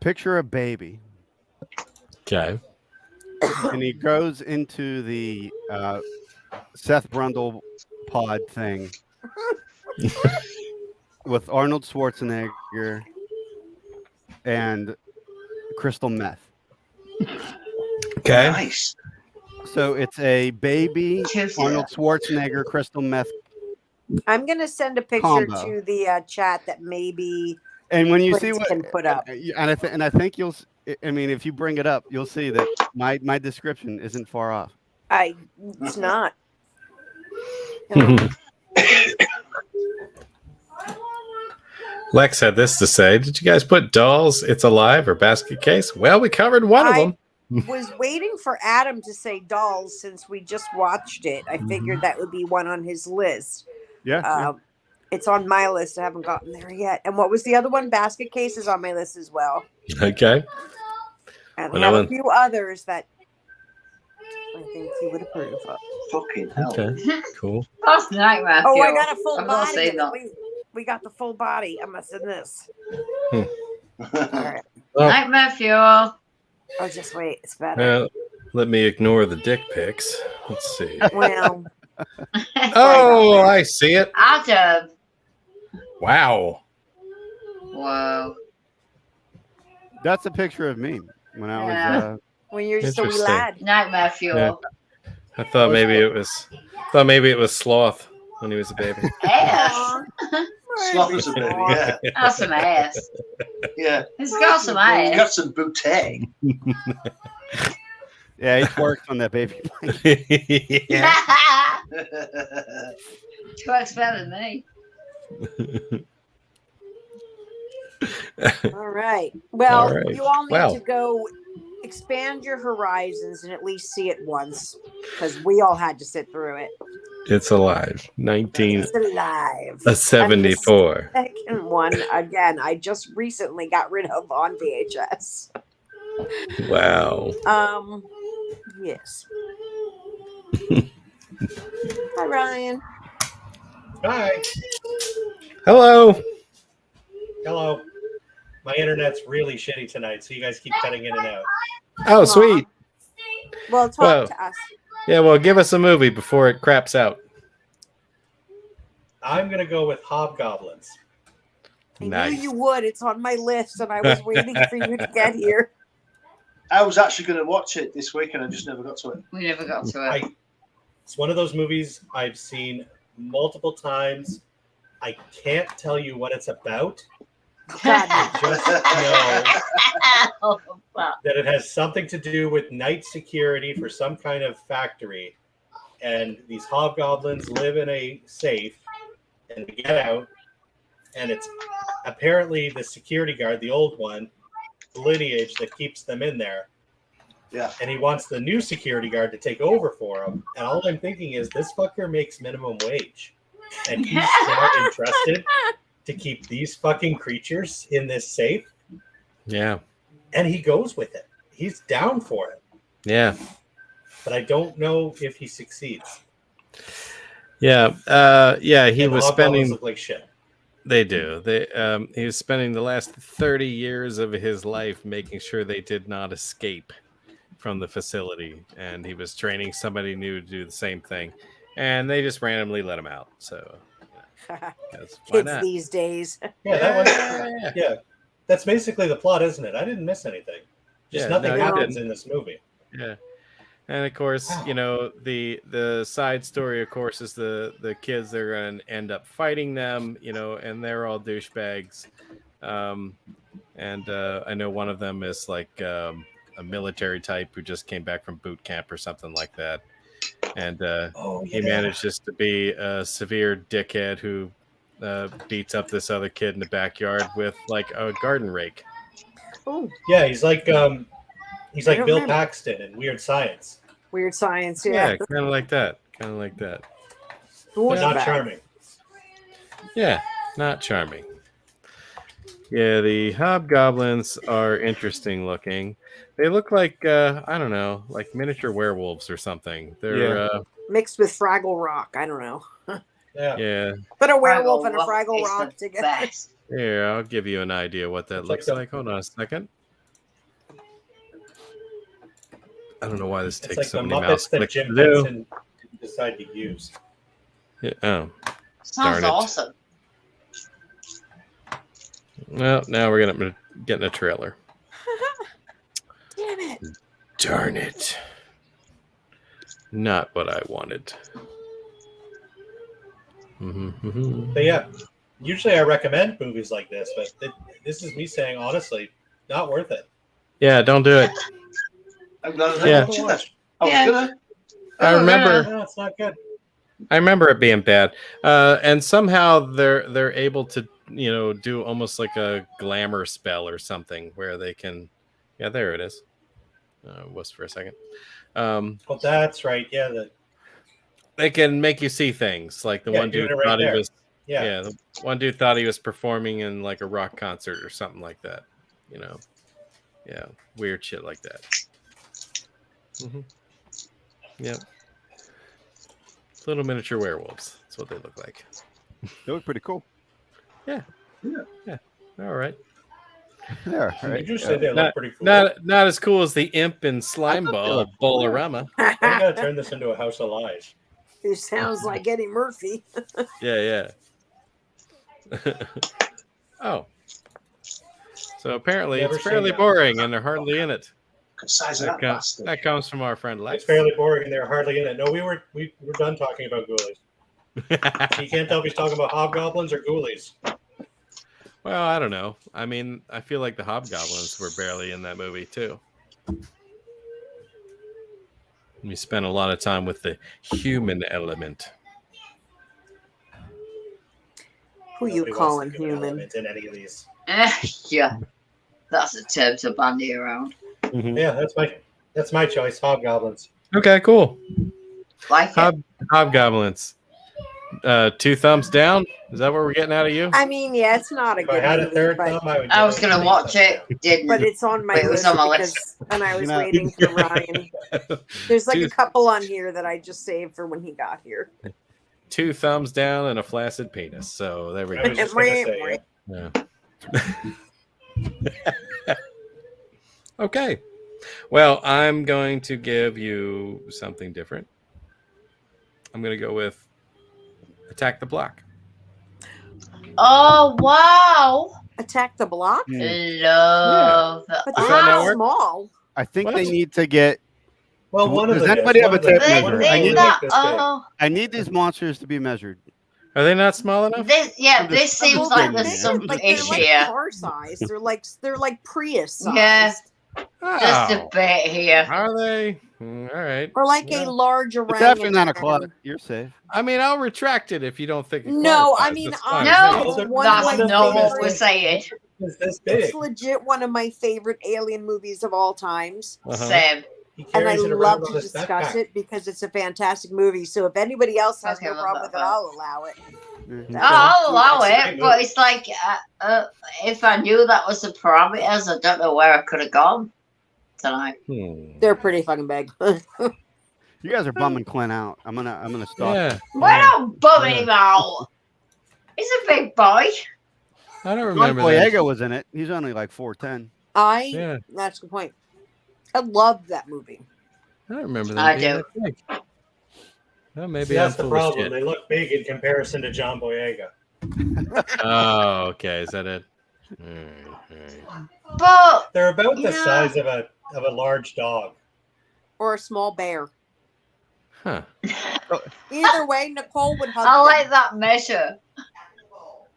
Picture a baby,
Okay.
and he goes into the Seth Brundle pod thing with Arnold Schwarzenegger and crystal meth.
Okay.
Nice.
So it's a baby
Juicy.
Arnold Schwarzenegger crystal meth.
I'm gonna send a picture
Combo.
to the chat that maybe
And when you see
Prince
what
can put up.
and I think you'll. I mean, if you bring it up, you'll see that my description isn't far off.
It's not.
Lex had this to say. Did you guys put dolls, It's Alive, or basket case? Well, we covered one of them.
Was waiting for Adam to say dolls since we just watched it. I figured that would be one on his list.
Yeah.
It's on my list. I haven't gotten there yet. And what was the other one? Basket case is on my list as well.
Okay.
And
Well,
we have
that
a few others that I think he would approve of.
Fucking hell.
Okay. Cool.
That's nightmare.
Oh, I
fuel.
got a full
I've not
body.
seen
of it.
that.
We got the full body. I must have this.
Hmm.
All right.
Nightmare fuel.
Oh, just wait. It's better.
Let me ignore the dick pics. Let's see.
Well,
Oh, I see it.
Adam.
Wow.
Whoa.
That's a picture of me when I was.
Yeah.
when you're just a wee
Interesting.
lad.
Nightmare fuel.
Yeah. I thought maybe it was Sloth when he was a baby.
Ass.
Aw.
Sloth was a baby, yeah.
That's some ass.
Yeah.
He's got some
He's
ass.
got some bouquet.
Yeah, he works on that baby.
Yeah.
Twerks better than me.
All right. Well,
All right.
you all need
Well.
to go expand your horizons and at least see it once, because we all had to sit through it.
It's alive.
It's alive.
1974.
And the second one, again, I just recently got rid of on VHS.
Wow.
Yes. Hi, Ryan.
Hi.
Hello.
Hello. My internet's really shitty tonight, so you guys keep cutting in and out.
Oh, sweet.
Well, talk
Well,
to us.
Yeah, well, give us a movie before it craps out.
I'm going to go with Hobgoblins.
I
Nice.
knew you would. It's on my list, and I was waiting for you to get here.
I was actually going to watch it this week, and I just never got to it.
We never got to it.
It's one of those movies I've seen multiple times. I can't tell you what it's about. I just know that it has something to do with night security for some kind of factory. And these hobgoblins live in a safe and they get out. And it's apparently the security guard, the old one, the lineage that keeps them in there.
Yeah.
And he wants the new security guard to take over for him. And all I'm thinking is this fucker makes minimum wage. And he's not interested to keep these fucking creatures in this safe.
Yeah.
And he goes with it. He's down for it.
Yeah.
But I don't know if he succeeds.
Yeah. He
And
was
the hobgoblins
spending.
look like shit.
They do. He was spending the last 30 years of his life making sure they did not escape from the facility, and he was training somebody new to do the same thing, and they just randomly let him out. So, why
Kids
not?
these days.
Yeah, that was. Yeah, that's basically the plot, isn't it? I didn't miss anything. Just nothing
you
happens
didn't.
in this movie.
Yeah. And of course, the side story, of course, is the kids. They're going to end up fighting them, and they're all douchebags. And I know one of them is like a military type who just came back from boot camp or something like that. And he manages to be a severe dickhead who beats up this other kid in the backyard with like a garden rake.
Oh,
Yeah, he's like Bill
remember.
Paxton in Weird Science.
Weird Science,
Yeah,
yeah.
kind of like that.
But not charming.
Yeah, not charming. Yeah, the hobgoblins are interesting looking. They look like I don't know, like miniature werewolves or something. They're
Mixed with Fraggle Rock. I don't know.
yeah.
Put a werewolf
Fraggle
and a
Rock
Fraggle
is
Rock
the
together.
best.
Here, I'll give you an idea what that
It's
looks
like
like. Hold on a second. I don't know why this
It's
takes
like
so
the
many
Muppets
mouse
that
clicks
Jim
to do.
Henson didn't decide to use.
Yeah, oh,
Sounds
Darn it.
awesome.
well, now we're gonna get in a trailer.
Damn it.
Darn it! Not what I wanted.
But yeah, usually I recommend movies like this, but this is me saying honestly, not worth it.
Yeah, don't do it.
I'm glad I
Yeah.
watching that. I was
Yeah.
gonna.
I remember.
No, it's not good.
I remember it being bad, and somehow they're able to do almost like a glamour spell or something where they can. Yeah, there it is. Was for a second.
Well, that's right. Yeah,
They can make you see things like the
Yeah,
one
doing
dude
it right
thought
there.
he was.
yeah.
Yeah, the one dude thought he was performing in like a rock concert or something like that. Yeah, weird shit like that. Yep. Little miniature werewolves. That's what they look like.
They look pretty cool.
Yeah. All right.
Yeah,
Did
right.
you say they look pretty cool?
Not as cool as the imp and slime ball Bolorama.
I gotta turn this into a house of lies.
Who sounds like Eddie Murphy.
Yeah. Oh. So apparently
Never
it's fairly
seen that.
boring and they're hardly in it.
Good size of that bastard.
That comes from our friend Lex.
It's fairly boring, and they're hardly in it. No, we're done talking about ghoulies. You can't tell if he's talking about hobgoblins or ghoulies.
Well, I don't know. I mean, I feel like the hobgoblins were barely in that movie too. We spent a lot of time with the human element.
Who you
Nobody wants
calling
to give an
human?
element in any of these.
Yeah. That's a term to bandy around.
Mhm.
Yeah, that's my choice. Hobgoblins.
Okay, cool.
Like it.
Hobgoblins. 2 thumbs down. Is that what we're getting out of you?
I mean, yeah, it's not a
If I
good
had a
movie,
third
but,
thumb, I would.
I
give
was
it
gonna
3
watch
thumbs
it,
down.
didn't.
but it's on my
But it was
list
on my
because,
list.
and I was
You know-
waiting for Ryan. There's like
Two-
a couple on here that I just saved for when he got here.
2 thumbs down and a flaccid penis. So there we
I
go.
was just gonna say,
Yeah. Okay. Well, I'm going to give you something different. I'm going to go with Attack the Block.
Oh wow!
Attack the Block?
Love.
But
Does that
that's
not work?
small.
I think
What?
they need to get.
well, one of
Does
them.
anybody
is.
have
One
a
of them-
tape
They,
one of
measure?
them
I
they
need
is
that,
this big.
I need these monsters to be measured.
Are they not small enough?
this, yeah,
I'm
this
just- I'm
seems
just
like
kidding,
there's
man.
some
Like they're
issue
like
here.
car size. They're like Prius size.
Yeah. Just a
Oh,
bit here.
are they? All right.
Or like
Yeah.
a large
It's
orangutan.
after 9 o'clock. You're safe.
I mean, I'll retract it if you don't think it
No, I
qualifies.
mean,
That's fine.
No,
Those are-
one of
that's
my
not what
favorite-
we're saying.
Is this big?
It's legit one of my favorite alien movies of all times.
Uh-huh.
Same.
He
And I
carries it
love
around
to
on his
discuss
backpack.
it because it's a fantastic movie. So if anybody else has
Okay,
no
well,
problem with it,
that-
I'll allow it.
Mhm.
That's
I'll allow
That's a
it,
great
but
movie.
it's like if I knew that was the parameters, I don't know where I could have gone tonight.
They're pretty fucking big.
You guys are bumming Clint out. I'm gonna stop.
Yeah.
We're not bumming
Yeah.
him out. He's a big boy.
I don't
John
remember
Boyega
that.
was in it. He's only like 4'10".
Yeah.
That's a good point. I love that movie.
I don't remember that.
I
being
do.
that big. Well, maybe
See, that's
I'm
the
full of
problem.
shit.
They look big in comparison to John Boyega.
Oh, okay. Is that it? All right.
But
They're about the
Yeah.
size of a large dog.
Or a small bear.
Huh.
Either way, Nicole would hug
I
them.
like that measure.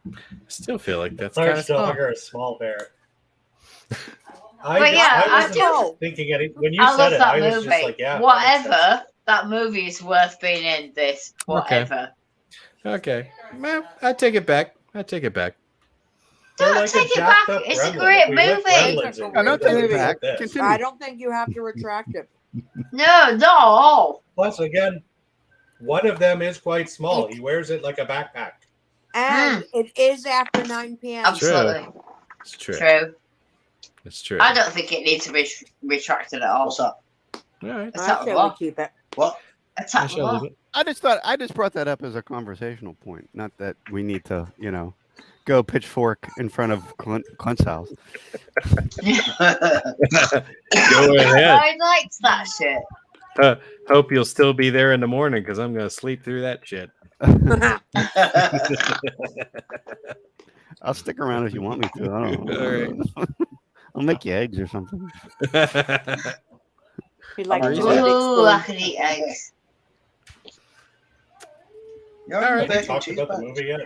I still feel like that's kind of
Large
small.
dog or a small bear.
But yeah, I
wasn't
do-
thinking any when you
I
said
love
it.
that
I was
movie.
just like, yeah, that makes sense.
Whatever. That movie is worth being in this. Whatever.
Okay. Well, I take it back.
They're
Don't
like
take it
jacked
back.
up
It's a
gremlin.
great
If we lit
movie.
gremlins and
I don't
we
take
did
it
like
back.
this.
Continue.
I don't think you have to retract it.
No, not all.
Plus, again, one of them is quite small. He wears it like a backpack.
And it is after 9 p.m.
Absolutely.
It's true.
True.
It's true.
I don't think it needs to be retracted at all.
What's that?
All right.
Attack
I
the
shall
Block.
keep it.
What?
I
Attack the
shall
Block.
leave it.
I just brought that up as a conversational point. Not that we need to, go pitchfork in front of Clint's house.
Go ahead.
I liked that shit.
Hope you'll still be there in the morning because I'm going to sleep through that shit.
I'll stick around if you want me to. I don't know.
All right.
I'll make you eggs or something.
He likes
Are
to
you
eat big
Ooh, I
spoon.
could eat eggs.
You're
All
having
right.
a bacon
Talked about the
cheeseburger.
movie yet?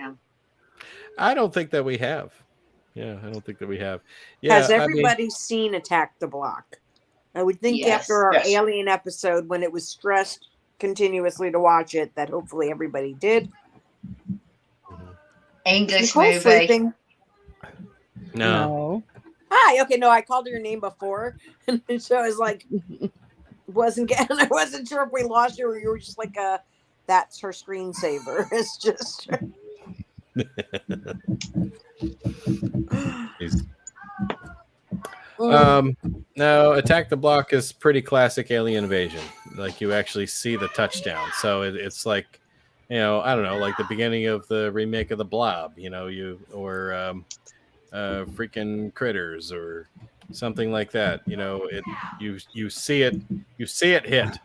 I don't think that we have. Yeah, I don't think that we have. Yeah,
Has
I mean-
everybody seen Attack the Block? I would think
Yes.
after our
Yes.
alien episode, when it was stressed continuously to watch it, that hopefully everybody did.
English
Nicole
movie.
sleeping.
no.
Hi. Okay. No, I called her your name before, and so I was like, wasn't getting. I wasn't sure if we lost you or you were just like that's her screensaver. It's just.
He's-
Mm.
No, Attack the Block is pretty classic alien invasion. Like you actually see the touchdown. So it's like, I don't know, like the beginning of the remake of the Blob, or freaking Critters or something like that. You see it hit.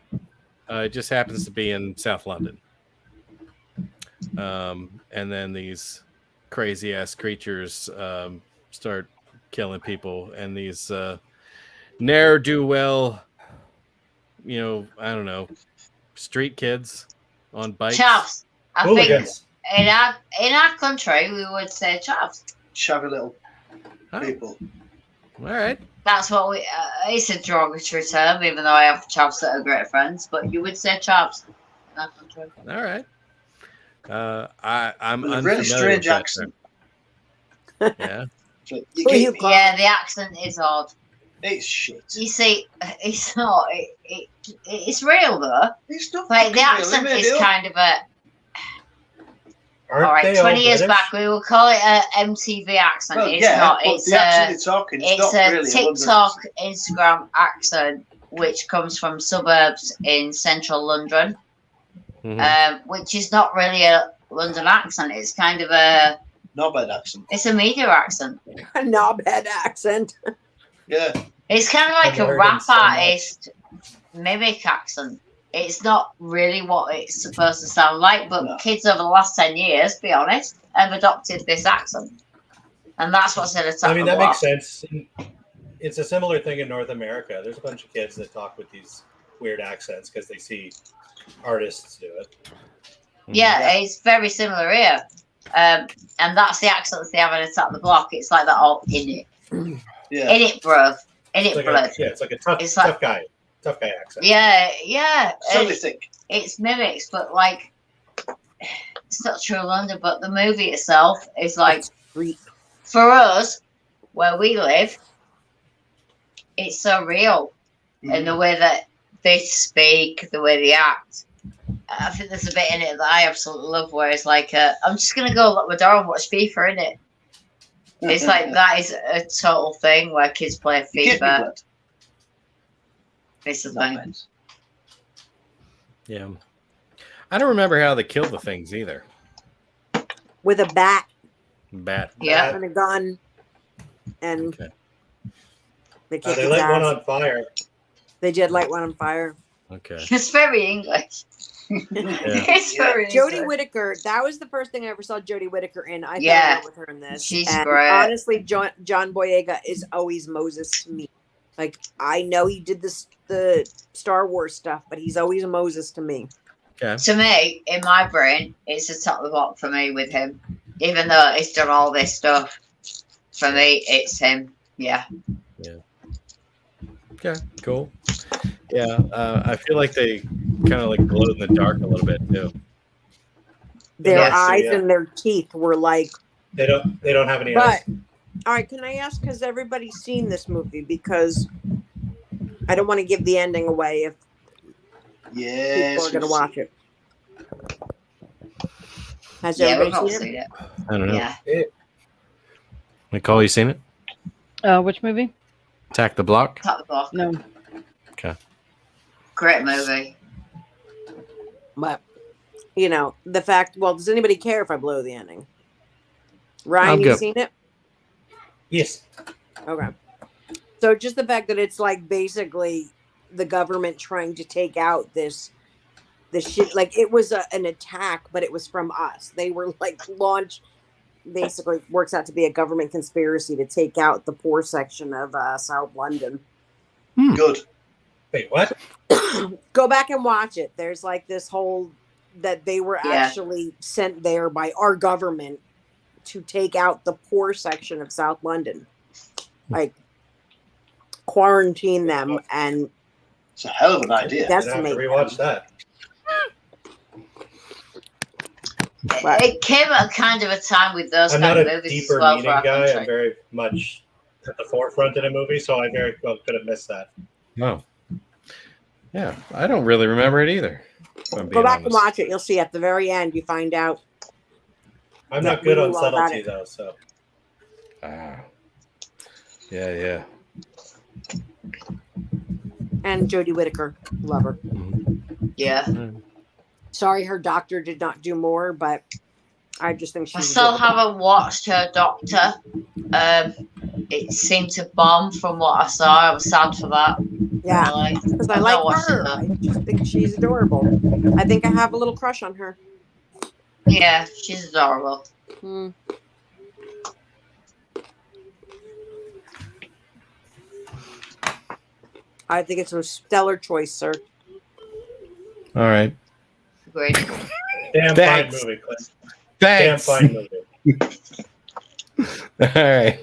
It just happens to be in South London. And then these crazy ass creatures start killing people, and these ne'er-do-well, I don't know, street kids on bikes.
Chavs. I think
Hooligans.
in our country we would say chavs.
Shabby little
Oh,
people.
all right.
That's what we. It's a derogatory term, even though I have chavs that are great friends. But you would say chavs in our country.
All right. I'm
With a
unfamiliar
really
with
strange
that
accent.
term. Yeah.
So you
Who
keep,
you call-
Yeah, the accent is odd.
It's shit.
You see, it's not. It's real though.
It's not
Like the
fucking real,
accent
they made
is
it up.
kind of a.
Aren't
All right,
they all
20 years
British?
back, we would call it a MTV accent.
Well,
It's
yeah,
not.
but
It's
the accent
a.
you're talking,
It's
not
a
really
TikTok, Instagram accent, which comes from suburbs in central London, which is not really a London accent. It's kind of a.
Not bad accent.
It's a media accent.
A knobhead accent.
Yeah.
It's kind of like
I've
a
heard him
rap
so much.
artist mimic accent. It's not really what it's supposed to sound like, but
No.
kids over the last 10 years, be honest, have adopted this accent. And that's what's in the top
I mean,
of
that
the
makes
block.
sense. It's a similar thing in North America. There's a bunch of kids that talk with these weird accents because they see artists do it.
Yeah, it's very similar here. And that's the accents they have in the top of the block. It's like that all in it.
Yeah.
In it, bro. In
It's
it,
like
bro.
it's like a tough,
It's like-
tough guy accent.
Yeah.
So they think.
It's mimics, but like, it's not true London, but the movie itself is like, for us, where we live, it's so real in the way that they speak, the way they act. I think there's a bit in it that I absolutely love where it's like, I'm just going to go lock my door and watch FIFA, innit? It's like, that is a total thing where kids play
Give me
FIFA.
blood.
It's the
Not
thing.
bad.
Yeah. I don't remember how they killed the things either.
With a bat
Bad.
Yeah.
and a gun. And
Okay.
they kicked
They
his
lit one
ass.
on fire.
They did light one on fire.
Okay.
It's very English.
Yeah.
It's very
Jodie
English.
Whittaker, that was the first thing I ever saw Jodie Whittaker in. I fell
Yeah.
in love with her in this.
She's
and
great.
honestly, John Boyega is always Moses to me. Like, I know he did the Star Wars stuff, but he's always a Moses to me.
Okay.
To me, in my brain, it's a top of the block for me with him. Even though he's done all this stuff, for me, it's him. Yeah.
Okay. Cool. Yeah. I feel like they kind of like glowed in the dark a little bit too.
Their
Yeah,
eyes
yeah.
and their teeth were like.
They don't have any
But
eyes.
all right, can I ask? Has everybody seen this movie? Because I don't want to give the ending away if
Yes.
people are going to watch it. Has
Yeah, we've
everybody
all
seen it?
seen it.
I don't know.
Yeah.
Nicole, you seen it?
Which movie?
Attack the Block.
Top of the block.
No.
Okay.
Great movie.
But you know, the fact. Well, does anybody care if I blow the ending? Ryan,
I'm
you
good.
seen it?
Yes.
Okay. So just the fact that it's like basically the government trying to take out this shit, like it was an attack, but it was from us. They were like launched. Basically, works out to be a government conspiracy to take out the poor section of South London.
Good.
Wait, what?
Go back and watch it. There's like this whole that they were
Yeah.
actually sent there by our government to take out the poor section of South London, like quarantine them and
It's a hell of an idea.
That's
I'm gonna have to
me.
rewatch that.
Right.
It came at a kind of a time with those
I'm
kind
not
of
a
movies
deeper
as well
meaning
for our
guy. I'm
country.
very much at the forefront in a movie, so I very well could have missed that.
No. Yeah, I don't really remember it either. if I'm
go
being
back and
honest.
watch it. You'll see at the very end you find out.
I'm
Yeah,
not good
we
on
knew all about
subtlety
it.
though, so
Ah. Yeah.
And Jodie Whittaker, love her.
Yeah.
Sorry, her doctor did not do more, but I just think she's.
I still
adorable.
haven't watched her Doctor. It seemed to bomb from what I saw. I was sad for that.
Yeah,
Really.
because I
I've
like
not watched
her.
it,
I just think she's adorable. I think I have a little crush on her.
Yeah, she's adorable.
Hmm. I think it's a stellar choice, sir.
All right.
Agreed.
damn
Thanks.
fine movie, Clint. Damn
Thanks.
fine movie.
All right.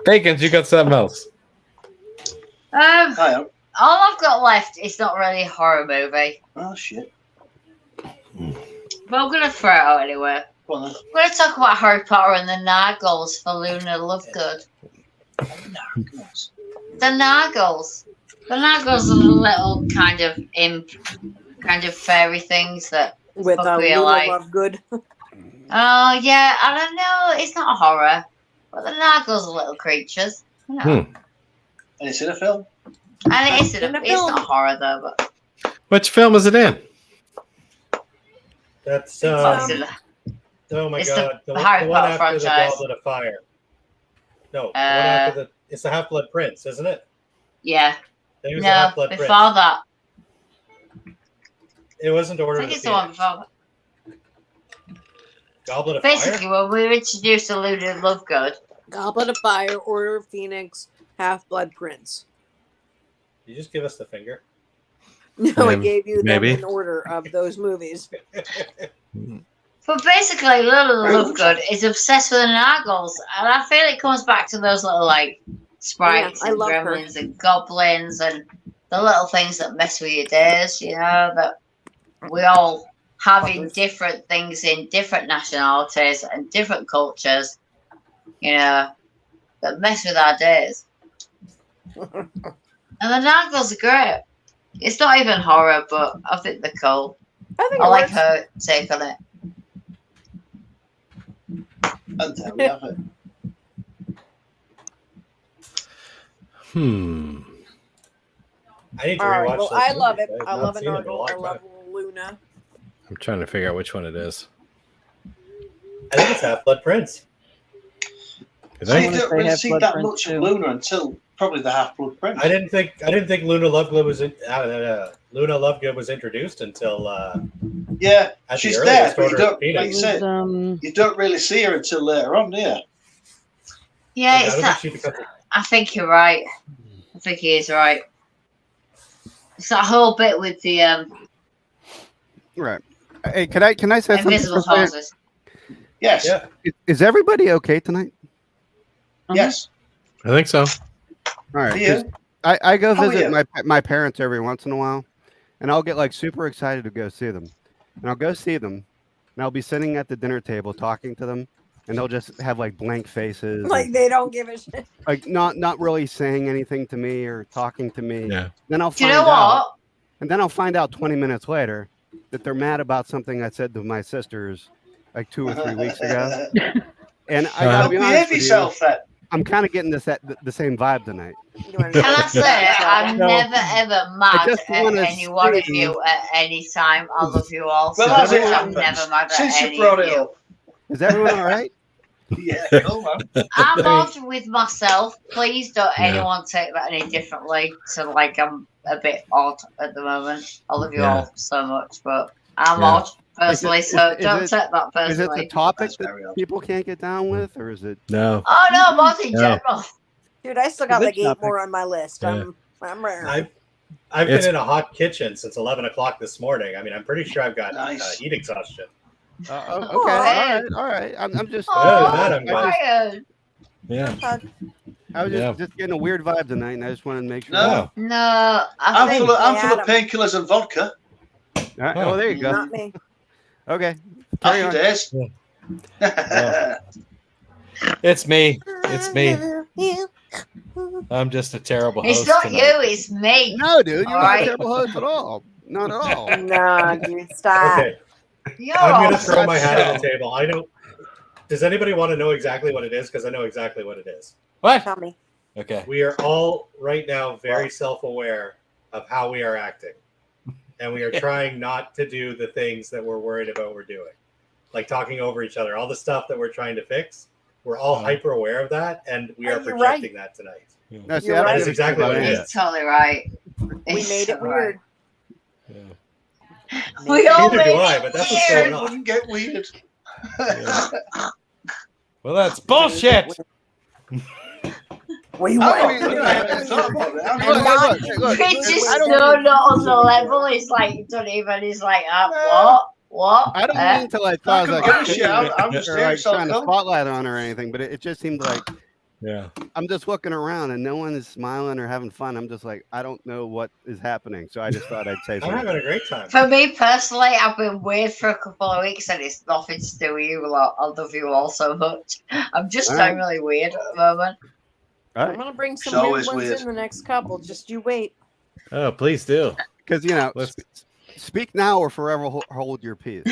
Bacon, you got something else?
I am.
All I've got left is not really a horror movie,
Oh, shit.
but I'm gonna throw it out anyway.
Go on then.
I'm gonna talk about Harry Potter and the Naggles for Luna Lovegood. The Nargles. The Nargles are the little kind of imp, kind of fairy things that
With
fuck real
Luna
life.
Lovegood.
Oh yeah, I don't know. It's not horror, but the Nargles are little creatures. You know.
And it's in a film.
And it is
In a
it's
film.
not horror though, but
Which film is it in?
That's
it's in the-
oh my
it's
god,
the
the
Harry
one
Potter
after the
franchise.
Goblet of Fire. No, the one after the it's the Half Blood Prince, isn't it?
yeah.
I think it was the
No,
Half Blood
before
Prince.
that.
It wasn't
I
Order
think
of
it's
the
the one
Phoenix.
before that.
Goblet of
Basically,
Fire.
when we were introduced to Luna Lovegood,
Goblet of Fire, Order of Phoenix, Half-Blood Prince.
You just give us the finger.
No, I
Maybe-
gave you them
maybe.
in order of those movies.
but basically, Luna Lovegood is obsessed with the Nargles, and I feel it comes back to those little like sprites
Yeah, I
and
love her.
gremlins and goblins and the little things that mess with your days. You know that we all have in
Fuckers.
different things in different nationalities and different cultures. You know that mess with our days. And the Nargles are great. It's not even horror, but I think they're cool.
I think
I
it
like
works.
her take on it.
And there we have it.
I need to
All right,
rewatch
well,
those
I love
movies.
it.
I've
I
not
love a
seen it in a
Nargle.
long
I love
time.
Luna.
I'm trying to figure out which one it is.
I think it's Half Blood Prince.
Is
So
that-
you
wanna
don't
say
really
Half
see
Blood
that
Prince
much
too.
of Luna until probably the Half-Blood Prince.
I didn't think Luna Lovegood was Luna Lovegood was introduced until
Yeah,
at
she's
the
there,
earliest
but you
Order of
don't, like
Phoenix.
you said, you don't really see her until later on, do you?
Yeah,
I
it's
don't
that.
think she becomes
I think you're right. I think he is right. It's that whole bit with the
Right. Hey, can I say something?
invisible
for a second?
houses.
Yes,
yeah.
Is everybody okay tonight?
yes.
I think so.
All right.
For
'cause
you?
I go
How are
visit
you?
my parents every once in a while, and I'll get like super excited to go see them, and I'll go see them, and I'll be sitting at the dinner table talking to them, and they'll just have like blank faces,
Like
and,
they don't give a shit.
like not really saying anything to me or talking to me.
Yeah.
Then I'll
Do you
find
know
out,
what?
and then I'll find out 20 minutes later that they're mad about something I said to my sisters like 2 or 3 weeks ago. And I gotta
Don't
be honest
behave
with
yourself then.
I'm kind of getting the same vibe tonight.
Can I say I'm
No.
never ever mad
just
at
wanna
any one of
see-
you at any time. I love you all so
Well,
much.
as it
I'm
happens,
never mad at
since
any
you brought
of
it
you.
up.
Is everyone all right?
Yeah, come on.
I'm off with myself. Please don't
Yeah.
anyone take that any differently. So like I'm a bit odd at the moment. I love you
Yeah.
all so much, but I'm
Yeah.
odd personally. So
is
don't
it-
take that
Is it the
personally.
topic
That's
that
very odd.
people can't get down with, or is it?
No.
Oh no, I'm odd in
No.
general.
Dude, I still got
Good
like 8
topic.
more on my list.
Yeah.
I'm rare.
I've
It's-
been in a hot kitchen since 11 o'clock this morning. I mean, I'm pretty sure I've got
Nice.
heat exhaustion.
Okay, all right. I'm just.
Oh,
that I'm glad.
Brian.
Yeah.
I was
Yeah.
just getting a weird vibe tonight, and I just wanted to make sure.
No.
No, I
I'm
think
full
Adam.
of painkillers and vodka.
All right, oh, there you go.
Not me.
Okay. Carry
Happy
on.
days.
It's me. It's me. I'm just a terrible host.
it's not
tonight.
you, it's me.
No, dude, you're
All
not
right.
a terrible host at all. Not at all.
Nah, dude, stop.
Okay,
You're
I'm
all
going to throw my hat
such
on the table. I know. Does anybody want to know exactly what it is? Because I know exactly what it is.
What?
Tell me.
Okay.
We are all right now very self-aware of how we are acting, and we are trying not to do the things that we're worried about we're doing, like talking over each other. All the stuff that we're trying to fix, we're all hyper aware of that, and we are
You're
projecting that tonight.
No, see,
You're
I don't
right.
That is
give a
exactly
shit
what
about
it
any
is.
of
It's totally right.
We
It's
made it
so right.
weird.
Yeah.
We all
Neither do
made
I,
it
but that's what's
weird.
going on.
Wouldn't get weird.
Well, that's bullshit.
We
I
went.
mean, I haven't thought about it. I'm
Look,
not-
look, look,
It's just
I
so
don't-
not on the level. It's like you don't even. It's like what? What?
I don't mean to like cause like
Fucking bullshit. I'm just
or
here,
like
so
trying to
come.
spotlight on her or anything, but it just seemed like
Yeah.
I'm just looking around and no one is smiling or having fun. I'm just like, I don't know what is happening. So I just thought I'd say
I'm
something.
having a great time.
For me personally, I've been weird for a couple of weeks, and it's nothing to do with you lot. I love you all so much. I'm just
All right.
generally weird at the moment.
All
I'm
right.
gonna bring some
So
weird
is
ones
weird.
in the next couple. Just you wait.
Oh, please do.
Because, you know,
Let's.
speak now or forever hold your peace.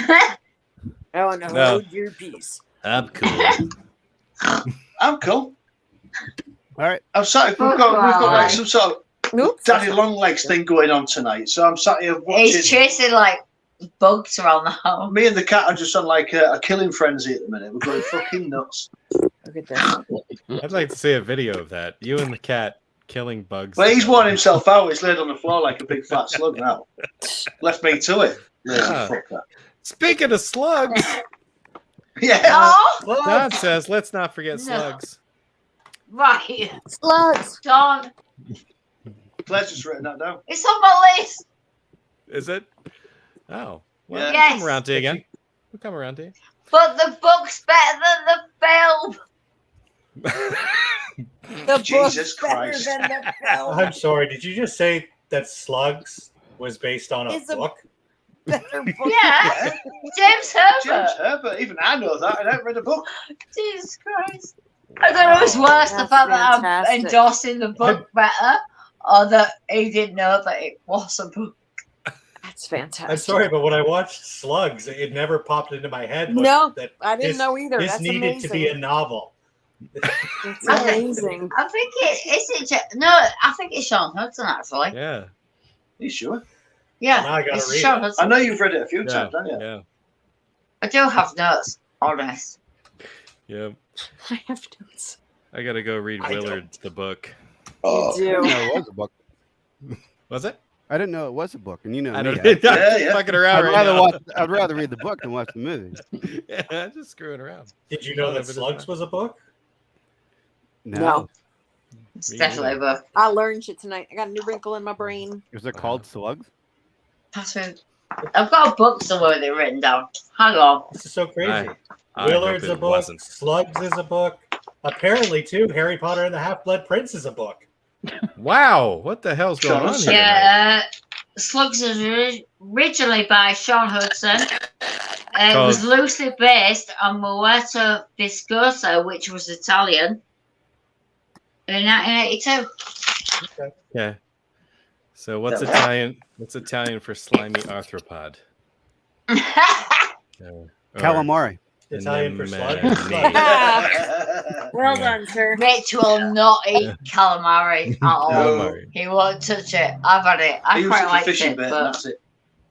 Oh no,
No.
hold your peace.
I'm cool.
I'm cool.
All right.
I'm sat. We've got like some sort of
Oops.
Daddy Longlegs thing going on tonight. So I'm sat here
He's
watching.
chasing like bugs around the house.
Me and the cat are just on like a killing frenzy at the minute. We're going fucking nuts.
Look at this.
I'd like to see a video of that. You and the cat killing bugs.
But he's
together.
worn himself out. He's laid on the floor like a big fat slug now. Left me to it. Lazy
Yeah.
fucker.
Speaking of slugs,
Yeah.
Oh,
Don says, let's not forget
No.
slugs.
right.
Slugs.
Don,
Claire's just written that down.
it's on my list.
Is it? Oh. Well,
Yeah.
we'll
Yes.
come around to you again. We'll come around to you.
But the book's better than the film.
The
Jesus
book's better
Christ.
than the film.
I'm sorry. Did you just say that Slugs was based on a
It's a-
book?
Better book.
Yeah.
Yeah.
James Herbert.
James Herbert. Even I know that. I haven't read a book.
Jesus Christ. I don't know who's worse, the
That's
fact that I'm
fantastic.
endorsing the book better, or that he didn't know that it was a book.
That's fantastic.
I'm sorry, but when I watched Slugs, it never popped into my head.
No,
that
I didn't
this-
know either.
This
That's
needed
amazing.
to be a novel.
That's amazing.
I think I think it's Sean Hudson actually.
Yeah.
Are you sure?
Yeah,
Now I gotta
it's
read
Sean
it.
Hudson.
I know you've read it a few
Yeah.
times, haven't you?
Yeah.
I do have notes, honest.
Yeah.
I have notes.
I got to go read
I
Willard, the book.
Oh.
You
I
do.
didn't know it was a book.
Was it?
I didn't know it was a book, and you know
I
me.
don't know.
Yeah, yeah.
Fucking around right now.
I'd rather read the book than watch the movie.
Yeah, just screwing around.
Did you know
None
that
of it is
Slugs
fun.
was a book?
No.
It's
Me
definitely a
neither.
book.
I learned shit tonight. I got a new wrinkle in my brain.
Is it called Slugs?
That's it. I've got a book somewhere they're written down. Hang on.
This is so crazy.
I
Willard's
hope
a
it
book.
wasn't.
Slugs is a book. Apparently, too, Harry Potter and the Half-Blood Prince is a book.
Wow, what the hell's going on here? tonight?
Yeah, Slugs is originally by Sean Hudson. It was loosely based on Muerto Viscoso, which was Italian, in 1982.
Yeah. So what's Italian? What's Italian for slimy arthropod? Or
Calamari.
Italian for slug.
anemone.
Well
Yeah.
done, sir.
Rich will not eat calamari at all.
Calamari.
He won't touch it. I've had it. I
He was
quite
the
like
fishing
it,
bit, and
but
that's it.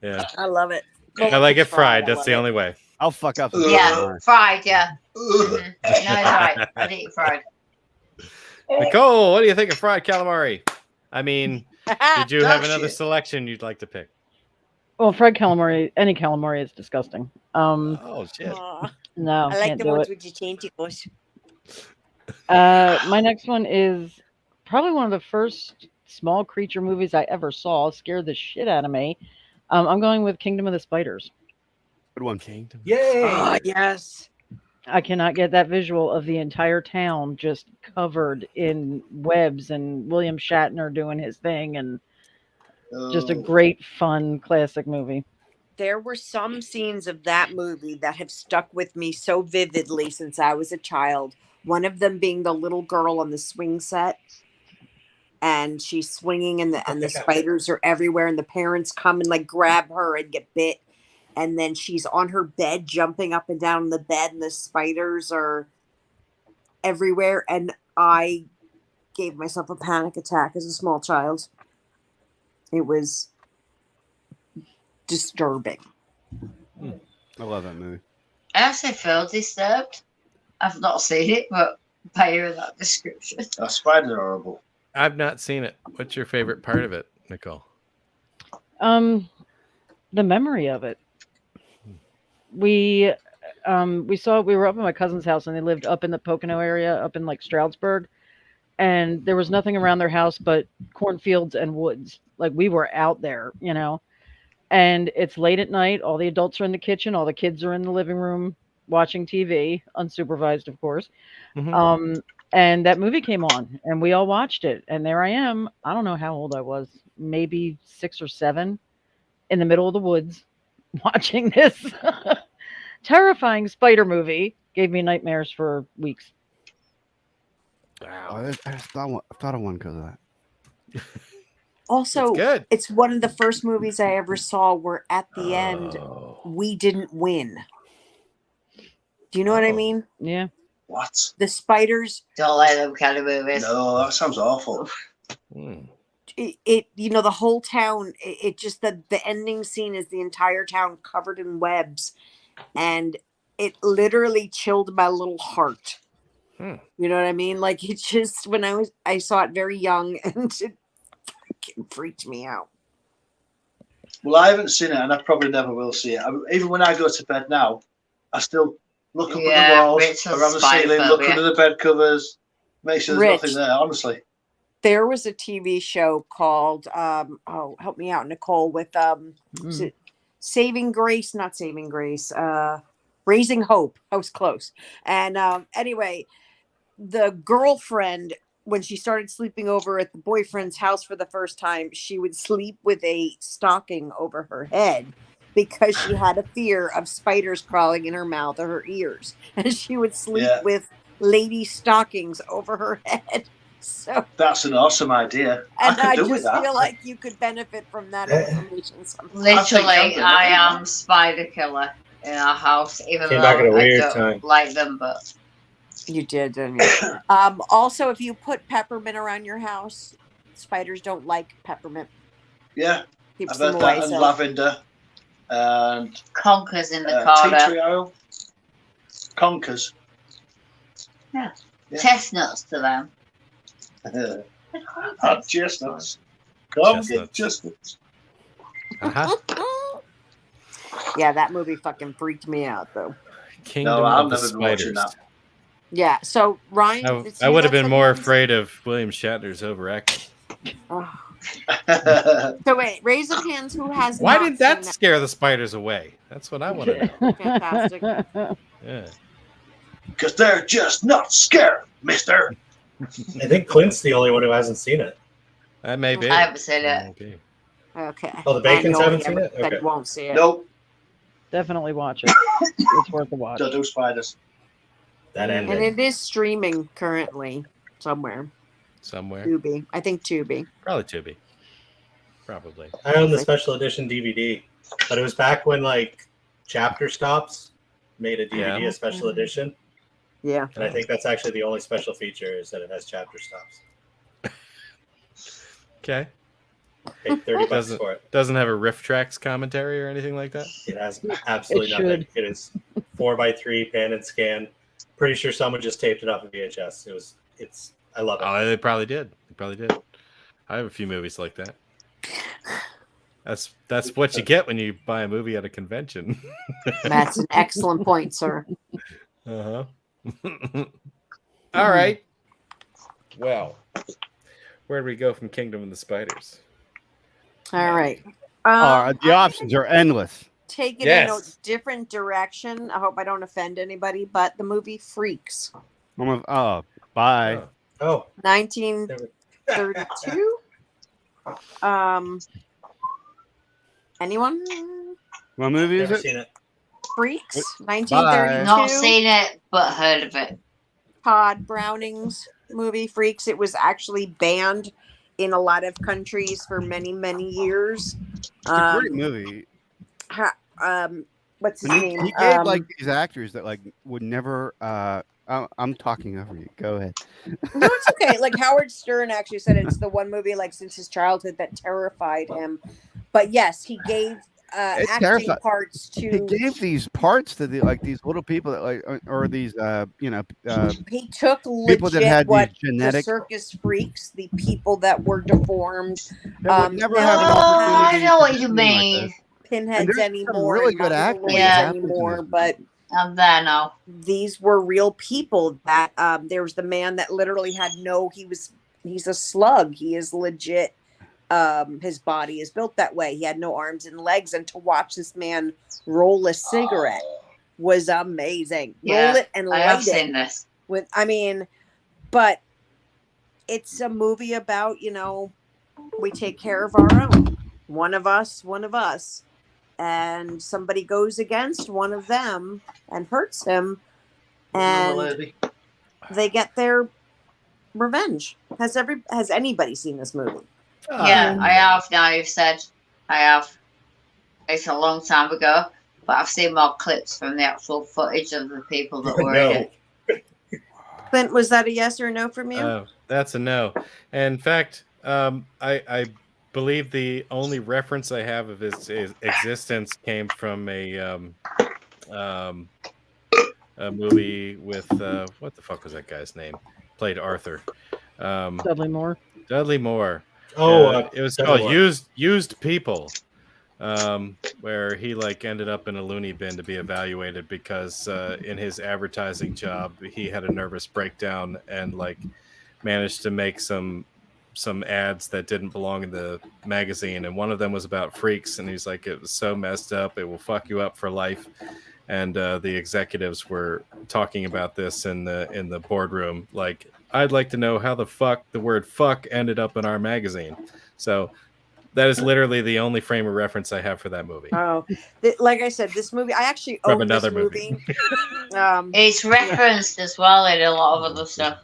Yeah.
I love it.
I like it fried.
I
That's
love
the
it.
only way.
I'll fuck up. some
yeah,
calamari.
fried. Yeah.
Ugh.
No, it's right. I'd eat fried.
Nicole, what do you think of fried calamari? I mean, did you have
Dog
another
shit.
selection you'd like to pick?
Well, fried calamari, any calamari is disgusting.
Oh shit!
Aw,
No,
I like
can't
the
do
ones
it.
with the tentacles.
My next one is probably one of the first small creature movies I ever saw. Scared the shit out of me. I'm going with Kingdom of the Spiders.
Good one.
Kingdom.
Yay!
Oh, yes.
I cannot get that visual of the entire town just covered in webs and William Shatner doing his thing, and just a
Oh.
great, fun, classic movie.
There were some scenes of that movie that have stuck with me so vividly since I was a child. One of them being the little girl on the swing set, and she's swinging, and the spiders are everywhere, and the parents come and like grab her and get bit, and then she's on her bed jumping up and down the bed, and the spiders are everywhere, and I gave myself a panic attack as a small child. It was disturbing.
I love that movie.
I actually feel disturbed. I've not seen it, but by hearing that description.
Oh, spiders are horrible.
I've not seen it. What's your favorite part of it, Nicole?
The memory of it. We saw it. We were up at my cousin's house, and they lived up in the Pocono area, up in like Stroudsburg, and there was nothing around their house but cornfields and woods. Like we were out there, you know. And it's late at night. All the adults are in the kitchen. All the kids are in the living room watching TV, unsupervised, of course.
Mhm.
And that movie came on, and we all watched it. And there I am. I don't know how old I was, maybe 6 or 7, in the middle of the woods, watching this terrifying spider movie. Gave me nightmares for weeks.
Wow.
I thought of one because of that.
Also,
It's good.
it's one of the first movies I ever saw where at the end
Oh.
we didn't win. Do you know what I
Oh.
mean?
Yeah.
What?
The spiders,
Don't like them kind of movies.
No, that sounds awful.
Hmm.
it the whole town, it just the ending scene is the entire town covered in webs, and it literally chilled my little heart.
Hmm.
You know what I mean? Like it just when I saw it very young and it fucking freaked me out.
Well, I haven't seen it, and I probably never will see it. Even when I go to bed now, I still look up at the walls,
Rich has
around the
spider
ceiling, look
phobia.
under the bed covers, make sure there's
Rich.
nothing there. Honestly,
There was a TV show called help me out, Nicole, with was it Saving Grace, not Saving Grace, Raising Hope. I was close. And anyway, the girlfriend, when she started sleeping over at the boyfriend's house for the first time, she would sleep with a stocking over her head because she had a fear of spiders crawling in her mouth or her ears. And she would sleep
Yeah.
with lady stockings over her head. So
that's an awesome idea.
and
I
I
could do with
just
that.
feel like you could benefit from that information somehow.
Literally,
I'm
I
doing
am
that.
spider killer in our house, even
Came
though
back at a
I
weird
don't
time.
like them. But
You did, didn't you? Also, if you put peppermint around your house, spiders don't like peppermint.
Yeah,
Keeps
I've
them
heard
away.
that, and
So
lavender, and
conkers in the
tea
corner,
tree oil, conkers. Yeah.
chestnuts to them.
Hot chestnuts. Come get
Chestnuts.
chestnuts.
Uh-huh.
yeah, that movie fucking freaked me out though.
Kingdom
No, I've
of the
never been watching
Spiders.
that.
Yeah. So Ryan,
I would have been more afraid of William Shatner's overacting.
Oh. So wait, raise of hands. Who has?
Why
not
did that
seen
scare the spiders away? That's what I want to know.
Fantastic.
Yeah.
Because they're just not scared, mister.
I think Clint's the only one who hasn't seen it.
That may be.
I haven't seen it.
Maybe.
Okay.
Oh, the Bacons
And
haven't
Yoli
seen it?
said
Okay.
he won't see it.
Nope,
Definitely watch it. It's worth a watch.
don't do spiders.
That
And
ended.
it is streaming currently somewhere.
Somewhere.
Tubi. I think Tubi.
Probably Tubi. Probably.
I own the special edition DVD, but it was back when like Chapter Stops made a DVD a special edition,
Yeah.
and I think that's actually the only special feature is that it has Chapter Stops.
Okay.
Paid $30 for it.
Doesn't have a riff tracks commentary or anything like that.
It has absolutely
It
nothing.
should.
It is 4x3 pan and scan. Pretty sure someone just taped it off of VHS. It's. I love it.
Oh, they probably did. They probably did. I have a few movies like that. That's what you get when you buy a movie at a convention.
That's an excellent point, sir.
Uh-huh. All right. Well, where do we go from Kingdom of the Spiders?
All right.
The options are endless.
Take it in a
Yes.
different direction. I hope I don't offend anybody, but the movie Freaks,
Bye.
Oh,
1932. Anyone?
What movie is
never
it?
seen it.
Freaks,
Bye.
1932.
Not seen it, but heard of it.
Todd Browning's movie Freaks. It was actually banned in a lot of countries for many, many years.
It's a great movie.
What's his
And
name?
he gave like these actors that like would never. I'm talking over you. Go ahead.
No, it's okay. Like Howard Stern actually said, it's the one movie like since his childhood that terrified him. But yes, he gave
It
acting
terrified-
parts to.
He gave these parts to these little people that like or these
He took
people that had
what
these genetic
the circus freaks, the people that were deformed,
that would never
that
have an
Oh,
opportunity.
I know what
to
you
do anything like
mean.
this.
pinheads
there's some
anymore,
really
and
good acting
mongoloids
that
happens in
anymore,
this
but
I'm there now.
these were real people that there was the man that literally had he's a slug. He is legit. His body is built that way. He had no arms and legs, and to watch this man roll a cigarette was amazing.
Yeah,
roll it and
I have
light
seen
it
this.
with. But it's a movie about we take care of our own. One of us, and somebody goes against one of them and hurts him, and
Lady.
they get their Revenge. Has anybody seen this movie?
Yeah, I have. Now you've said I have. It's a long time ago, but I've seen more clips from the actual footage of the people that were in it.
Clint, was that a yes or a no from you?
That's a no. And in fact, I believe the only reference I have of his existence came from a movie with what the fuck was that guy's name? Played Arthur.
Dudley Moore.
Dudley Moore.
Oh,
it was
Dudley
called
Moore.
Used People. Where he like ended up in a loony bin to be evaluated because in his advertising job he had a nervous breakdown and like managed to make some ads that didn't belong in the magazine, and one of them was about freaks, and he's like, it was so messed up, it will fuck you up for life. And the executives were talking about this in the boardroom, like, I'd like to know how the fuck the word fuck ended up in our magazine. So that is literally the only frame of reference I have for that movie.
Oh, like I said, this movie, I actually
From
own
another
this movie.
It's referenced as well in a lot of other stuff.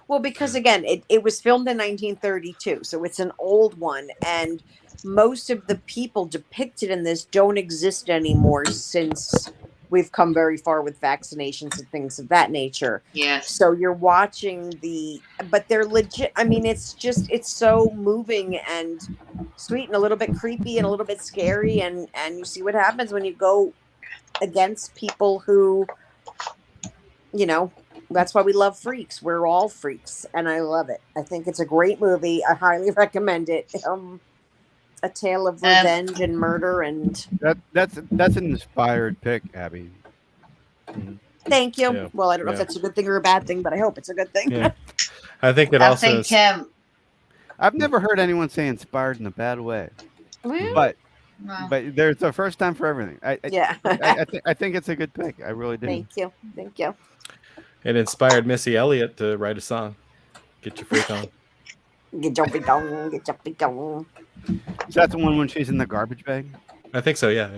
Well, because again, it was filmed in 1932, so it's an old one, and most of the people depicted in this don't exist anymore since we've come very far with vaccinations and things of that nature.
Yes.
So you're watching but they're legit. I mean, it's so moving and sweet and a little bit creepy and a little bit scary, and you see what happens when you go against people who, that's why we love freaks. We're all freaks, and I love it. I think it's a great movie. I highly recommend it. A tale of revenge and murder, and
that's an inspired pick, Abby.
Thank you.
Yeah.
Well, I don't know if that's a good thing or a bad thing, but I hope it's a good thing.
Yeah. I think it also
I've never heard anyone say inspired in a bad way, but there's a first time for everything. I think it's a good pick. I really do.
Thank you.
It inspired Missy Elliott to write a song. Get your freak on.
Get your freak on. Get your freak on.
Is that the one when she's in the garbage bag?
I think so. Yeah.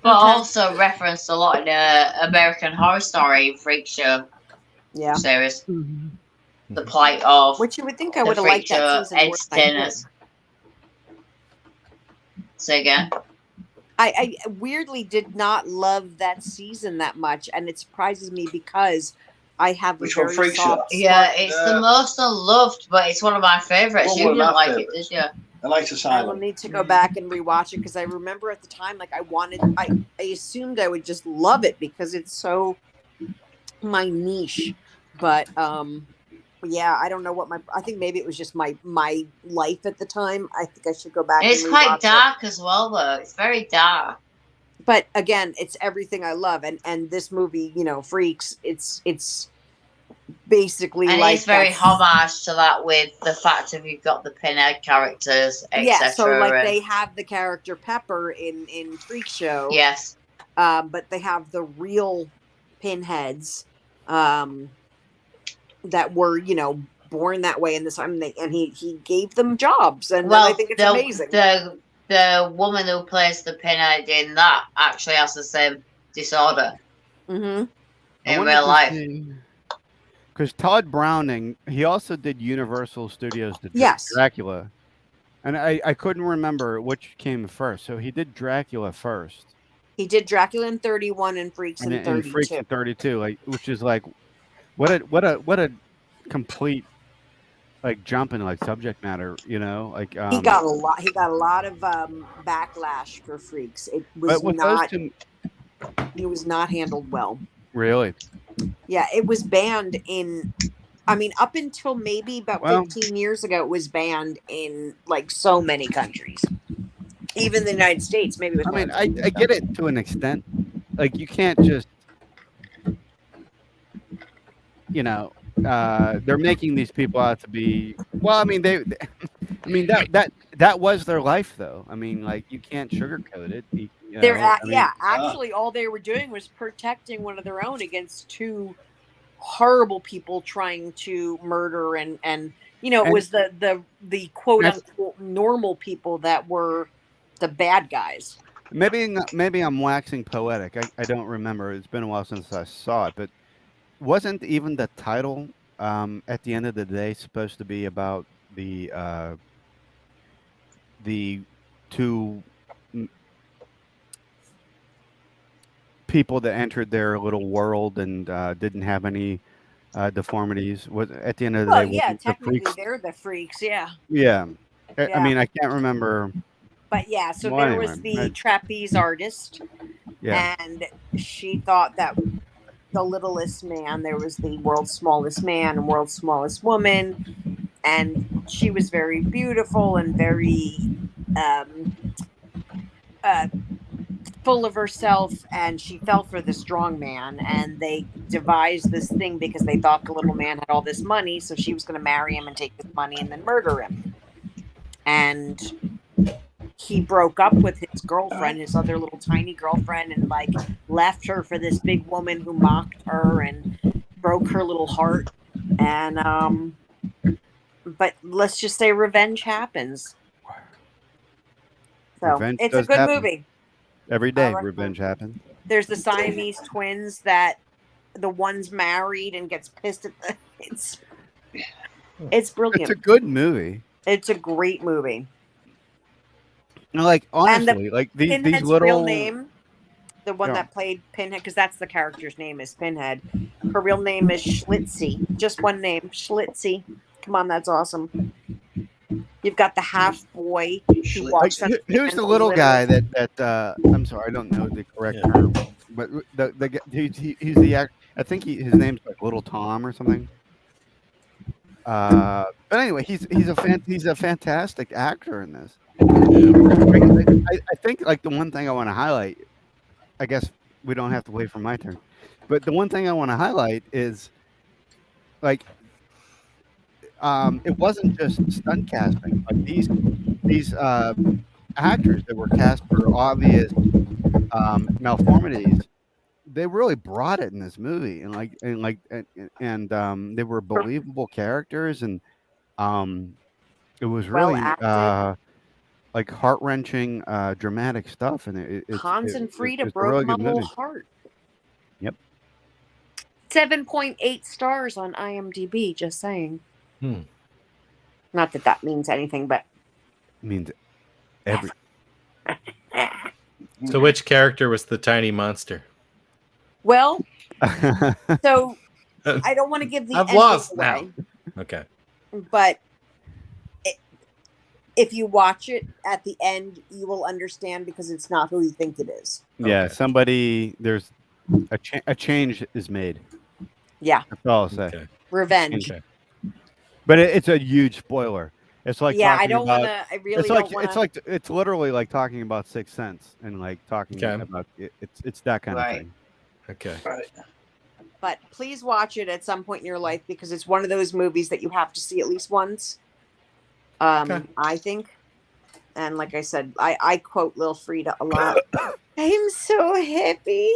But also referenced a lot in American Horror Story Freak Show series.
Mm-hmm.
The plight of
which you would think I would have liked that season more than I did.
Say again.
I weirdly did not love that season that much, and it surprises me because I have
Which
a
one,
very
Freak Show?
soft
Yeah, it's the most unloved, but it's one of my favorites. You didn't like it, did you?
I liked Asylum.
I will need to go back and rewatch it because I remember at the time, like I assumed I would just love it because it's so my niche. But yeah, I don't know what I think maybe it was just my life at the time. I think I should go back.
It's quite dark as well, though. It's very dark.
But again, it's everything I love, and this movie, Freaks. It's basically
and
like
it's very homage to that with the fact of you've got the Pinhead characters, etc.
Yeah, so like they have the character Pepper in Freak Show.
Yes.
But they have the real Pinheads that were, born that way in this time, and he gave them jobs, and I think it's amazing.
The woman who plays the Pinhead in that actually has the same disorder in real life.
Because Todd Browning, he also did Universal Studios Dracula, and I couldn't remember which came first. So he did Dracula first.
He did Dracula in 31 and Freaks in 32.
And Freaks in 32, which is like, what a complete jump in subject matter, he got a lot of backlash for Freaks. It was it was not handled well. Really?
Yeah, it was banned up until maybe about 15 years ago, it was banned in so many countries. Even the United States, maybe it was.
I get it to an extent. You can't just, they're making these people out to be. Well, that was their life, though. You can't sugarcoat it.
Actually, all they were doing was protecting one of their own against two horrible people trying to murder, and it was the quote unquote normal people that were the bad guys.
Maybe I'm waxing poetic. I don't remember. It's been a while since I saw it, but wasn't even the title at the end of the day supposed to be about the two people that entered their little world and didn't have any deformities? Was at the end of the
Well,
day,
yeah,
wasn't the
technically
freaks?
they're the freaks, yeah.
Yeah. I
Yeah.
mean, I can't remember.
But yeah, so
Well,
there was
anyway,
the trapeze artist,
yeah.
and she thought that the littlest man, there was the world's smallest man and world's smallest woman, and she was very beautiful and very uh, full of herself, and she fell for the strong man, and they devised this thing because they thought the little man had all this money, so she was going to marry him and take his money and then murder him. And he broke up with his girlfriend, his other little tiny girlfriend, and like left her for this big woman who mocked her and broke her little heart. And but let's just say revenge happens. So
Revenge
it's a
does
good
happen.
movie.
Every day,
recommend
revenge happens.
There's the Siamese twins that the one's married and gets pissed at the it's brilliant.
It's a good movie.
It's a great movie.
You know, like
And the
honestly, like these
Pinhead's
little
real name, the one
Yeah.
that played Pinhead, because that's the character's name is Pinhead. Her real name is Schlitzie. Just one name, Schlitzie. Come on, that's awesome. You've got the half boy who
Schlitzie.
walks
Like,
up
who's the
and
little guy
delivers-
that I'm sorry, I don't know the correct term, but he's the act. I think his name's like Little Tom or something. But anyway, he's a fantastic actor in this. I think like the one thing I want to highlight, I guess we don't have to wait for my turn, but the one thing I want to highlight is like it wasn't just stunt casting. Like these actors that were cast for obvious malformities, they really brought it in this movie, and they were believable characters, and it was
Well
really
acted.
like heart wrenching, dramatic stuff, and
Hans and Frida
it's a
broke
really
my
good
little
movie.
heart.
Yep.
7.8 stars on IMDb, just saying.
Hmm.
Not that that means anything, but
Means every.
So, which character was the tiny monster?
well, so I don't want to give the
I've
ending
lost
away,
Okay.
but if you watch it at the end, you will understand because it's not who you think it is.
Yeah,
Okay.
somebody there's a change is made.
Yeah,
That's all I'll say.
Okay.
revenge.
Okay.
But it's a huge spoiler. It's like
Yeah, I
talking
don't
about.
want to. I really don't want to.
It's literally like talking about Sixth Sense and like talking
Okay.
about it's that kind
Right.
of thing.
Okay.
But please watch it at some point in your life because it's one of those movies that you have to see at least once.
Okay.
I think. And like I said, I quote Lil Frida a lot. I'm so happy.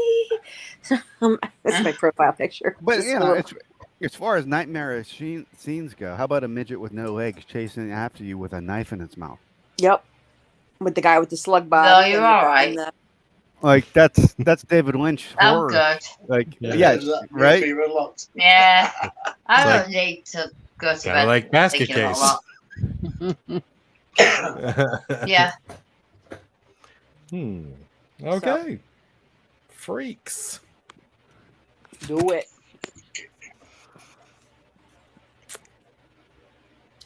That's my profile picture.
But
Just
you
a
know,
little-
as far as nightmarish scenes go, how about a midget with no legs chasing after you with a knife in its mouth?
Yep. With the guy with the slug body.
No, you're
and
all
the-
right.
and the-
Like that's David Lynch
I'm
horror.
good.
Like
Yeah.
right.
Yeah. I
It's
don't need to go to
Kind of
bed.
like basket
thinking about
case.
that. Yeah.
Okay. Freaks.
Do it.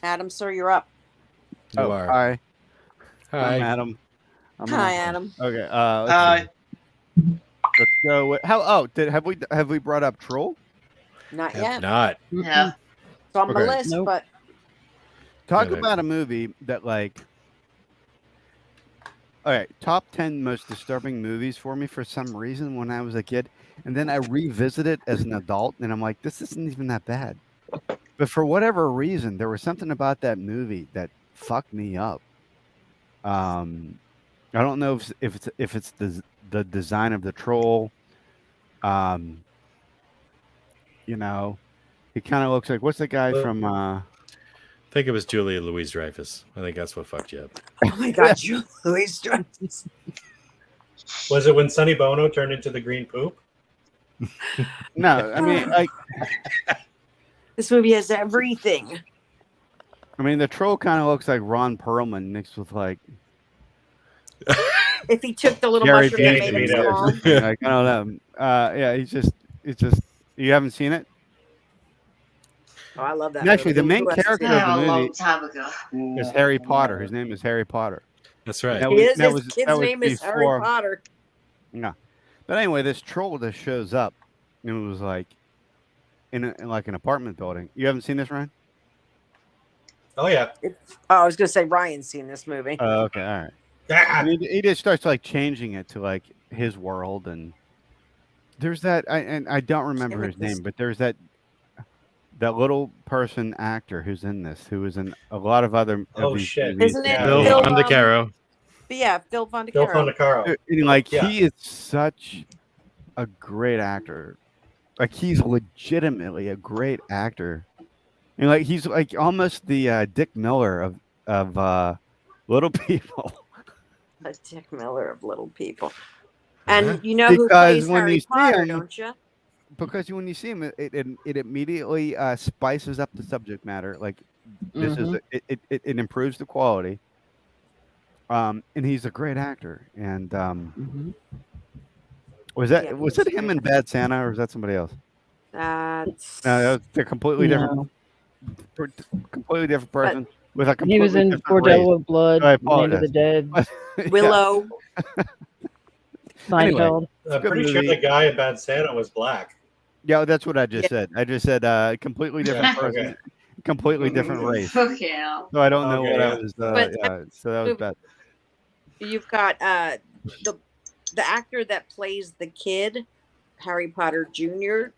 Adam, sir, you're up.
You
Oh,
are.
hi.
Hi.
I'm Adam.
Hi, Adam.
Okay.
Hi.
Let's go. With, have we brought up Troll?
Not
Have
yet.
not.
No.
It's on my
Okay.
list,
Nope.
but
Talk
Okay.
about a movie that like. All right, top 10 most disturbing movies for me for some reason when I was a kid, and then I revisit it as an adult, and I'm like, this isn't even that bad. But for whatever reason, there was something about that movie that fucked me up. I don't know if it's the design of the troll. You know, he kind of looks like what's the guy from?
I think it was Julia Louis-Dreyfus. I think that's what fucked you up.
oh my god, you Louis Dreyfus.
Was it when Sonny Bono turned into the green poop?
No, I mean, like,
This movie has everything.
I mean, the troll kind of looks like Ron Perlman mixed with like
If he took the little
Gary
mushroom and
Busey.
made him
Yeah.
small.
like, I don't know. Yeah, it's just. You haven't seen it?
Oh, I love that.
And actually, the
movie.
main
Who hasn't
character
seen it?
of the
A long
movie
time ago.
is Harry Potter. His name is Harry Potter.
That's right.
That
His
that was-
kid's
that was
name is Harry
before-
Potter.
Yeah, but anyway, this troll just shows up, and it was like in like an apartment building. You haven't seen this, Ryan?
Oh yeah.
Oh, I was gonna say Ryan's seen this movie.
Oh, okay, all right.
Ah,
And he just starts like changing it to like his world, and there's that. I don't remember his name, but there's that little person actor who's in this, who is in a lot of other.
Oh,
these
shit.
movies.
Isn't it
Bill
Phil,
Fondacaro.
But yeah, Phil Fondacaro.
Phil Fondacaro.
And, like
Yeah.
he is such a great actor. Like he's legitimately a great actor, and like he's like almost the Dick Miller of Little People.
A Dick Miller of Little People. And
Uh-huh.
you know who
Because
plays
when
Harry
you see
Potter,
him-
don't you?
Because when you see him, it immediately spices up the subject matter. Like this is it improves the quality. And he's a great actor. And was
Yeah,
it him in Bad Santa, or was that somebody else?
That's
No, that was a completely different person with a completely
He was in
different race.
Bordello of Blood,
I
Land of the
apologize.
Dead,
Willow.
Seinfeld.
I'm
good
pretty sure
movie.
the guy in Bad Santa was black.
Yeah, that's what I just said. I just said completely different
Yeah,
person,
okay.
completely different race.
Fuck yeah.
So I don't know
Okay,
what
yeah.
I was.
But-
Yeah, so that was bad.
You've got the actor that plays the kid, Harry Potter Jr.,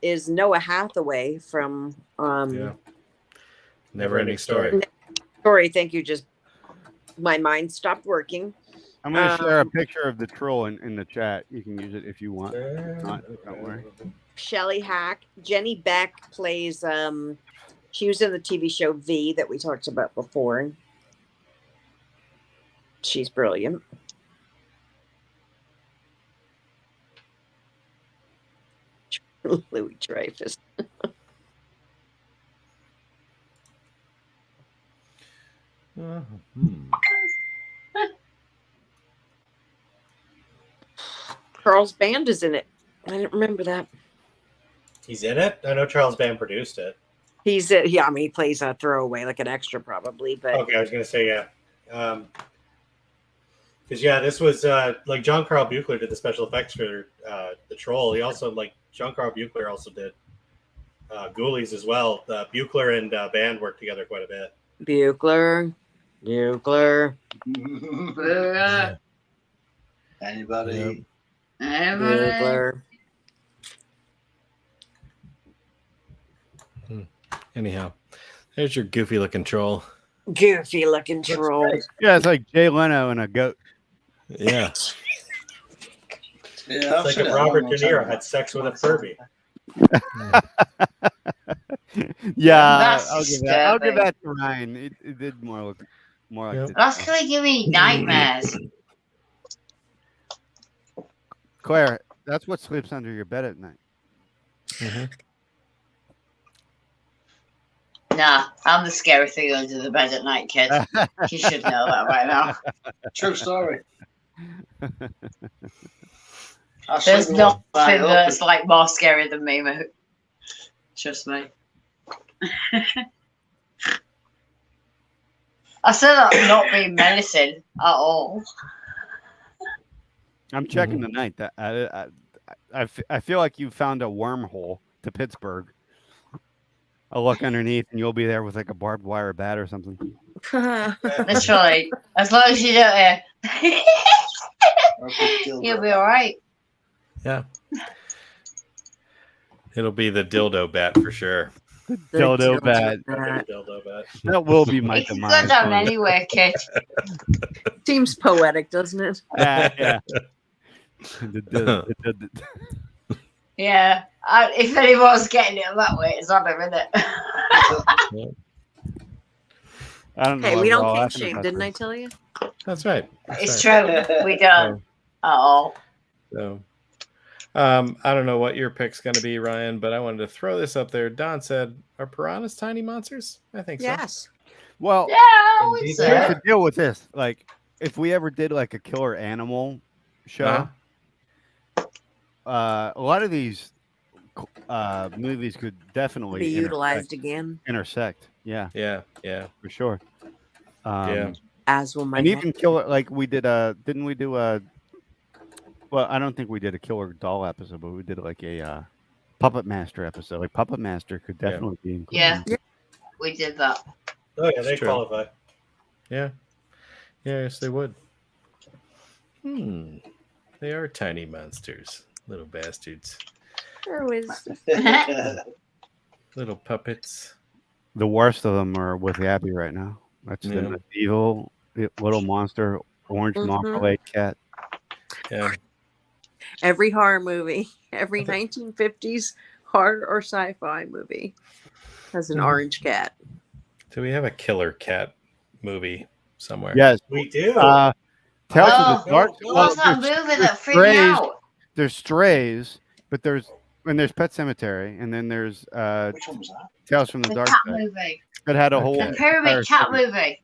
is Noah Hathaway from
Yeah. Never ending story.
Sorry, thank you. Just my mind stopped working.
I'm going to share a
Um,
picture of the troll in the chat. You can use it if you want. Not, don't worry.
Shelley Hack. Jenny Beck plays she was in the TV show V that we talked about before. She's brilliant. Louis Dreyfus. Charles Band is in it. I didn't remember that.
He's in it. I know Charles Band produced it.
He's yeah, I mean he plays a throwaway, like an extra probably, but
Okay, I was gonna say yeah. Because yeah, this was like John Carl Buechler did the special effects for the Troll. He also John Carl Buechler also did Ghoulies as well. Buechler and Band worked together quite a bit.
Buechler.
Anybody?
Buechler.
Anyhow, there's your goofy looking troll.
Goofy looking troll.
Yeah, it's like Jay Leno and a goat.
Yeah.
Yeah, I've
It's like
seen
if
it a
Robert
long
De
time
Niro
ago.
had sex with a Furby.
Yeah,
That's
I'll give that. I'll give
disturbing.
that to Ryan. It did more like.
Yep.
the-
That's gonna give me nightmares.
Claire, that's what sleeps under your bed at night.
Mhm.
Nah, I'm the scary thing under the bed at night, kid. You should know that by now.
True story. I
There's
sleep
nothing
wide
that's
open.
like more scary than me, mate. Trust me. I said I'm not being menacing at all.
I'm checking tonight. That I feel like you found a wormhole to Pittsburgh. I'll look underneath, and you'll be there with like a barbed wire bat or something.
Literally, as long as you don't hear, you'll be all right.
Yeah. It'll be the dildo bat for sure.
Dildo bat.
Dildo bat.
That will be my
It can
demise.
go down
one day.
anywhere, kid.
Seems poetic, doesn't it?
Yeah.
Yeah. If anyone's getting it that way, it's on him, isn't it?
I don't know.
Hey,
why
we
we're
don't
all
kink
laughing
shame,
about
didn't I
this.
tell you?
That's right. That's
It's
right.
true. We don't at all.
So I don't know what your pick's going to be, Ryan, but I wanted to throw this up there. Don said, "Are piranhas tiny monsters?" I think so.
Yes.
Well,
Yeah, I would
Indeed
say.
they
here's
are.
the deal with this. Like, if we ever did like a killer animal show,
Uh-huh.
a lot of these movies could definitely
Be utilized again,
intersect. Yeah,
Yeah.
for sure.
Yeah.
as will my
And
next.
even killer, like we did didn't we do a? Well, I don't think we did a killer doll episode, but we did like a Puppet Master episode. Like Puppet Master could
Yeah.
definitely be included.
Yeah, we did that.
Oh yeah, they
It's true.
qualify.
Yeah. Yes, they would. They are tiny monsters, little bastards,
There is
little puppets.
The worst of them are with Abby right now. That's
Yeah.
the evil little monster, orange
Mhm.
marmalade cat.
Yeah.
every horror movie, every 1950s horror or sci-fi movie has an orange cat.
Do we have a killer cat movie somewhere?
Yes.
We do.
Tales
Oh,
of the Dark.
What was that
there's-
movie
there's
that freaked me
Strays,
out?
There's Strays, but there's Pet Cemetery, and then there's
Which one was that?
Tales from the
The
Dark
cat
Side.
movie.
That had a
Okay.
whole
The Pyramid
entire
Cat
series.
movie.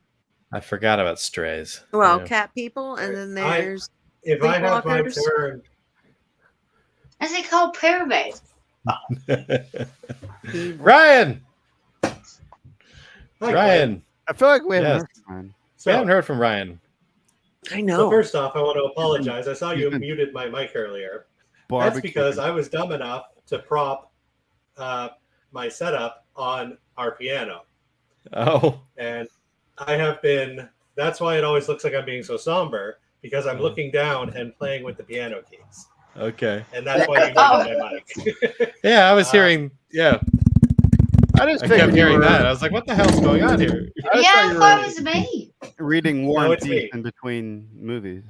I forgot about Strays.
Well,
Yeah.
cat people, and then
I-
there's
If I have my
Sleepwalkers.
turn,
Is it called Pyramid?
Ryan!
Hi,
Ryan!
I feel like we haven't
Yes.
heard from him.
We haven't
So,
heard from Ryan.
I
so
know.
first off, I want to apologize. I saw you muted my mic earlier. That's
Barbecue.
because I was dumb enough to prop my setup on our piano.
Oh.
And I have been, that's why it always looks like I'm being so somber, because I'm looking down and playing with the piano keys.
Okay.
And that's why you muted my mic.
Yeah, I was hearing. Yeah,
I just
I
figured
kept
you
hearing
were
that. I was like, "What the hell's going on here?"
I just
Yeah,
thought
I
you
thought
were
it was me.
reading War
No,
and
it's
Peace
me.
in between movies.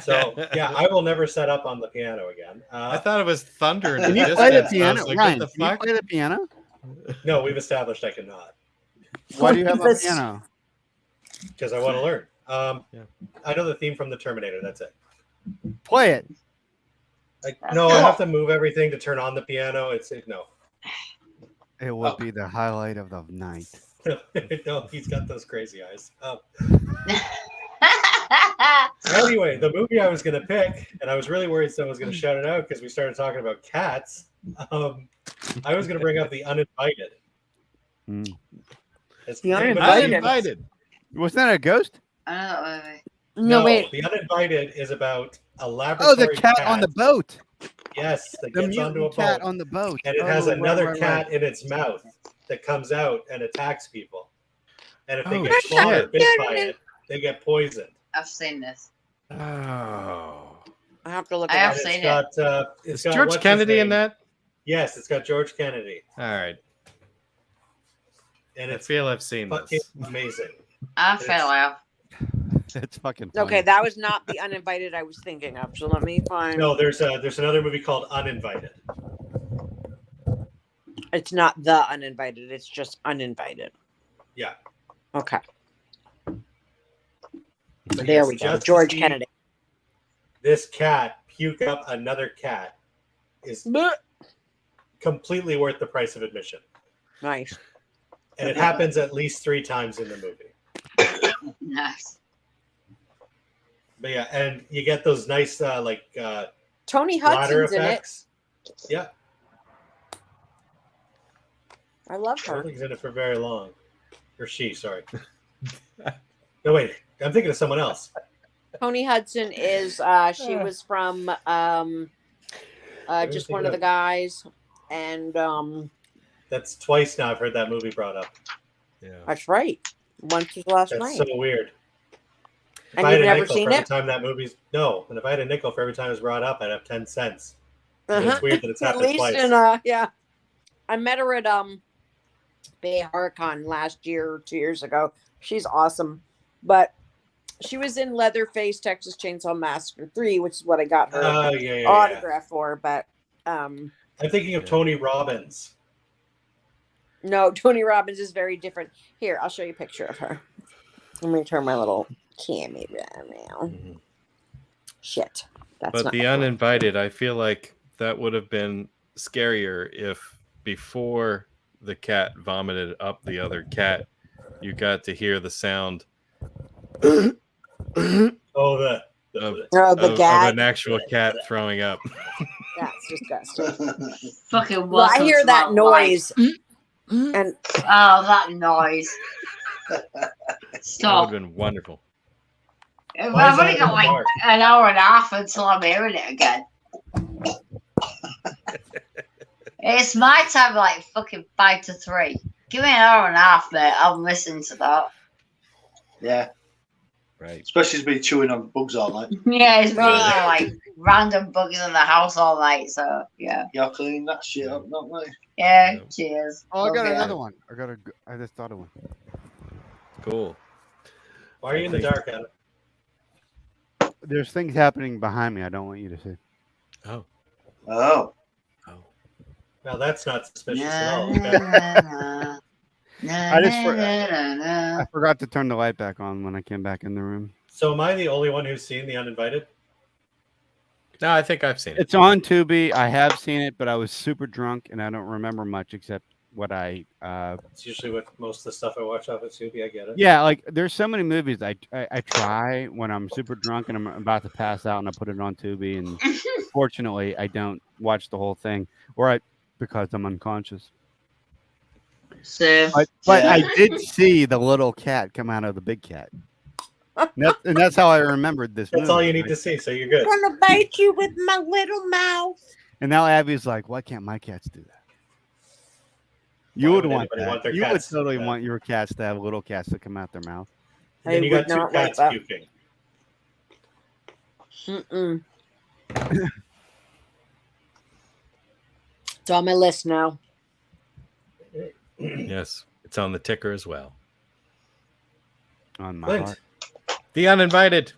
So, yeah, I will never set up on the piano again.
I thought it was thunder. In
Can
the
you play the
distance. I
piano,
was like,
Ryan?
What the
Can you
fuck?
play the piano?
No, we've established I cannot
Why do you have a
This-
piano?
because I want to learn.
Yeah.
I know the theme from the Terminator. That's it.
Play it.
No, I have to move everything to turn on the piano. No.
It would
Oh.
be the highlight of the night.
No, he's got those crazy eyes. Anyway, the movie I was going to pick, and I was really worried someone was going to shout it out because we started talking about cats. I was going to bring up The Uninvited.
Mm.
Has
The
anybody
Uninvited.
seen-
Uninvited.
Wasn't that a ghost?
I know that movie.
No, wait.
The Uninvited is about a
Oh,
laboratory
the cat on the boat.
Yes, that
The
gets onto a
mutant
boat.
cat on the boat.
And it
Oh,
has
right,
another
right,
cat
right.
in its mouth that comes out and attacks people. And if they
Oh,
get clawed or
shit.
bit by it, they get poisoned.
I've seen this.
Oh.
I have to look
I
at
have
And
seen
it's
it.
got, it's
Is
got
George
what's his
Kennedy in
name?
that?
Yes, it's got George Kennedy.
All right.
And
I
it's
feel I've seen
fucking
this.
amazing.
I
It's-
fell out.
It's fucking funny.
Okay, that was not the Uninvited I was thinking of. So let me find.
No, there's another movie called Uninvited.
It's not the Uninvited. It's just Uninvited.
Yeah.
Okay.
But
There
yes,
we go.
just to
George
see
Kennedy.
This cat puke up another cat is completely worth the price of admission.
Nice.
And it happens at least 3 times in the movie.
Nice.
But yeah, and you get those nice
Tony
ladder
Hudson's in it.
effects. Yeah,
I love
I don't
her.
think he's in it for very long. Or she, sorry. No, wait, I'm thinking of someone else.
Tony Hudson is she was from just one of the guys, and
That's twice now I've heard that movie brought up.
Yeah.
that's right. Once was last
That's
night.
so weird. If
And
I had
you've
a
never
nickel
seen
for every
it?
time that movie's and if I had a nickel for every time it was brought up, I'd have 10 cents. And
Uh-huh.
It's weird that it's
At
happened
least
twice.
in yeah. I met her at Bay HorrorCon last year or 2 years ago. She's awesome. But she was in Leatherface Texas Chainsaw Massacre 3, which is what I got her
Yeah.
autograph for. But
I'm thinking of Tony Robbins.
no, Tony Robbins is very different. Here, I'll show you a picture of her. Let me turn my little camera around.
Mhm.
Shit. That's
But
not
the Uninvited, I feel like that would have been scarier if before the cat vomited up the other cat, you got to hear the sound
Oh, the
of,
the
of
gag.
an actual cat throwing up.
That's disgusting.
Fucking
Well, I
welcome
hear
to
that
my life.
noise, and
Oh, that noise.
That would
Stop.
have been wonderful.
I've
Why is
only
that
got
in the
like
dark?
an hour and a half until I'm hearing it again. It's my time, like fucking 5 to 3. Give me an hour and a half, mate. I'm listening to that.
Yeah,
Right.
especially as me chewing on bugs all night.
Yeah, it's me
Ah.
like random bugs in the house all night. So yeah,
Y'all clean that shit up, not me.
yeah.
Yeah.
Cheers.
Oh, I got
Love
another
you.
one. I just thought of one.
Cool.
Why are you in the dark, Adam?
There's things happening behind me I don't want you to see.
Oh.
Oh,
Now that's not suspicious at
Na,
all.
na,
Okay.
na, na. Na,
I just
na,
for-
na, na.
I forgot to turn the light back on when I came back in the room.
So am I the only one who's seen The Uninvited?
No, I think I've seen it.
It's on Tubi. I have seen it, but I was super drunk and I don't remember much except what I
It's usually with most of the stuff I watch off of Tubi. I get it.
yeah, like there's so many movies I try when I'm super drunk and I'm about to pass out and I put it on Tubi, and fortunately I don't watch the whole thing because I'm unconscious.
So
But
Yeah.
I did see the little cat come out of the big cat. And that's how I remembered this
That's all
movie.
you need to see, so you're good.
gonna bite you with my little mouth.
And now Abby's like, why can't my cats do that? You
Why
would
would
want
anybody
that.
want their
You would
cats to do
totally
that?
want your cats to have little cats that come out their mouth.
And then
I
you got
would
two
not like
cats
that.
puking.
Mm-mm. It's on my list now.
Yes, it's on the ticker as well.
On my
Clint,
heart.
The Uninvited.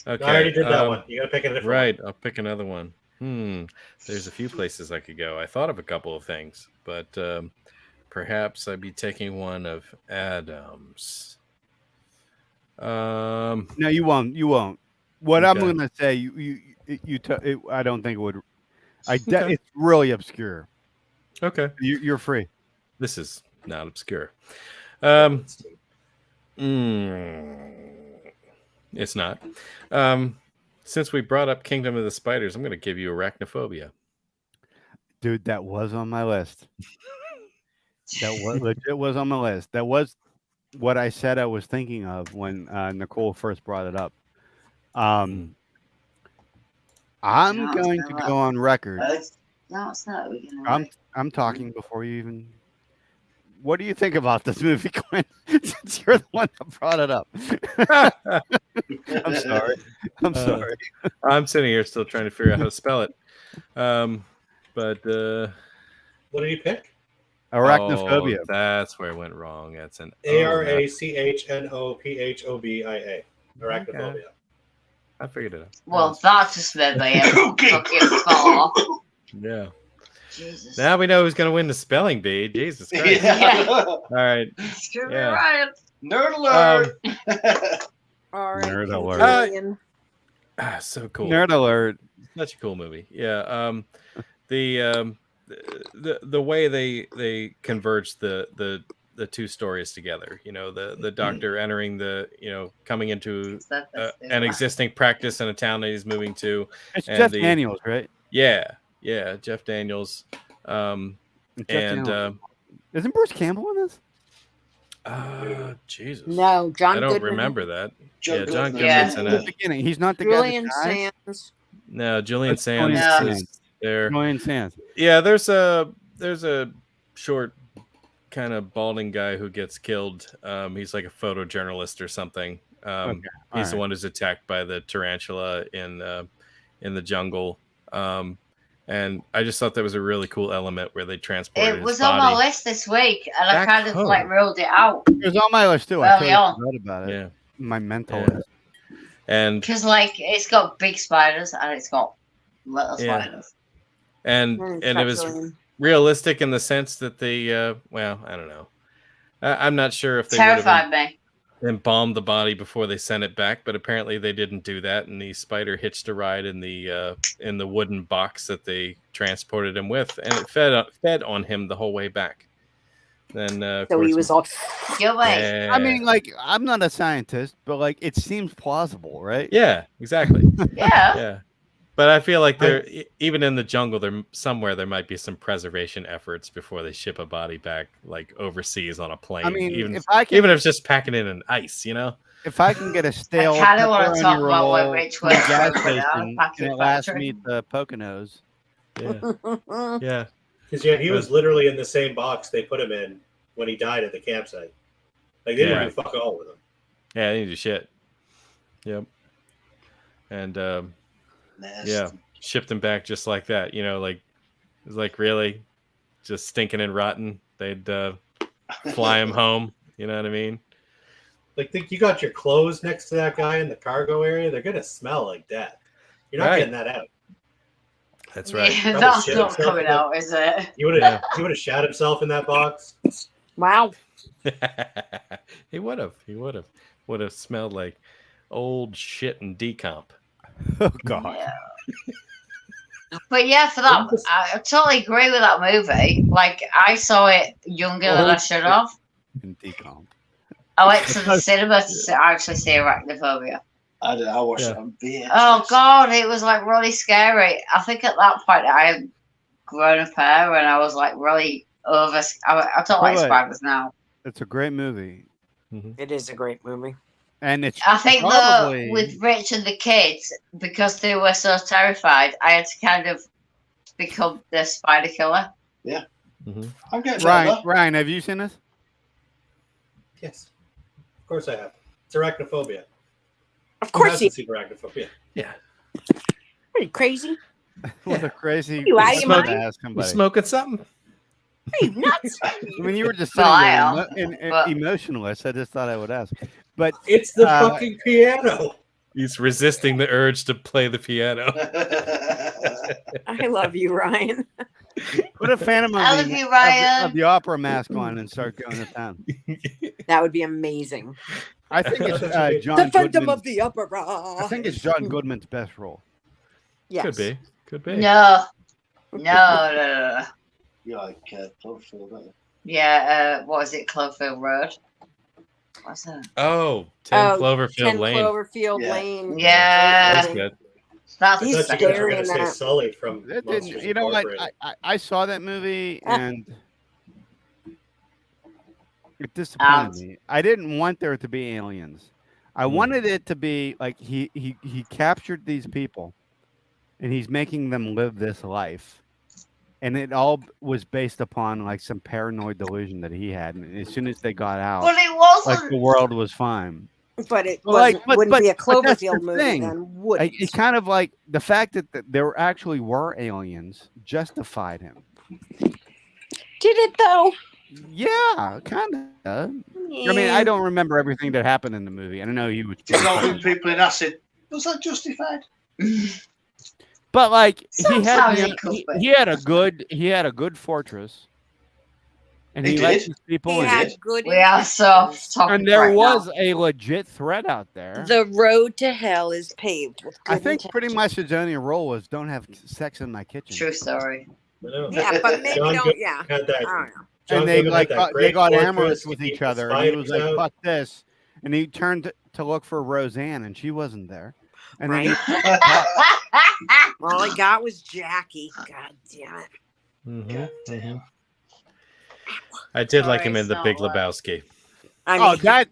Okay.
I already did that one. You got to pick a different
Right. I'll pick another one. There's a few places I could go. I thought of a couple of things, but perhaps I'd be taking one of Adam's.
No, you won't. You won't. What I'm
Okay.
going to say, I don't think it would.
Okay.
It's really obscure.
Okay.
You're free.
This is not obscure.
one.
It's not. Since we brought up Kingdom of the Spiders, I'm going to give you Arachnophobia.
Dude, that was on my list. That was legit was on my list. That was what I said I was thinking of when Nicole first brought it up. I'm
No,
going
it's
to
not.
go on record.
no, it's not. We're gonna
I'm talking before you even. What do you think about this movie, Quinn? Since you're the one that brought it up. I'm sorry. I'm sorry.
I'm sitting here still trying to figure out how to spell it. But
What did you pick?
Arachnophobia.
oh, that's where it went wrong. That's an
ARACHNOPHOBIA. Arachnophobia.
I figured it out.
Well, that just made my head
Okay.
fucking fall off.
Yeah.
Jesus.
Now we know who's going to win the spelling bee. Jesus Christ.
Yeah.
All right.
Screw me
Yeah.
right.
Nerd alert.
All right.
Nerd
Thank
alert.
you, Ian.
So cool.
Nerd alert.
Such a cool movie. Yeah. The way they converged the two stories together. You know, the doctor entering coming into an existing practice in a town that he's moving to.
It's
And
Jeff
the-
Daniels, right?
Yeah, Jeff Daniels.
Jeff
And
Daniels. Isn't Bruce Campbell in this?
Jesus.
No, John
I don't
Goodman.
remember that.
John
John
Goodman.
Yeah.
Goodman's in
In the
it.
beginning, he's not the
Julian
guy that dies?
Sands.
No, Julian
That's
Sands
Julian
is
Sands.
there.
Julian Sands.
Yeah, there's a short, kind of balding guy who gets killed. He's like a photojournalist or something.
Okay,
He's the
alright.
one who's attacked by the tarantula in the jungle. And I just thought that was a really cool element where they transported
It
his
was
body.
on my list this week, and I
Back
kind of
home.
like ruled it out
It was on my list too. I
Early
totally
on.
forgot about it.
Yeah,
My mental
Yeah.
list.
and
because like it's got big spiders and it's got little
Yeah.
spiders.
and it was
Julian.
realistic in the sense that they I don't know. I'm not sure if they would have
Terrified me.
embalmed the body before they sent it back, but apparently they didn't do that, and the spider hitched a ride in the wooden box that they transported him with, and it fed on him the whole way back. Then of
So he
course,
was all.
yeah,
I mean, like, I'm not a scientist, but like, it seems plausible, right?
yeah, exactly.
Yeah.
Yeah, but I feel like there, even in the jungle, there somewhere there might be some preservation efforts before they ship a body back, like overseas on a plane.
I mean,
even
if I can,
even if it's just packing it in ice, you know.
if I can get a stale
I kinda wanna talk
pepperoni
about what
roll
Rich
from the
went
gas
through with that
station,
packet
and it lasts
factory.
me the Poconos.
Yeah, yeah.
Because he was literally in the same box they put him in when he died at the campsite. Like they didn't do fuck all with him.
Yeah, they didn't do shit. Yep. And yeah, shipped him back just like that. You know, like it was like really just stinking and rotten. They'd fly him home. You know what I mean?
Like, think you got your clothes next to that guy in the cargo area? They're gonna smell like death. You're not getting that out.
That's right.
Yeah, that's not coming out, is it?
He would have shat himself in that box.
Wow.
He would have. He would have smelled like old shit and decomp.
Oh God.
Yeah. But yeah, for that, I totally agree with that movie. Like, I saw it younger than I should have.
In decomp.
I went to the cinema to actually see Arachnophobia.
I watched it on VHS.
Oh God, it was like really scary. I think at that point I had grown up hair and I was like really over. I don't like spiders now.
It's a great movie.
It is a great movie.
And it's
I think
probably...
though with Rich and the kids, because they were so terrified, I had to kind of become the spider killer.
Yeah.
I'm getting Ryan, have you seen this?
Yes. Of course I have. It's Arachnophobia.
Of course
you seen Arachnophobia.
Yeah.
Are you crazy?
What a crazy.
You out of your mind?
Ask
You
somebody.
smoking something?
Are you nuts?
I mean, you were just
Well,
sitting
I
there
am,
emotionless. I just thought I would ask. But
it's the fucking piano.
He's resisting the urge to play the piano.
I love you, Ryan.
Put a Phantom
I love you, Ryan.
of the opera mask on and start going to town.
That would be amazing.
I think it's John
The Phantom
Goodman's-
of the Opera.
I think it's John Goodman's best role.
Yes.
Could be. Could be.
No. No.
You like Cloverfield, don't you?
Yeah, what is it? Cloverfield Road? What's that?
Oh, 10 Cloverfield
10
Lane.
Cloverfield
Yeah.
Lane.
Yeah.
That's good.
That's
He's
I thought you guys were
scary
going
in
to say
that.
Sully from
It
Monsters
didn't, you know what?
Incorporated.
I saw that movie and it disappointed me. I didn't want there to be aliens. I wanted it to be like he captured these people and he's making them live this life. And it all was based upon like some paranoid delusion that he had. And as soon as they got out,
But it wasn't.
like the world was fine.
But it
Like,
wasn't, wouldn't be a
but that's the
Cloverfield movie
thing.
then, would it?
It's kind of like the fact that there actually were aliens justified him.
Did it though?
Yeah, kind of. I mean, I don't remember everything that happened in the movie. I don't know you would.
Dissolving people in acid. Was that justified?
But like
Sometimes it could be.
he had a good fortress, and
He
he let
did.
these people
He
in.
had good
We are so talking
And there
right
was
now.
a legit threat out there.
The road to hell is paved with good
I think pretty
intentions.
much his only role was don't have sex in my kitchen.
True story.
I know.
Yeah, but maybe
John
don't.
Good-
Yeah.
Had that,
I don't know.
John
And they
Goodman had
like
that
they
great
got
fortress
amorous
to
with
keep
each
the
other, and he was
spiders
like,
out.
"Fuck this," and he turned to look for Roseanne, and she wasn't there. And then
Right. All I got was Jackie. God damn it.
I did like
Sorry,
him in The
it's
Big
not work.
Lebowski.
I mean,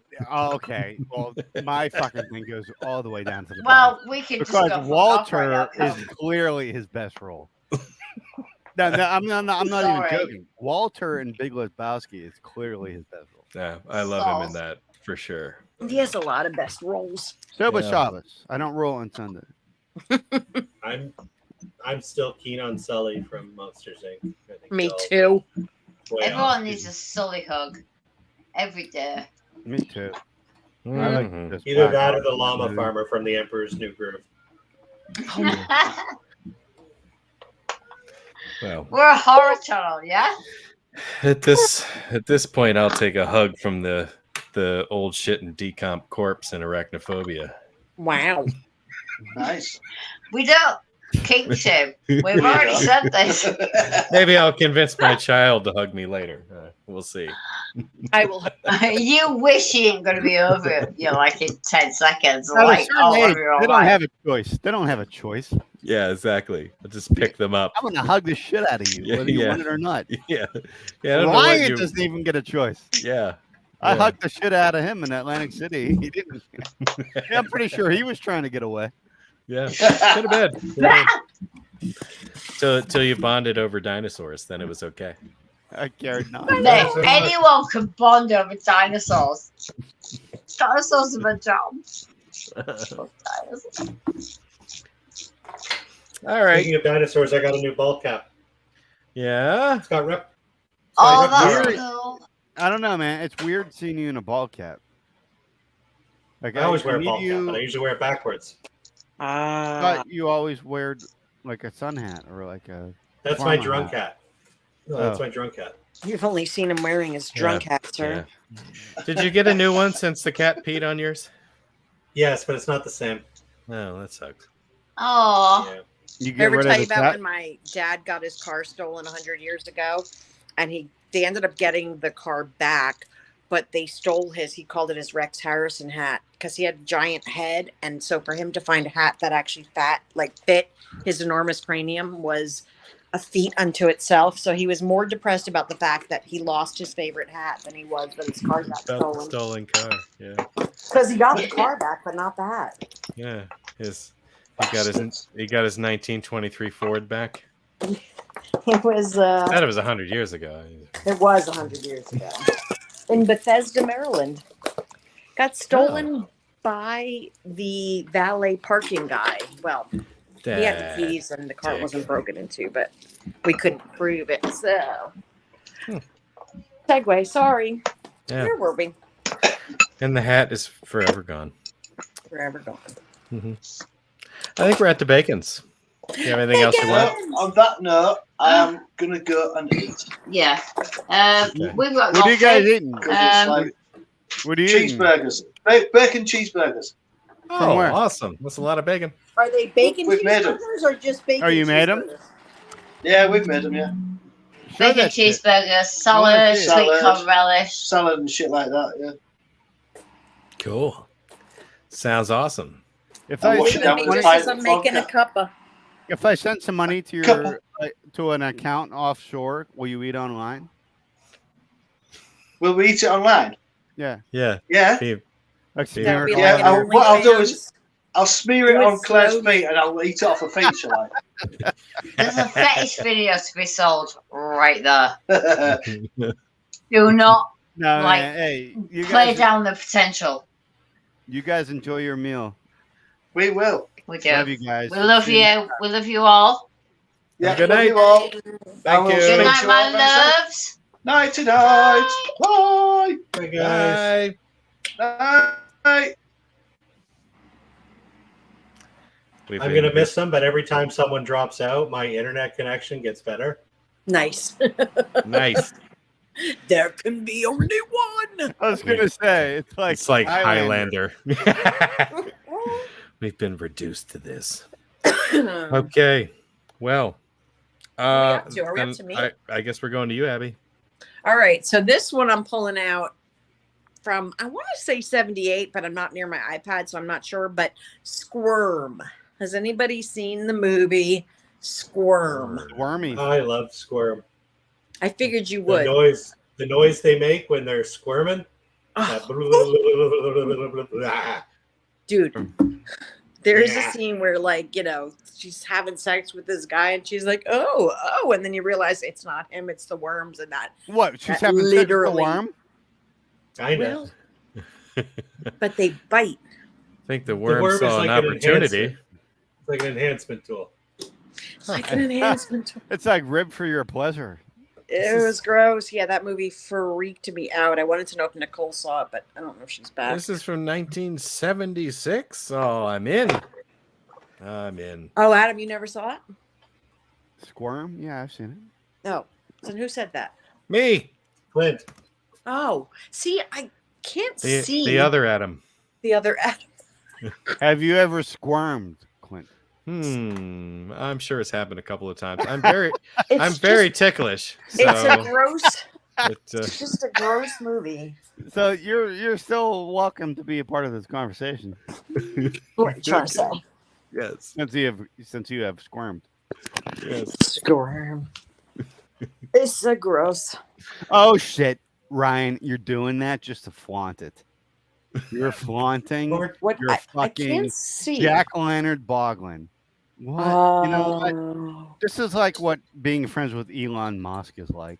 okay. Well, my fucking thing goes all the way down to the
Well,
bottom.
we can just
Because
go for
Walter
right now,
is clearly his best role. No, I'm not even
Sorry.
joking. Walter in Big Lebowski is clearly his best role.
Yeah, I love him in that for sure.
he has a lot of best roles.
So, but
Yeah.
Shabbos. I don't roll on Sunday.
I'm still keen on Sully from Monsters Inc. I think
Me
they'll
too.
way
Everyone
off.
needs a Sully hug every day.
Me too. I
Mhm.
like this
Either
black
that or
art
the llama
movie.
farmer from The Emperor's New Groove.
Well,
We're a horror channel, yeah?
at this point, I'll take a hug from the the old shit and decomp corpse in Arachnophobia.
Wow.
Nice.
We don't kink shame. We've already said this.
Maybe I'll convince my child to hug me later. We'll see.
I will.
You wish he ain't going to be over it. You're like in 10 seconds.
At a
Like,
certain
oh,
age, they don't have a choice. They don't have a choice.
Yeah, exactly. I'll just pick them up.
I'm gonna hug the shit out of you,
Yeah,
whether you
yeah.
want it or not.
Yeah. Yeah. I don't know what
Ryan
you...
doesn't even get a choice.
Yeah.
I
Yeah.
hugged the shit out of him in Atlantic City. He didn't. Yeah, I'm pretty sure he was trying to get away.
Yeah. Could have been. Till you bonded over dinosaurs, then it was okay.
I cared not.
Hey, anyone can bond over dinosaurs. Dinosaurs are a job.
All right.
Speaking of dinosaurs, I got a new ball cap.
Yeah.
It's got rep.
Oh,
got
that's cool.
I don't know, man. It's weird seeing you in a ball cap. Like
I always wear a
need
ball
you,
cap, but I usually wear it backwards.
thought you always wear like a sun hat or like a.
That's my
farmer
drunk hat. No, that's
Oh.
my drunk hat.
You've only seen him wearing his drunk hat, sir.
Yeah. Did you get a new one since the cat peed on yours?
Yes, but it's not the same.
No, that sucks.
Oh,
Yeah.
You
I
get
ever
rid
tell
of
you
the
about
cap?
when my dad got his car stolen 100 years ago, and they ended up getting the car back, but they stole he called it his Rex Harrison hat because he had a giant head, and so for him to find a hat that actually fit his enormous cranium was a feat unto itself. So he was more depressed about the fact that he lost his favorite hat than he was that his car got
About the
stolen.
stolen car. Yeah.
Because he got the car back, but not the hat.
Yeah. He got his 1923 Ford back.
It was
That was 100 years ago.
It was 100 years ago in Bethesda, Maryland. Got stolen by the valet parking guy. Well, he had the keys and the car
dick.
wasn't broken into, but we couldn't prove it. So, segue. Sorry.
Yeah.
Where were we?
And the hat is forever gone.
Forever gone.
I think we're at the Bacons. Do you have anything else you want?
On that note, I am gonna go and eat.
yeah.
Okay.
We've got
What are you guys
coffee.
eating?
'Cause it's like
What are you eating?
cheeseburgers, bacon cheeseburgers.
Oh,
where?
awesome. That's a lot of bacon.
Are they bacon
We've made 'em.
cheeseburgers or just bacon?
Oh, you made 'em?
cheeseburgers?
Yeah, we've made them. Yeah,
Show
Bacon
that shit.
cheeseburger, salad,
see it.
sweet
Salad.
corn relish.
salad and shit like that. Yeah.
Cool. Sounds awesome.
If
I'm
I
washing
send
down
money-
with
Just
pint
as
of
I'm making a
vodka.
cuppa.
if I send some money to
Couple.
your to an account offshore, will you eat online?
Will we eat it online?
Yeah.
Yeah.
Yeah.
Steve.
Like
That
That would be
smear it
Yeah,
all
like
over.
an
what I'll do is-
OnlyFans.
I'll smear it
Do it
on Claire's
slowly.
meat and I'll eat it off her feet. Shall I?
There's a fetish video to be sold right there.
Yeah.
Do not
No,
Like,
man, hey, you
play
guys,
down the potential.
you guys enjoy your meal.
We will.
We do.
Love you guys.
We love you. We love you all.
Yeah.
Good
love
night.
you all.
Thank
will
you.
Good
speak
night,
to
my
all very soon.
loves.
Night tonight. Bye.
Hey guys.
Bye.
Night.
We've
I'm
been-
gonna miss them, but every time someone drops out, my internet connection gets better.
Nice.
Nice.
There can be only one.
I was gonna say it's like
Highlander. We've been reduced to this. Okay. Well.
Are we up
then
to me?
I guess we're going to you, Abby.
All right. So this one I'm pulling out from, I want to say 78, but I'm not near my iPad, so I'm not sure. But Squirm. Has anybody seen the movie Squirm?
wormy.
I love Squirm.
I figured you
The
would.
noise they make when they're squirming.
Oh,
That
dude, there's
Yeah.
a scene where, like, she's having sex with this guy, and she's like, oh, and then you realize it's not him, it's the worms, and that.
What? She's
That
having sex with the
literally-
worm?
Kinda.
Well, but they bite.
I think the
worm
worm
is
saw
like
an
an
opportunity.
enhancement. It's like an enhancement tool.
It's like an enhancement.
It's like rib for your pleasure.
It was gross. Yeah, that movie freaked me out. I wanted to know if Nicole saw it, but I don't know if she's back.
This is from 1976. Oh, I'm in. I'm in.
Oh, Adam, you never saw it?
Squirm? Yeah, I've seen it.
No. Then who said that?
Me.
Clint.
Oh, see, can't
The,
see
the other Adam.
the other Adam.
Have you ever squirmed, Clint?
I'm sure it's happened a couple of times. I'm very
It's
ticklish.
It's a
So
gross.
it's
It's just a gross movie.
So you're still welcome to be a part of this conversation.
What are you trying to say?
yes.
Since you have squirmed.
Yes.
Squirm. It's so gross.
Oh shit, Ryan, you're doing that just to flaunt it. You're flaunting.
What?
You're
I
fucking
can't see.
Jack-o'-lantern Boglin. What? You know what? This is like what being friends with Elon Musk is like.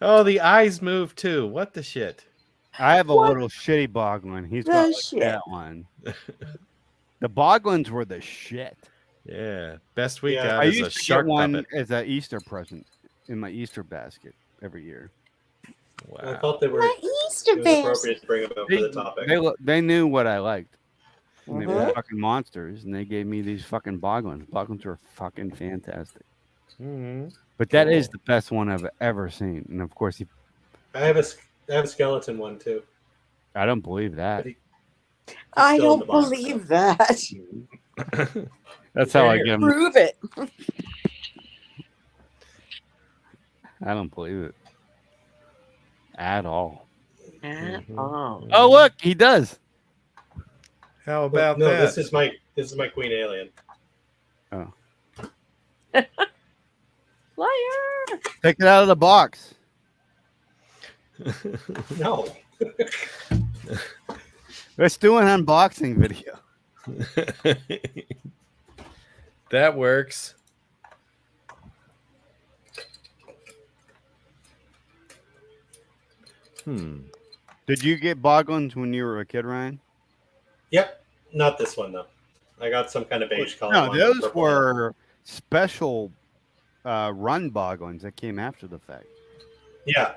Oh, the eyes move too. What the shit?
I have a
What
little shitty Boglin. He's
the
got like
shit?
that one. The Boglins were the shit.
Yeah. Best we
Yeah.
got
I
is
used
a
to get
shark
one
puppet.
as an Easter present in my Easter basket every year.
I
Wow.
thought they were
My Easter
it was
bears.
appropriate to bring them up for the topic.
They knew what I liked. And they were
Mhm.
fucking monsters, and they gave me these fucking Boglins. Boglins were fucking fantastic.
Mhm.
But that is
Cool.
the best one I've ever seen. And of course,
I have a skeleton one too.
I don't believe that.
But he's
I
still in
don't
the box,
believe that.
That's how I
Here.
give them.
Prove it.
I don't believe it at all.
At
Mhm.
all.
Oh, look, he does.
How
But
about
no,
that?
this is my queen alien.
Oh,
Liar.
take it out of the box.
No.
Let's do an unboxing video.
That works.
Did you get Boglins when you were a kid, Ryan?
Yep. Not this one though. I got some kind of beige color.
No,
one with
those
purple.
were special run Boglins that came after the fact.
Yeah.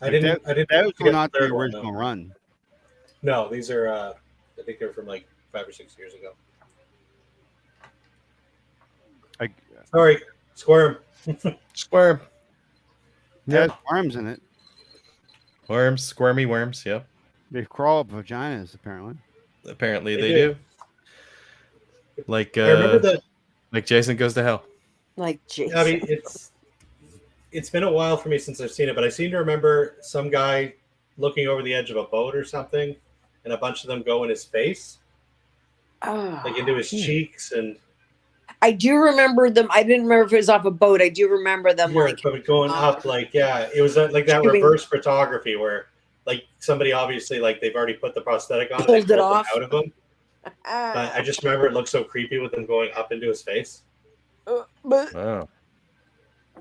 I
Like
didn't
Those were
get
not the
third one,
original
though.
run.
No, these are I think they're from like 5 or 6 years ago.
Like,
Sorry, squirm.
Squirm.
there's worms in it.
Worms, squirmy worms. Yep.
They crawl up vaginas, apparently.
Apparently
They
they
do.
do. Like
I remember that.
like Jason Goes to Hell.
Like Jason.
I mean, it's been a while for me since I've seen it, but I seem to remember some guy looking over the edge of a boat or something, and a bunch of them go in his face,
Oh.
like into his cheeks, and
I do remember them. I didn't remember if it was off a boat. I do remember them like
but going up, like it was like that
Chewing.
reverse photography where like somebody obviously like they've already put the prosthetic on, and
Pulled
they
it
pulled
off.
out of him. But I just remember it looked so creepy with them going up into his face.
but
Wow.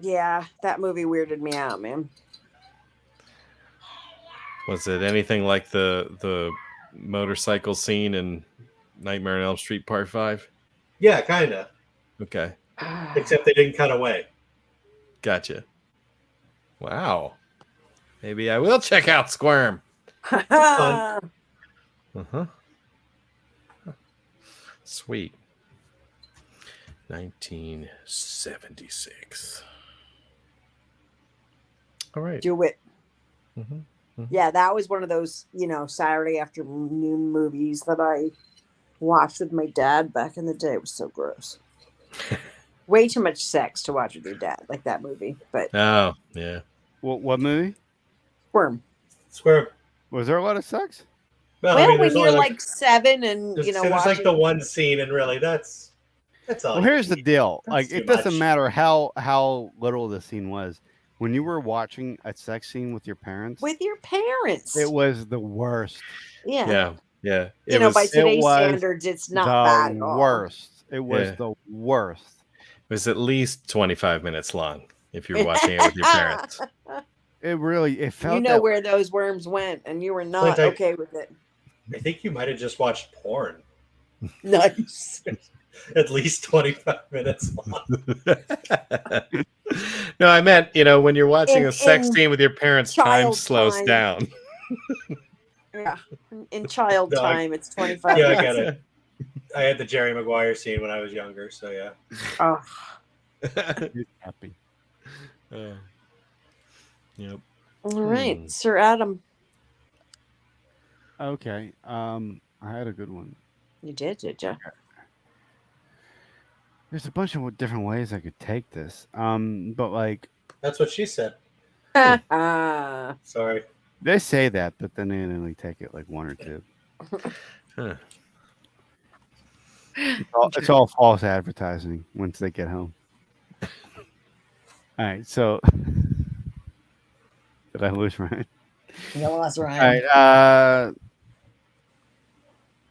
yeah, that movie weirded me out, man.
Was it anything like the motorcycle scene in Nightmare on Elm Street Part 5?
Yeah, kind of.
Okay.
Except they didn't cut away.
Gotcha. Wow. Maybe I will check out Squirm.
fun.
Uh-huh. Sweet. 1976. All right.
Do it.
Mhm.
Yeah, that was one of those, Saturday afternoon movies that I watched with my dad back in the day. It was so gross. Way too much sex to watch with your dad, like that movie. But
Oh, yeah.
What movie?
Squirm.
Squirm.
Was there a lot of sex?
Well,
Well, when
there's
you're
only
like 7 and
there's,
there's
there's like
watching.
the one scene, and really that's all.
Well,
you
here's the
need.
deal.
That's
Like,
too
it doesn't
much.
matter how little the scene was. When you were watching a sex scene with your parents,
With your parents.
it was the worst.
Yeah.
Yeah. Yeah.
By
it
today's
was
standards, it's not bad at
the
all.
worst. It was
Yeah.
the worst.
It was at least 25 minutes long if you're watching it with your parents.
It felt
You know
that
where those worms went, and you were not
Clint,
okay with it.
I think you might have just watched porn.
Nice.
At least 25 minutes long.
No, I meant, when you're watching
In-
a sex
in
scene with your parents, time
child
slows
time.
down.
Yeah. In child
No,
time, it's 25
Yeah, I
minutes.
get it. I had the Jerry Maguire scene when I was younger, so yeah.
Oh,
he's happy.
Yep.
all right,
Hmm.
Sir Adam.
Okay. I had a good one.
You did you?
There's a bunch of different ways I could take this. But like
That's what she said. Sorry.
they say that, but then they only take it like one or two.
Huh.
It's all false advertising once they get home. All right, so did I lose Ryan?
No, that's
All
right.
right.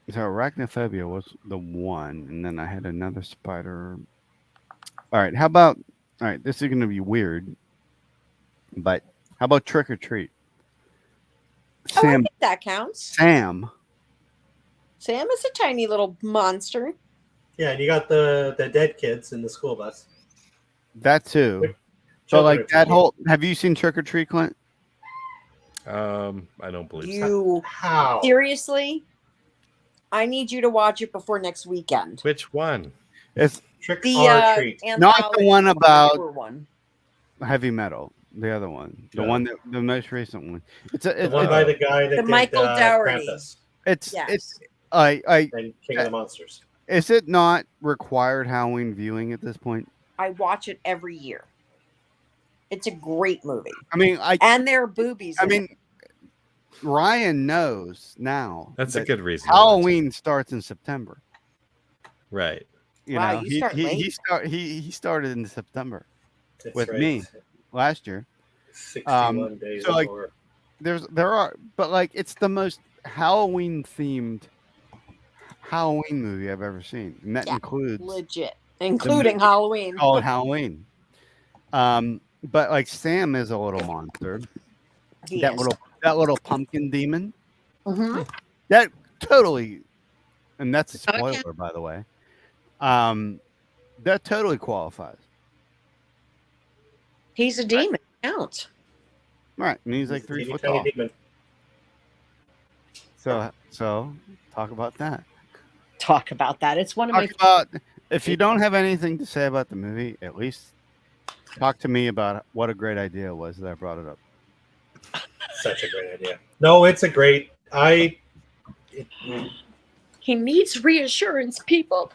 So arachnophobia was the one, and then I had another spider. All right, how about? All right, this is going to be weird, but how about trick or treat?
Oh, I
Sam,
think that counts.
Sam,
Sam is a tiny little monster.
Yeah, and you got the dead kids in the school bus.
that too. So
Children
like
are
that
tiny.
whole. Have you seen Trick or Treat, Clint?
I don't believe so.
You
How?
seriously? I need you to watch it before next weekend.
Which one?
It's
Trick
The
or treat.
Not the
anthology
one about-
newer one.
heavy metal. The other one, the
Yeah.
one that the most recent one. It's
The
a,
one by the guy that
The
did
Michael Dougherty.
Krampus
it's
Yes.
I
and King of the Monsters.
is it not required Halloween viewing at this point?
I watch it every year. It's a great movie,
I mean,
and there are boobies.
I
in
mean,
it.
Ryan knows now.
That's a
that
good reason. to watch it.
Halloween starts in September.
Right.
You
Wow,
know,
you start late.
he started in September
That's
with
right.
me last year.
61 days
so, like,
before.
There are, but like it's the most Halloween themed Halloween movie I've ever seen, and that
Yeah,
includes
legit, including Halloween.
called Halloween. But like Sam is a little monster.
He
that
is.
little pumpkin demon.
Mhm.
That totally, and that's a
Oh, yeah.
spoiler, by the way. That totally qualifies.
He's a demon. Counts.
Right, and he's like 3
Teeny
foot
tiny
tall.
demon.
So talk about that.
Talk about that. It's one of
Talk
my
about if you don't have anything to say about the movie, at least talk to me about what a great idea it was that I brought it up.
Such a great idea. No, it's a great.
He needs reassurance, people.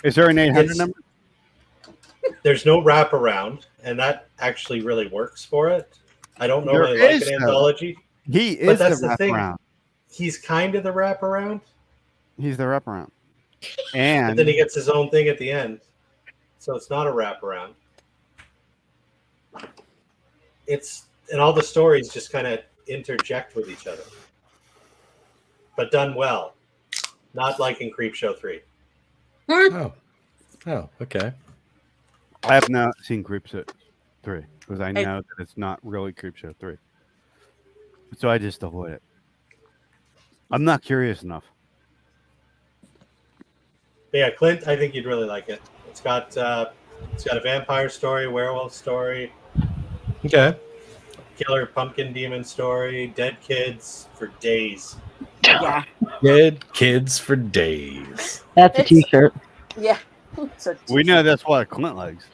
Is there an 800
It's-
number?
There's no wraparound, and that actually really works for it. I don't
There
normally like
is,
an
though.
anthology.
He
But
is
that's
the
the thing.
wraparound.
He's kind of the wraparound,
He's the wraparound.
but
And
then he gets his own thing at the end. So it's not a wraparound. And all the stories just kind of interject with each other, but done well. Not like in Creepshow 3.
Oh. Oh, okay.
I have not seen Creepshow 3 because I know that it's not really Creepshow 3. So I just avoid it. I'm not curious enough.
But yeah, Clint, I think you'd really like it. It's got a vampire story, werewolf story,
Okay.
killer pumpkin demon story, dead kids for days.
Yeah.
Dead kids for days.
that's a
It's-
t-shirt.
Yeah. So
We know that's what Clint likes.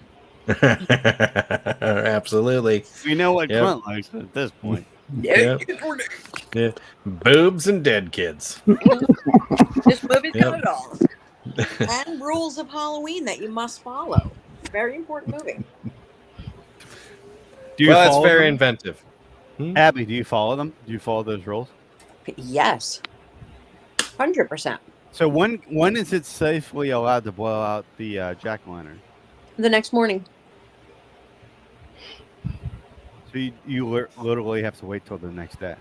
Absolutely.
We know what
Yep.
Clint likes at this point.
Yeah. Yeah. Boobs and dead kids.
This movie's got
Yep.
it all. And rules of Halloween that you must follow. Very important movie.
Do you
Well, that's
follow
very
them?
inventive.
Abby, do you follow them? Do you follow those rules?
Yes. 100%.
So when is it safely allowed to blow out the jack-o'-lantern?
The next morning.
So you literally have to wait till the next day.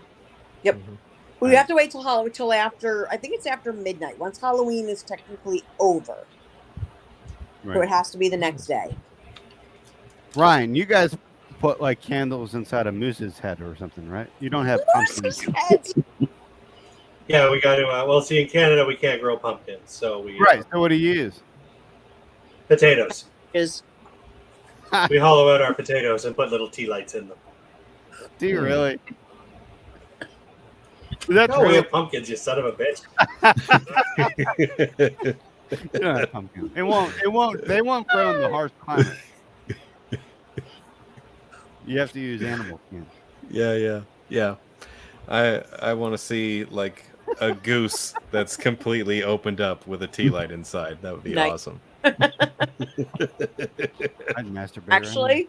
Yep.
Mhm.
We have to wait till after, I think it's after midnight. Once Halloween is technically over. So it has to be the next day.
Ryan, you guys put like candles inside a moose's head or something, right? You don't have pumpkins.
Heads.
Yeah, we got to. Well, see, in Canada we can't grow pumpkins, so we
Right. So what do you use?
potatoes.
Is
We hollow out our potatoes and put little tea lights in them.
Do you really? That's
No, we
real.
have pumpkins, you son of a bitch.
You don't have pumpkins. They won't grow in the harsh climate. You have to use animal skins.
Yeah. I want to see like a goose that's completely opened up with a tea light inside. That would be
Nice.
awesome.
I'd masturbate. right now.
Actually,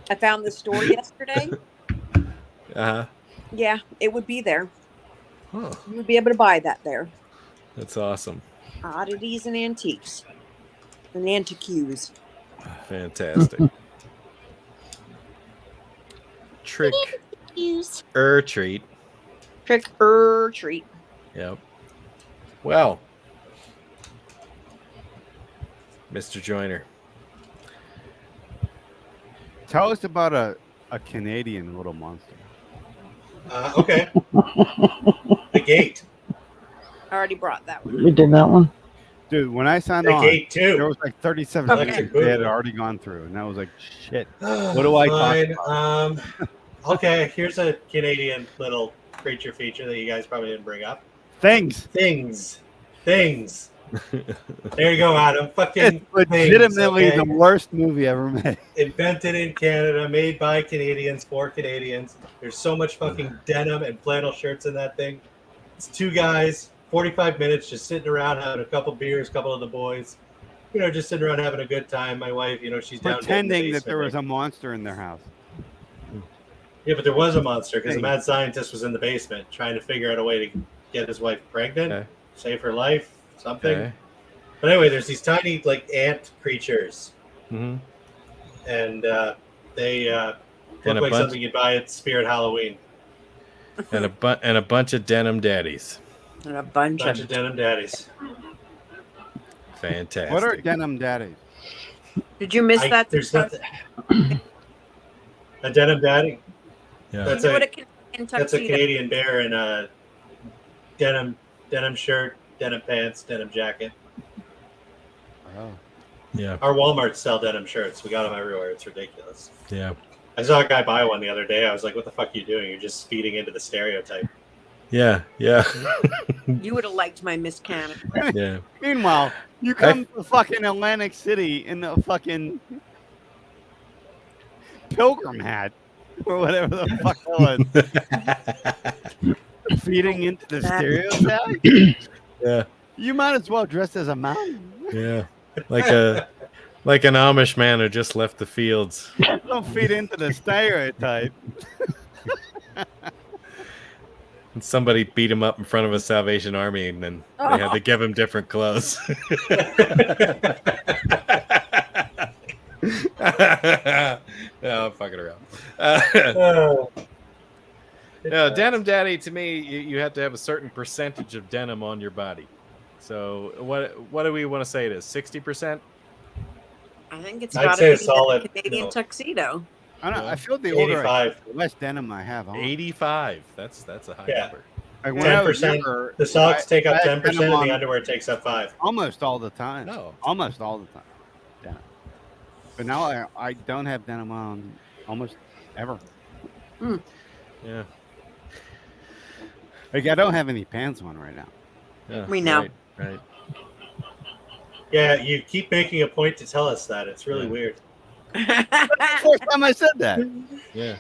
I found the store yesterday.
Uh-huh.
Yeah, it would be there.
Huh.
You would be able to buy that there.
That's awesome.
Oddities and antiques. And antiques.
Fantastic. Trick treat.
Trick or treat.
Yep. Well, Mr. Joyner.
Tell us about a Canadian little monster.
Okay. The Gate.
I already brought that one.
We did that one.
Dude, when I signed
The
on,
Gate
there
2.
was like 37
Okay.
things they had already gone through, and I was like, shit. What do I talk
Fine. Okay, here's a Canadian little creature feature that you guys probably didn't bring up.
Things.
Things. There you go, Adam. Fucking
It's legitimately
things, okay?
the worst movie ever made.
Invented in Canada, made by Canadians for Canadians. There's so much fucking denim and flannel shirts in that thing. It's two guys, 45 minutes, just sitting around having a couple beers, a couple of the boys. Just sitting around having a good time. My wife, she's down
Pretending that there was a monster in their house.
Yeah, but there was a monster because the mad scientist was in the basement trying to figure out a way to get his wife pregnant,
Okay.
save her life, something.
Okay.
But anyway, there's these tiny ant creatures,
Mm-hmm.
and they
And
look
a
like
bunch-
something you'd buy at Spirit Halloween.
And a bunch of denim daddies.
And a bunch
Bunch
of
of denim daddies.
Fantastic.
What are denim daddies?
Did you miss that?
There's nothing. A denim daddy.
Yeah.
That's
You know
a
what a Canadian
that's a
tuxedo-
Canadian bear in a denim shirt, denim pants, denim jacket.
Oh.
Yeah.
Our Walmarts sell denim shirts. We got them everywhere. It's ridiculous.
Yeah.
I saw a guy buy one the other day. I was like, "What the fuck are you doing? You're just feeding into the stereotype."
Yeah. Yeah.
You would have liked my Miss Canada.
Yeah.
Meanwhile, you come to fucking Atlantic City in the fucking pilgrim hat or whatever the fuck that was. Feeding into the stereotype.
Yeah.
You might as well dress as a mountain.
Yeah. Like an Amish man who just left the fields.
Don't feed into the stereotype.
And somebody beat him up in front of a Salvation Army, and then they had to give him different clothes. No, I'm fucking around. No, denim daddy, to me, you have to have a certain percentage of denim on your body. So what do we want to say it is? 60%?
I think it's
I'd
got
say
to
a
be
solid,
the Canadian tuxedo.
I don't know. I feel the older,
85.
the less denim I have on.
85. That's a high
Yeah.
number.
Like when I was
10%.
younger,
The socks take up
I had
10%, and
denim on
the underwear takes up 5%.
almost all the time.
No.
Almost all the time. Denim. But now I don't have denim on almost ever.
Yeah.
Like I don't have any pants on right now.
Yeah.
We know.
Right.
Yeah, you keep making a point to tell us that. It's really
Yeah.
weird.
First time I said that.
Yeah.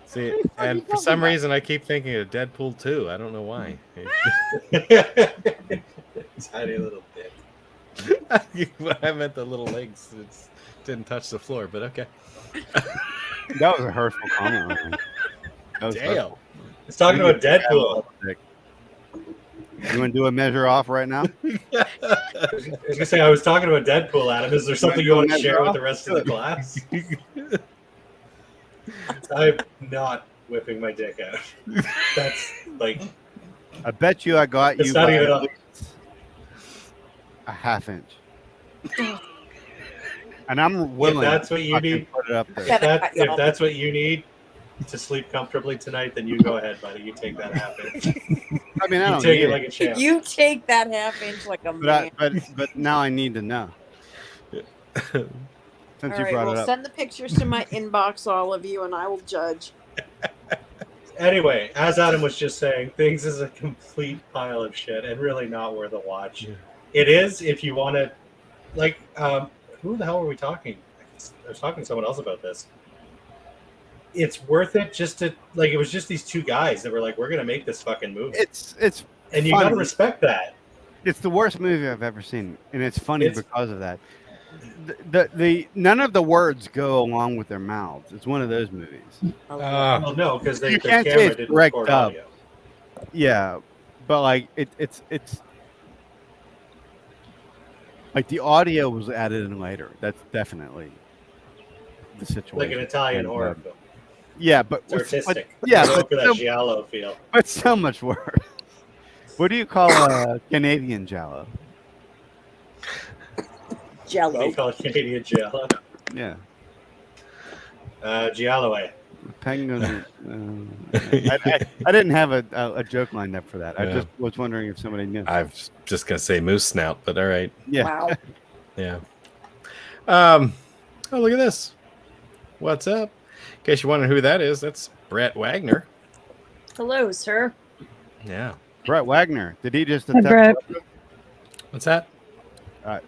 See, and for some reason, I keep thinking of Deadpool 2. I don't know why.
Tiny little dick.
I meant the little legs. It didn't touch the floor, but okay.
That was a hurtful comment. Man. That was
Damn.
hurtful.
It's talking about Deadpool.
You want to do a measure off right now?
I was gonna say I was talking about Deadpool, Adam. Is there something you want to share with the rest of the class? I'm not whipping my dick out. That's like
I bet you I got
it's
you
not
by
even
at
up.
least a half inch. And I'm willing.
If that's what
to
you
fucking
need,
put it up there.
if that's what you need to sleep comfortably tonight, then you go ahead, buddy. You take that half inch.
I mean, I
You
don't
take
need
it
it,
like a champ.
You take that half inch like a man.
but now I need to know. Since
All
you
right,
brought
well,
it up.
send the pictures to my inbox, all of you, and I will judge.
Anyway, as Adam was just saying, things is a complete pile of shit and really not worth a watch.
Yeah.
It is if you want to, like, who the hell were we talking? I was talking to someone else about this. it's worth it just to like. It was just these two guys that were like, "We're gonna make this fucking movie,"
It's
and you got to
funny.
respect that.
It's the worst movie I've ever seen, and it's funny
It's-
because of that. The none of the words go along with their mouths. It's one of those movies.
Well, no, because
You
the
can't say
camera
it's
didn't
direct
record
dub.
audio.
Yeah, but like it's like the audio was added in later. That's definitely the situation.
Like an Italian
And,
horror film.
Yeah, but
It's artistic.
yeah,
Go
but
for that
so,
giallo feel.
but so much worse. What do you call a Canadian Jello?
What do
Jello.
you call it? Canadian giallo?
Yeah,
Giallo.
penguin. I didn't have a joke lined up for that. I
Yeah.
just was wondering if somebody knew.
I was just gonna say moose snout, but all right.
Yeah.
Wow.
Yeah. Oh, look at this. What's up? In case you're wondering who that is, that's Brett Wagner.
Hello, sir.
Yeah.
Brett Wagner. Did he just
Hi,
attempt?
Brett.
What's that?
No.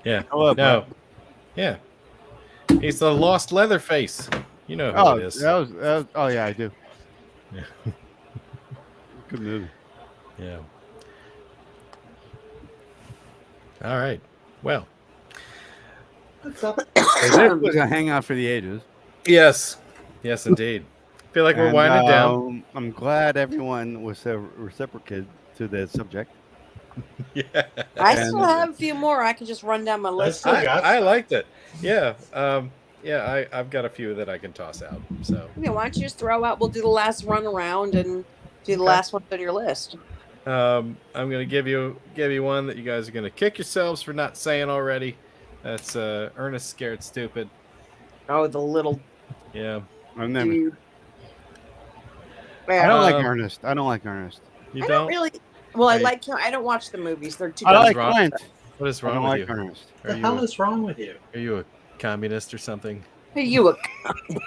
Yeah.
Hello,
No.
Brett.
Yeah. He's the lost Leatherface. You know who
Oh,
it is.
that was. Oh, yeah, I do.
Yeah.
Good movie.
Yeah. All right. Well.
What's up?
So this was a hangout for the ages.
Yes. Yes, indeed. Feel like we're
And,
winding down.
I'm glad everyone was so reciprocated to the subject.
Yeah.
I
And-
still have a few more. I can just run down my list.
still got
I
stuff.
liked it. Yeah. Yeah, I've got a few that I can toss out. So
Okay, why don't you just throw out? We'll do the last run around and do the
Okay.
last one on your list.
I'm gonna give you one that you guys are gonna kick yourselves for not saying already. That's Ernest Scared Stupid.
Oh, the little
Yeah.
I've never.
dude.
I
Yeah.
don't like
Um,
Ernest. I don't like Ernest.
You
I
don't?
don't really. Well, I
Hey.
like. I don't watch the movies. They're too.
I
What's
like
wrong?
Clint.
What is
I
wrong
don't
with
like
you?
Ernest.
What the hell is wrong with you?
Are you a communist or something?
Are you a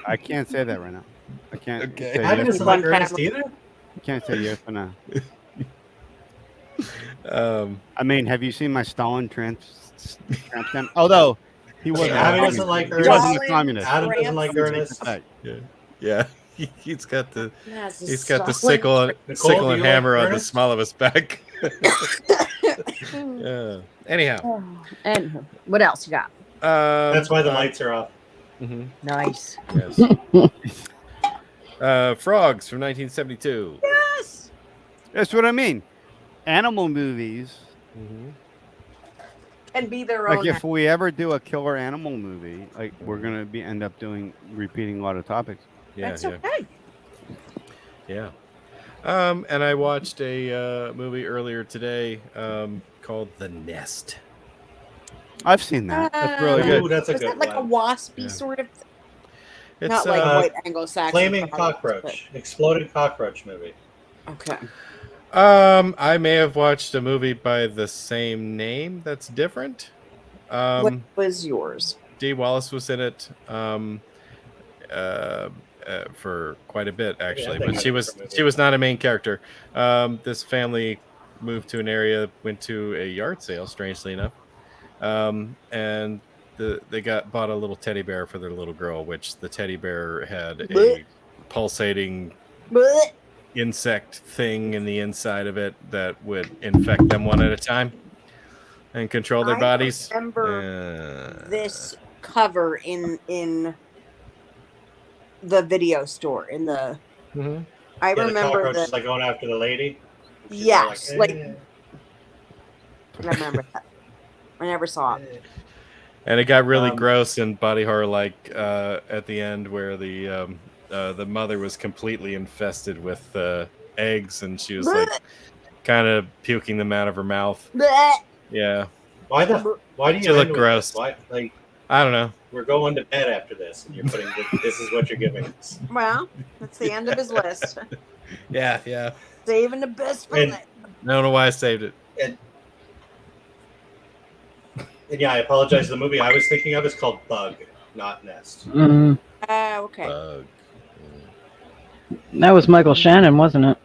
I can't say that right now. I can't.
Okay.
Say
I
yes,
doesn't
on
like Ernest
camera.
either.
I can't say yes or no.
Um,
I mean, have you seen my Stalin transcript? Although he wasn't.
Adam
a
doesn't like
communist. He wasn't a
Stalin
communist.
Adam doesn't like Ernest.
Right.
yeah. He's got the
That's a
he's got the
solid-
sickle and
Nicole,
sickle
do
and
you like
hammer on the
Ernest?
small of his back. Yeah. Anyhow,
And what else you got?
That's why the lights are off.
mhm,
Nice.
yes. Frogs from 1972.
Yes.
That's what I mean. Animal movies.
Mhm.
And be their
Like
own.
if we ever do a killer animal movie, like we're gonna end up repeating a lot of topics.
Yeah,
That's
yeah,
okay.
yeah. And I watched a movie earlier today called The Nest.
I've seen that. That's really
Ooh,
good.
that's a
Is
good
that like a
one.
waspy
Yeah.
sort of?
It's
Not like white Anglo-Saxon.
Flaming
frogs,
cockroach, exploded cockroach movie.
but- Okay.
I may have watched a movie by the same name that's different.
What was yours?
Dee Wallace was in it for quite a bit actually,
think
but
I
she
know
was
the movie.
she was not a main character. This family moved to an area, went to a yard sale, strangely enough, and they bought a little teddy bear for their little girl, which the teddy bear had a
Blech.
pulsating
Blech.
insect thing in the inside of it that would infect them one at a time and control their
I
bodies.
remember this cover in the video store in the.
Mhm.
I
Yeah, the
remember
cockroach
the.
is like going after the lady. She's all
Yes, like-
"Eh."
I remember that. I never saw it.
And it got really
Um,
gross and body horror like at the end where the mother was completely infested with eggs and she was like kind of puking them out of her mouth.
Blech.
Yeah,
Why do you
She looked
end with
gross.
this? Why, like,
I don't know.
we're going to bed after this, and you're putting this is what you're giving us.
Well, that's the end of his list.
Yeah.
Saving the best for
And-
later.
I don't know why I saved it.
And yeah, I apologize. The movie I was thinking of is called Bug, not Nest.
Okay.
Bug.
That was Michael Shannon, wasn't it?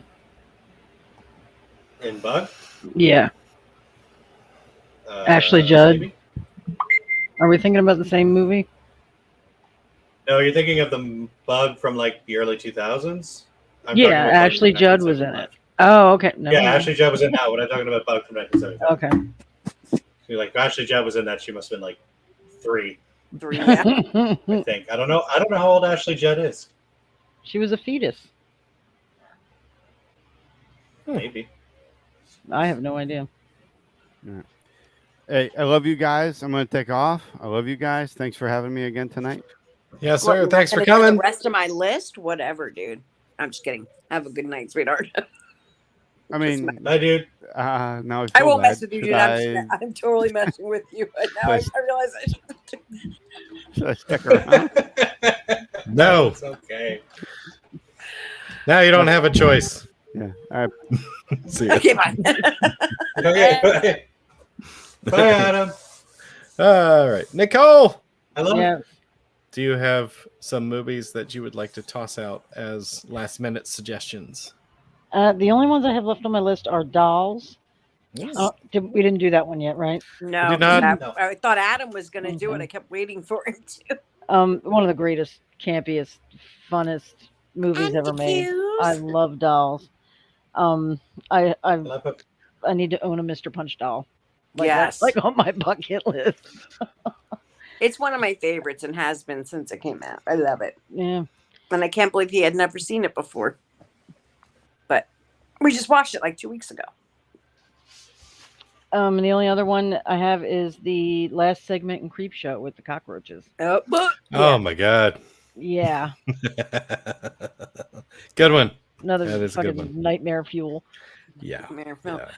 In Bug,
Yeah. Ashley Judd.
maybe?
Are we thinking about the same movie?
No, you're thinking of the bug from like the early 2000s.
Yeah, Ashley Judd was in it. Oh, okay. Never mind.
Ashley Judd was in that. When I'm talking about bug from 1975.
Okay.
So you're like Ashley Judd was in that. She must have been like 3,
Yeah.
I think. I don't know how old Ashley Judd is.
She was a fetus.
Maybe.
I have no idea.
Hey, I love you guys. I'm going to take off. I love you guys. Thanks for having me again tonight.
Yes,
What,
sir.
you're
Thanks
not
for
gonna do
coming.
The rest of my list, whatever, dude. I'm just kidding. Have a good night, sweetheart.
I mean,
Hi, dude.
now
I won't mess with you,
Should
dude.
I,
I'm totally messing with you. But now I realize I should.
should I stick around?
No.
It's okay.
Now you don't have a choice.
Yeah. All right.
See ya.
Okay, bye.
Okay. Bye. Bye, Adam.
All right. Nicole,
Hello.
Yeah.
do you have some movies that you would like to toss out as last minute suggestions?
The only ones I have left on my list are Dolls.
Yes.
We didn't do that one yet, right?
No,
did not?
I thought Adam was going to do it. I kept waiting for him to.
One of the greatest, campiest, funnest movies ever made. I love Dolls. I need to own a Mr. Punch doll.
Yes.
That's like on my bucket list.
It's one of my favorites and has been since it came out. I love it.
Yeah.
And I can't believe he had never seen it before. But we just watched it like 2 weeks ago.
And the only other one I have is the last segment in Creep Show with the cockroaches.
Oh,
Oh my God.
Yeah.
Good one.
Another
That is a good
fucking
one.
nightmare fuel.
Yeah.
Yeah.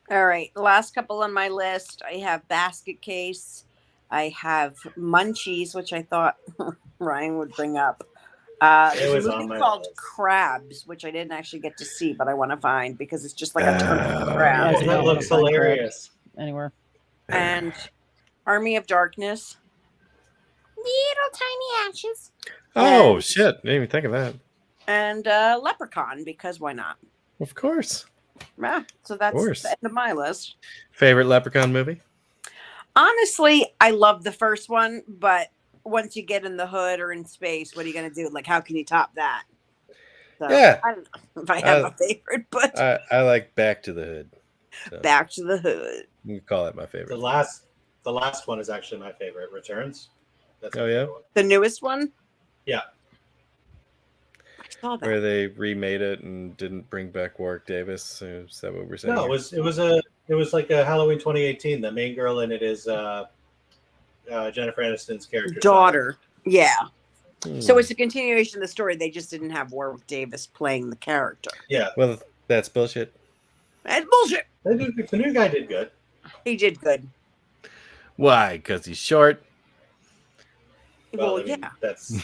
All right. Last couple on my list. I have Basket Case. I have Munchies, which I thought Ryan would bring up. There's a movie called Crabs, which I didn't actually get to see, but I want to find because it's just like a ton of crabs.
That looks hilarious.
Anywhere.
And Army of Darkness. Little tiny ashes.
Oh, shit. Didn't even think of that.
And Leprechaun, because why not?
Of course.
Yeah, so that's the end of my list.
Favorite Leprechaun movie?
Honestly, I love the first one, but once you get in the hood or in space, what are you going to do? Like, how can you top that? So,
Yeah.
I don't know if I have a favorite, but
I like Back to the Hood. So
Back to the Hood.
you can call it my favorite.
The last one is actually my favorite. Returns. That's
Oh, yeah?
The newest one?
Yeah.
I saw that.
Where they remade it and didn't bring back Warwick Davis. Is that what we're saying?
No, it was like a Halloween 2018. The main girl in it is Jennifer Aniston's character.
Daughter. Yeah.
Hmm.
So it's a continuation of the story. They just didn't have Warwick Davis playing the character.
Yeah.
Well, that's bullshit.
That's bullshit.
The new guy did good.
He did good.
Why? Because he's short?
Well,
I mean,
yeah.
That's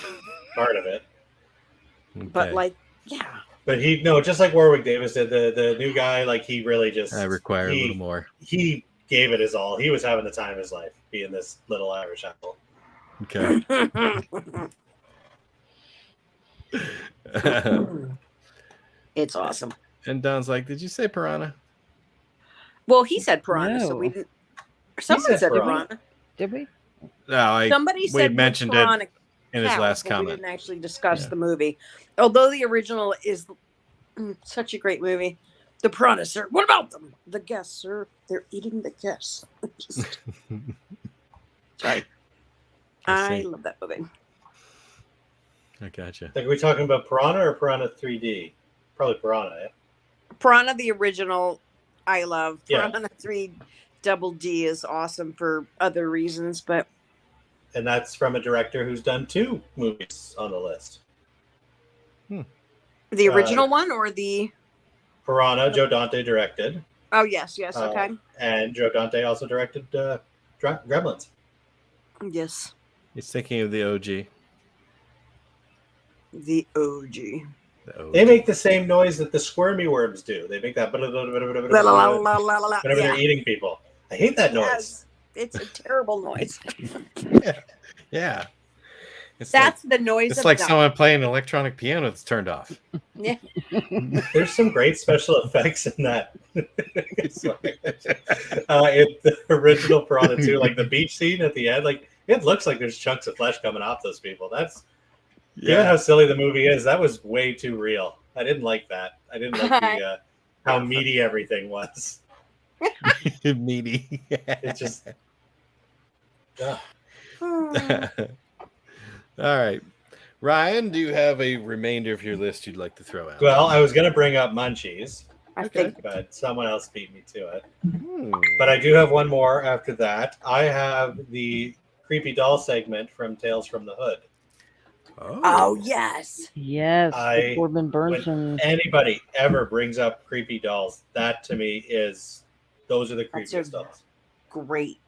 part of it.
But
Okay.
like, yeah.
But just like Warwick Davis did, the new guy, like he really just
I require a little more.
He gave it his all. He was having the time of his life being this little Irish apple.
Okay.
It's awesome.
And Don's like, did you say piranha?
Well, he said piranha, so
No.
we didn't. Someone said piranha.
Did we?
No,
Somebody said
we mentioned
piranha
it in his
counts,
last
but
comment.
We didn't actually discuss
Yeah.
the movie, although the original is such a great movie. The piranha, sir. What about them? The guests, sir. They're eating the guests. Just, sorry. I
see.
love that movie.
I gotcha.
Like, are we talking about Piranha or Piranha 3D? Probably Piranha. Yeah?
Piranha, the original, I love.
Yeah.
Piranha 3 Double D is awesome for other reasons, but
And that's from a director who's done 2 movies on the list.
the original one or the.
Piranha, Joe Dante directed.
Oh, yes, okay.
And Joe Dante also directed Gremlins.
Yes.
He's thinking of the OG.
The OG.
The OG.
They make the same noise that the squirmy worms do. They make that whenever they're eating people. I hate that noise.
Yes. It's a terrible noise.
Yeah. It's
That's the noise
it's
of
like
dying.
someone playing an electronic piano that's turned off.
Yeah.
There's some great special effects in that. In the original Piranha 2, like the beach scene at the end, like It looks like there's chunks of flesh coming off those people. That's given how
Yeah.
silly the movie is. That was way too real. I didn't like that. I didn't like the how meaty everything was.
Meaty.
It just. Ugh.
All right. Ryan, do you have a remainder of your list you'd like to throw out?
Well, I was going to bring up Munchies,
I
Okay.
think
but someone else beat me to it.
Hmm.
But I do have one more after that. I have the creepy doll segment from Tales from the Hood.
oh yes.
Yes,
I-
with Corbin Burns
When
and
anybody ever brings up creepy dolls, that to me is those are the
That's
creepiest
a-
dolls.
Great.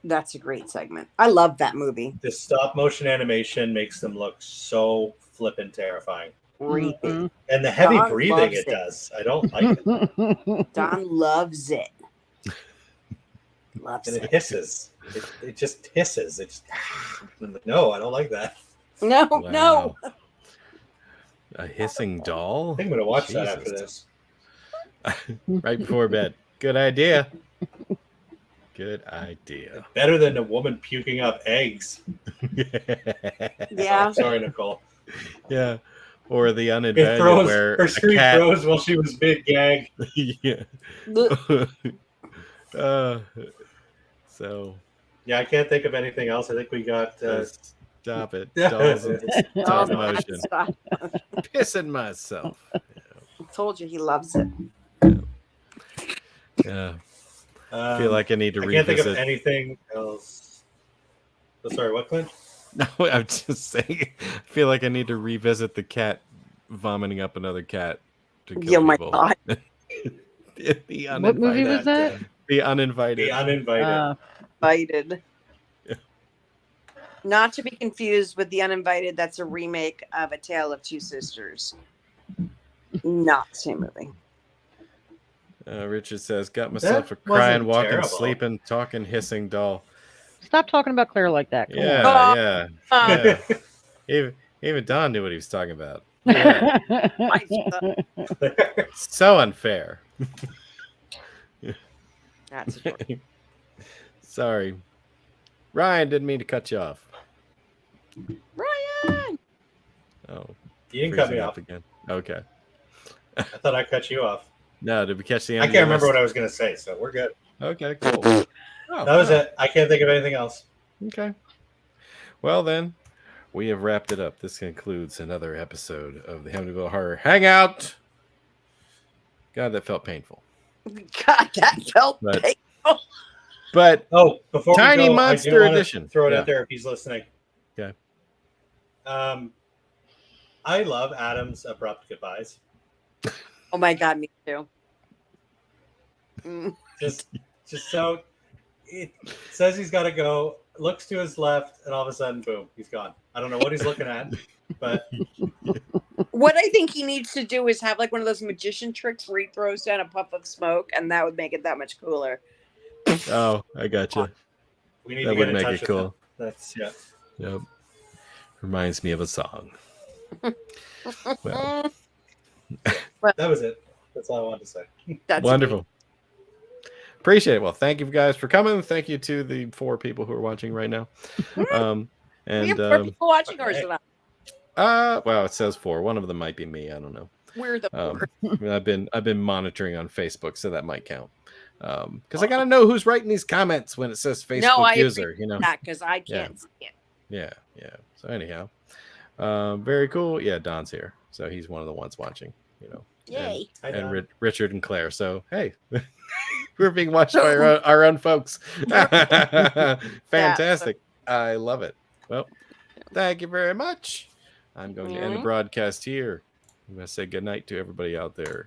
That's a great segment. I love that movie.
The stop motion animation makes them look so flippin' terrifying.
Creepy.
Mhm.
And the heavy
Don
breathing
loves
it
it.
does. I don't like it.
Don loves it. Loves
And it
it.
hisses. It just hisses. It's no, I don't like that.
No,
Wow.
no.
A hissing doll?
I think I'm gonna watch that after
Jesus.
this.
Right before bed. Good idea. Good idea.
Better than a woman puking up eggs.
Yeah.
Sorry, Nicole.
Yeah. Or the
It
uninvited
throws
where
her
a
screen
cat.
froze while she was big gag.
Yeah.
Look,
So
Yeah, I can't think of anything else. I think we got
stop it. Dolls and stop
oh,
motion.
stop.
Pissing myself.
I told you he loves it.
Yeah. I feel like I need to
I can't think of
revisit.
anything else. Oh, sorry, what, Clint?
No, I'm just saying. I feel like I need to revisit the cat vomiting up another cat to kill
Oh my
people.
God.
The
what movie
uninvited.
was that?
The uninvited.
The uninvited.
Invited. Not to be confused with The Uninvited. That's a remake of A Tale of Two Sisters. Not the same movie.
Richard says, "Got myself a
That
crying,
wasn't
walking,
terrible.
sleeping, talking, hissing doll."
Stop talking about Claire like that. Come
Yeah,
Oh.
yeah,
Uh,
yeah. Even Don knew what he was talking about.
on.
Yeah. So unfair.
That's a joke.
Sorry, Ryan. Didn't mean to cut you off.
Ryan.
Oh,
You didn't cut
freezing
me
up
off.
again. Okay.
I thought I cut you off.
No, did we catch the end?
I can't remember what I was going to say, so we're good.
Okay, cool. Oh,
That was
wow.
it. I can't think of anything else.
Okay. Well, then, we have wrapped it up. This concludes another episode of the Hamityville Horror Hangout. God, that felt painful.
God, that felt
But-
painful.
But
Oh, before
Tiny
we go,
Monster
I do wanna
Edition.
throw it
Yeah.
out there if he's listening.
Okay.
I love Adam's abrupt goodbyes.
Oh my God, me too. Mm.
Just so it says he's got to go. Looks to his left, and all of a sudden, boom, he's gone. I don't know what he's looking at, but
What I think he needs to do is have like one of those magician tricks where he throws down a puff of smoke, and that would make it that much cooler.
oh, I got you.
we need
That
to get
would
in
make
touch
it
with
cool.
him. That's yeah.
Yep. Reminds me of a song. Well,
That was it. That's all I wanted to say.
That's
wonderful. Appreciate it. Well, thank you guys for coming. Thank you to the 4 people who are watching right now.
We have
And
4 people watching ours
okay.
tonight.
well, it says 4. One of them might be me. I don't know.
We're the
I've been monitoring on Facebook, so that might count. Because I gotta know who's writing these comments when it says Facebook
no, I
user.
agree
You know.
with that because I
Yeah.
can't see it.
Yeah. So anyhow, very cool. Yeah, Don's here, so he's one of the ones watching. You know.
Yay!
Hi,
And
Don.
Richard and Claire. So hey, we're being watched by our own folks. Fantastic. I love it. Well, thank you very much. I'm going to end the broadcast here. I'm going to say good night to everybody out there.